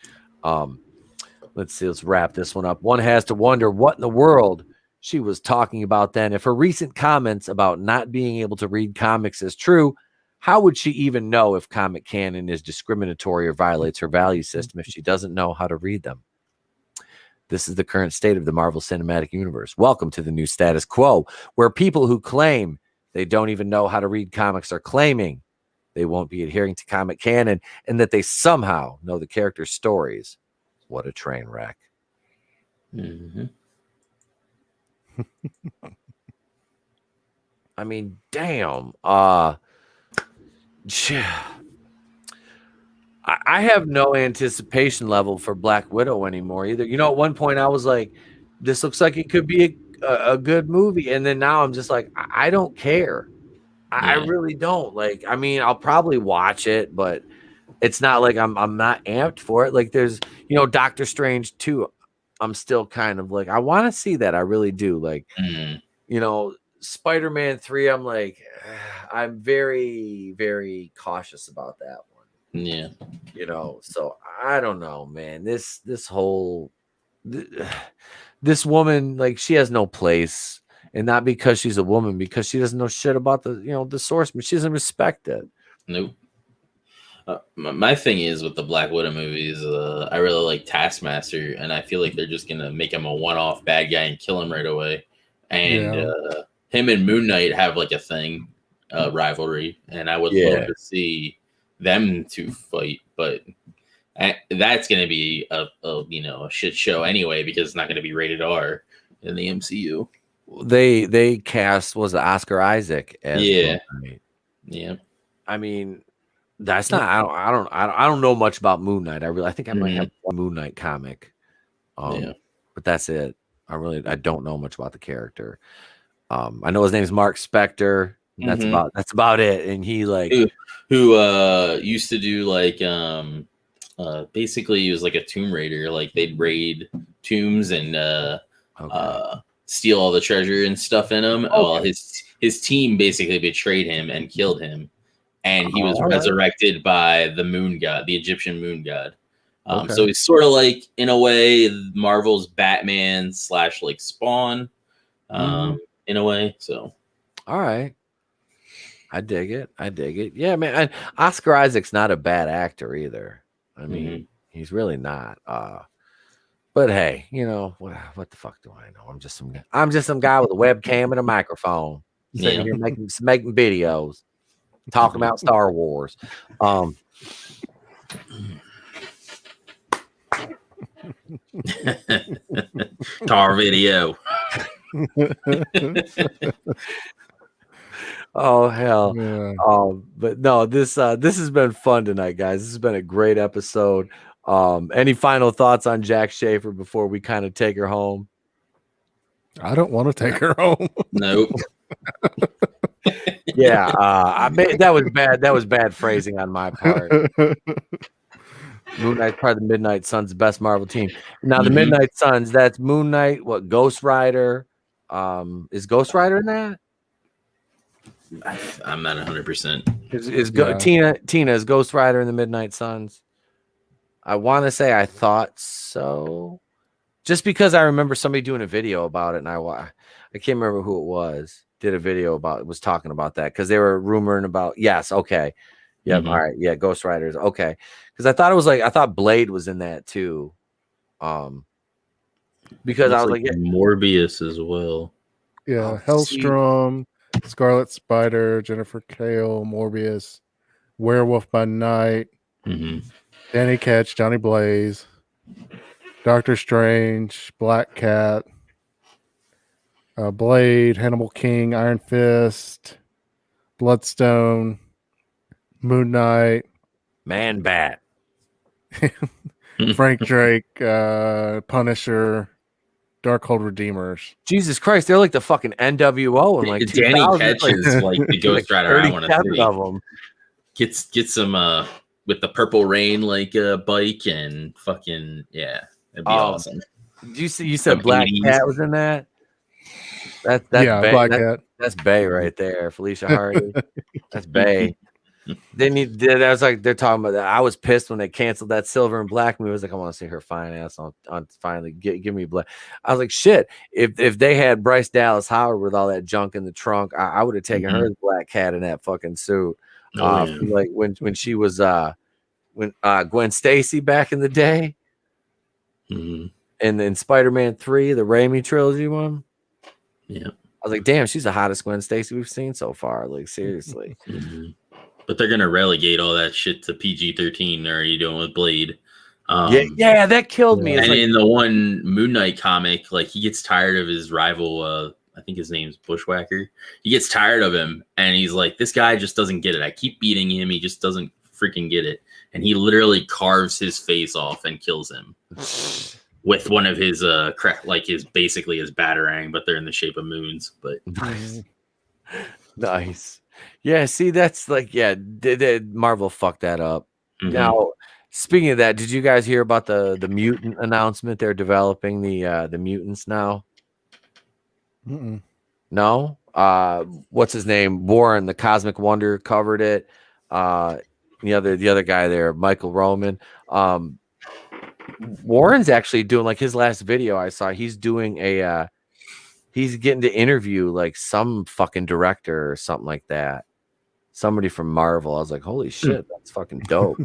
Let's see. Let's wrap this one up. One has to wonder what in the world she was talking about then. If her recent comments about not being able to read comics is true, how would she even know if comic canon is discriminatory or violates her value system if she doesn't know how to read them? This is the current state of the Marvel Cinematic Universe. Welcome to the new status quo, where people who claim they don't even know how to read comics are claiming they won't be adhering to comic canon and that they somehow know the characters' stories. What a train wreck. I mean, damn. I have no anticipation level for Black Widow anymore either. You know, at one point I was like, this looks like it could be a good movie. And then now I'm just like, I don't care. I really don't. Like, I mean, I'll probably watch it, but it's not like I'm not amped for it. Like there's, you know, Doctor Strange 2. I'm still kind of like, I want to see that. I really do. Like, you know, Spider-Man 3, I'm like, I'm very, very cautious about that one. Yeah. You know, so I don't know, man. This woman, like, she has no place. And not because she's a woman, because she doesn't know shit about the source, but she doesn't respect it. Nope. My thing is with the Black Widow movies, I really like Taskmaster, and I feel like they're just gonna make him a one-off bad guy and kill him right away. And him and Moon Knight have like a thing, rivalry, and I would love to see them two fight, but that's gonna be a shit show anyway because it's not gonna be rated R in the MCU. They cast Oscar Isaac as Moon Knight. Yeah. I mean, that's not. I don't know much about Moon Knight. I think I might have one Moon Knight comic. But that's it. I don't know much about the character. I know his name is Mark Spector. That's about it. And he like who used to do like basically he was like a tomb raider. Like they'd raid tombs and steal all the treasure and stuff in them. Well, his team basically betrayed him and killed him. And he was resurrected by the moon god, the Egyptian moon god. So he's sort of like, in a way, Marvel's Batman / like Spawn, in a way. So, all right, I dig it. Yeah, man. Oscar Isaac's not a bad actor either. I mean, he's really not. But hey, what the fuck do I know? I'm just some guy with a webcam and a microphone sitting here making videos, talking about Star Wars. Tar video. Oh hell. Yeah. But no, this has been fun tonight, guys. This has been a great episode. Any final thoughts on Jack Schaefer before we kind of take her home? I don't want to take her home. Nope. Yeah, that was bad. That was bad phrasing on my part. Moon Knight's part of the Midnight Suns, the best Marvel team. Now the Midnight Suns, that's Moon Knight, Ghost Rider. Is Ghost Rider in that? I'm not 100%. Tina is Ghost Rider in the Midnight Suns? I want to say I thought so. Just because I remember somebody doing a video about it, and I can't remember who it was. Did a video about it, was talking about that because they were rumoring about. Yes, okay, yeah, all right, yeah, Ghost Riders, okay. Because I thought Blade was in that too. Because I was like Morbius as well. Yeah, Hellstrom, Scarlet Spider, Jennifer Kale, Morbius, Werewolf by Night, Danny Ketch, Johnny Blaze, Doctor Strange, Black Cat, Blade, Hannibal King, Iron Fist, Bloodstone, Moon Knight, Man Bat, Frank Drake, Punisher, Darkhold Redeemers. Jesus Christ, they're like the fucking NWO and like Danny Ketch is like the Ghost Rider. I want to see of them. Get some with the Purple Rain bike and fucking it'd be awesome. You said Black Cat was in that? That's Bay. Black Cat. That's Bay right there. Felicia Hardy. That's Bay. I was like, they're talking about that. I was pissed when they canceled that Silver and Black movie. I was like, I want to see her fine ass on finally give me Black. I was like, shit. If they had Bryce Dallas Howard with all that junk in the trunk, I would have taken her as Black Cat in that fucking suit. Like when she was Gwen Stacy back in the day, and in Spider-Man 3, the Raimi trilogy one. Yeah, I was like, damn, she's the hottest Gwen Stacy we've seen so far. Like seriously. But they're gonna relegate all that shit to PG-13. They're already doing with Blade. Yeah, that killed me. And in the one Moon Knight comic, like he gets tired of his rival. I think his name's Bushwhacker. He gets tired of him, and he's like, "This guy just doesn't get it. I keep beating him. He just doesn't freaking get it." And he literally carves his face off and kills him with one of his basically his batarang, but they're in the shape of moons. But nice. Yeah, see, that's like, Marvel fucked that up. Now, speaking of that, did you guys hear about the mutant announcement? They're developing the mutants now. No? What's his name? Warren, the Cosmic Wonder, covered it. The other guy there, Michael Roman. Warren's actually doing, like, his last video I saw, he's doing he's getting to interview like some fucking director or something like that. Somebody from Marvel. I was like, holy shit, that's fucking dope.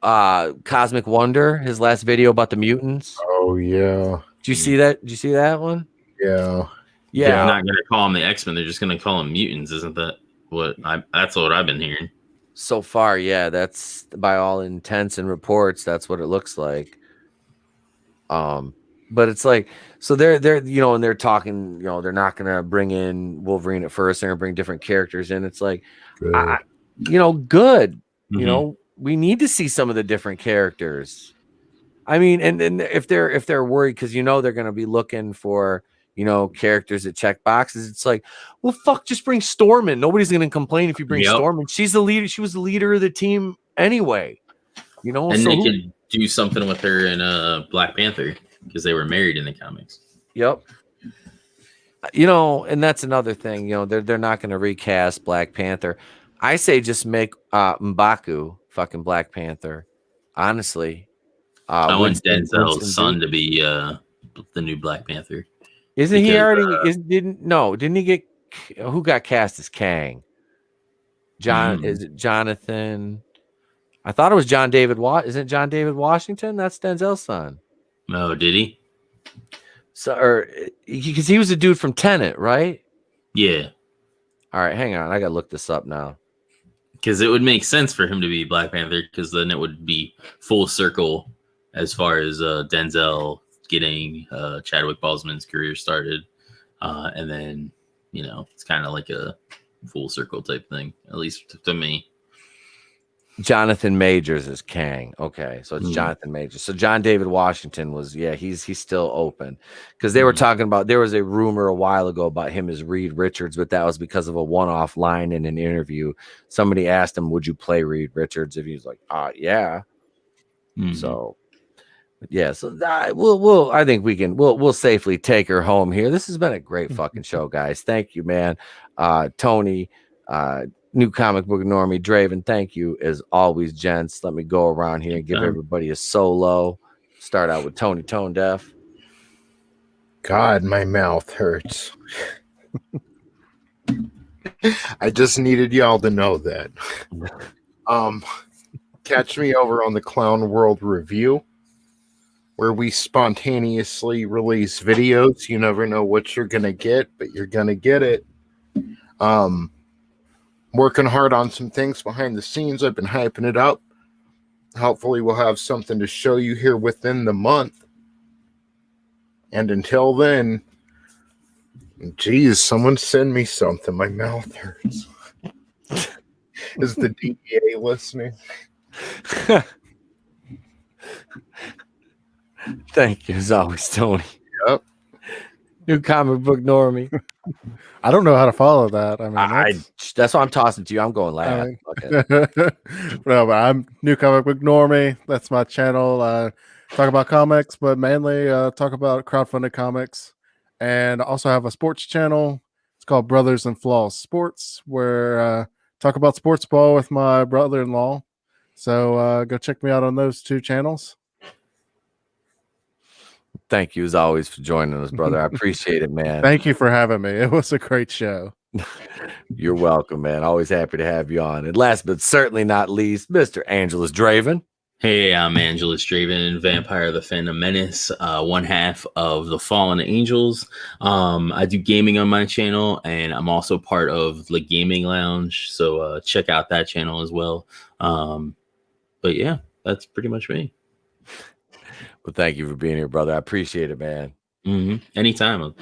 Cosmic Wonder, his last video about the mutants. Oh yeah. Did you see that? Did you see that one? Yeah. Yeah. They're not gonna call them the X-Men, they're just gonna call them mutants, isn't that that's what I've been hearing. So far, yeah, that's by all intents and reports, that's what it looks like. But it's like, so they're and they're talking, they're not gonna bring in Wolverine at first, they're gonna bring different characters in. It's like, good. We need to see some of the different characters. I mean, and if they're worried because they're gonna be looking for characters that check boxes, it's like, well, fuck, just bring Storm in. Nobody's gonna complain if you bring Storm in. She's the leader. She was the leader of the team anyway. And they can do something with her in Black Panther. Because they were married in the comics. Yep. And that's another thing. They're not going to recast Black Panther. I say just make M'Baku fucking Black Panther. honestly. I want Winston Denzel's son Duke. to be the new Black Panther. Isn't he already? Didn't he get? Who got cast as Kang? Is it Jonathan? I thought it was John David. Isn't John David Washington? That's Denzel's son. Oh, did he? So, or because he was a dude from Tenet, right? Yeah. All right, hang on. I gotta look this up now. Because it would make sense for him to be Black Panther, because then it would be full circle as far as Denzel getting Chadwick Boseman's career started, and then it's kind of like a full circle type thing, at least to me. Jonathan Majors is Kang. Okay, so it's Jonathan Majors. So John David Washington was, he's still open, because they were talking about, there was a rumor a while ago about him as Reed Richards, but that was because of a one-off line in an interview. Somebody asked him, "Would you play Reed Richards?" If he was like, yeah. So yeah, so we'll I think we'll safely take her home here. This has been a great fucking show, guys. Thank you, man. Tony, new comic book normie, Draven, thank you as always, gents. Let me go around here and give everybody a solo. Start out with Tony Tone Deaf. God, my mouth hurts. I just needed y'all to know that. Catch me over on the Clown World Review, where we spontaneously release videos. You never know what you're gonna get, but you're gonna get it. Working hard on some things behind the scenes. I've been hyping it up. Hopefully we'll have something to show you here within the month. And until then, geez, someone send me something. My mouth hurts. Is the DEA listening? Thank you as always, Tony. Yep. New comic book normie. I don't know how to follow that. I mean, that's why I'm tossing to you. I'm going last. No, but I'm new comic book normie. That's my channel. Talk about comics, but mainly talk about crowdfunded comics, and also have a sports channel. It's called Brothers and Flaws Sports, where talk about sports ball with my brother-in-law. So go check me out on those two channels. Thank you as always for joining us, brother. I appreciate it, man. Thank you for having me. It was a great show. You're welcome, man. Always happy to have you on. And last but certainly not least, Mr. AngelousDraven. Hey, I'm AngelousDraven, Vampire the Phantom Menace, one half of the Fallen Angels. I do gaming on my channel, and I'm also part of the Gaming Lounge, so check out that channel as well. But yeah, that's pretty much me. Well, thank you for being here, brother. I appreciate it, man. Anytime.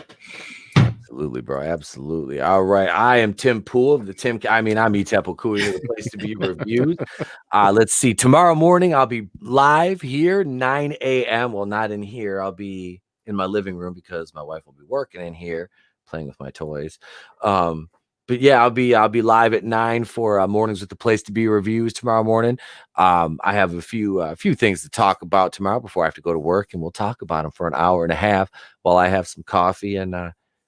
Absolutely, bro. Absolutely. All right. I am Tim Pool of the I'm Etep Okuya, the place to be reviews. Let's see. Tomorrow morning, I'll be live here, 9 a.m. Well, not in here. I'll be in my living room because my wife will be working in here, playing with my toys. But yeah, I'll be live at 9 for Mornings with the Place to Be reviews tomorrow morning. I have a few things to talk about tomorrow before I have to go to work, and we'll talk about them for an hour and a half while I have some coffee and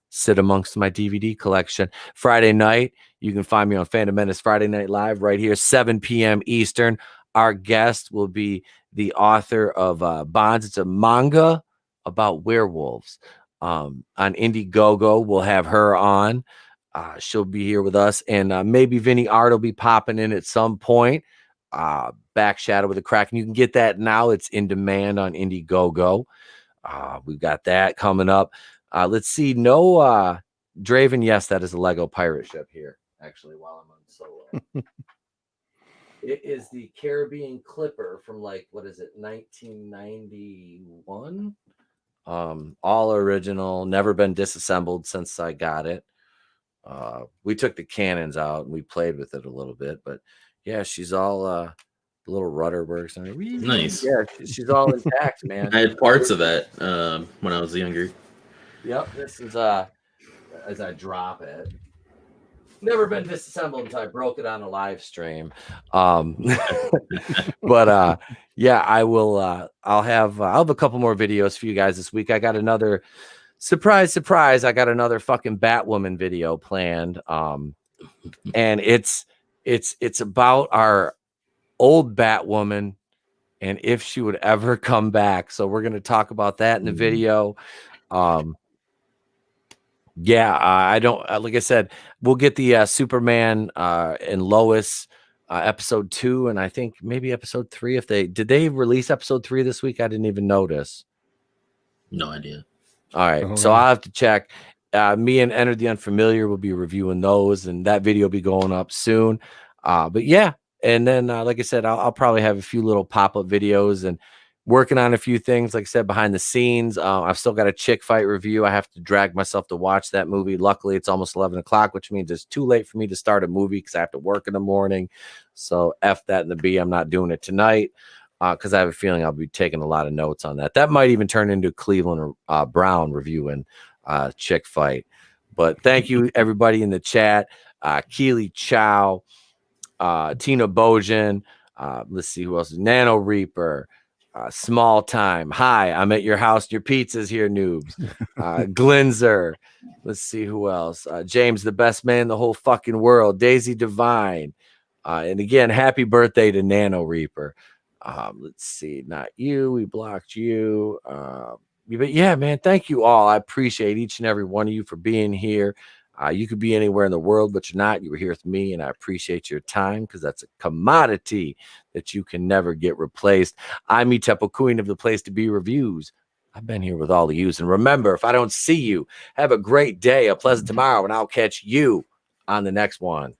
sit amongst my DVD collection. Friday night, you can find me on Phantom Menace Friday Night Live right here, 7 p.m. Eastern. Our guest will be the author of Bonds. It's a manga about werewolves. On Indiegogo, we'll have her on. She'll be here with us, and maybe Vinny Art will be popping in at some point. Back Shadow with a Kraken. You can get that now. It's in demand on Indiegogo. We've got that coming up. Let's see. No Draven. Yes, that is a Lego pirate ship here. Actually, while I'm on solo, it is the Caribbean Clipper from 1991. All original, never been disassembled since I got it. We took the cannons out and we played with it a little bit, but yeah, she's all the little rudder works. Nice. Yeah, she's all intact, man. I had parts of that when I was younger. Yep, this is as I drop it. Never been disassembled until I broke it on a live stream. But yeah, I will. I'll have a couple more videos for you guys this week. I got another surprise. I got another fucking Batwoman video planned. And it's about our old Batwoman and if she would ever come back. So we're going to talk about that in the video. Yeah, I don't like I said, we'll get the Superman and Lois episode 2, and I think maybe episode 3. If did they release episode 3 this week? I didn't even notice. No idea. All right, so I'll have to check. Me and Enter the Unfamiliar will be reviewing those, and that video will be going up soon. But yeah, and then like I said, I'll probably have a few little pop-up videos and working on a few things, like I said, behind the scenes. I've still got a chick fight review. I have to drag myself to watch that movie. Luckily, it's almost 11 o'clock, which means it's too late for me to start a movie because I have to work in the morning. So F that in the B. I'm not doing it tonight because I have a feeling I'll be taking a lot of notes on that. That might even turn into Cleveland Brown reviewing chick fight. But thank you, everybody in the chat. Keely Chow, Tina Bojan. Let's see who else is Nano Reaper. Small Time. Hi, I'm at your house. Your pizza's here, noobs. Glinzer. Let's see who else. James, the best man in the whole fucking world. Daisy Divine. And again, happy birthday to Nano Reaper. Let's see. Not you. We blocked you. But yeah, man, thank you all. I appreciate each and every one of you for being here. You could be anywhere in the world, but you're not. You were here with me, and I appreciate your time because that's a commodity that you can never get replaced. I'm Tepo, Queen of the Place to Be Reviews. I've been here with all of you. And remember, if I don't see you, have a great day, a pleasant tomorrow, and I'll catch you on the next one.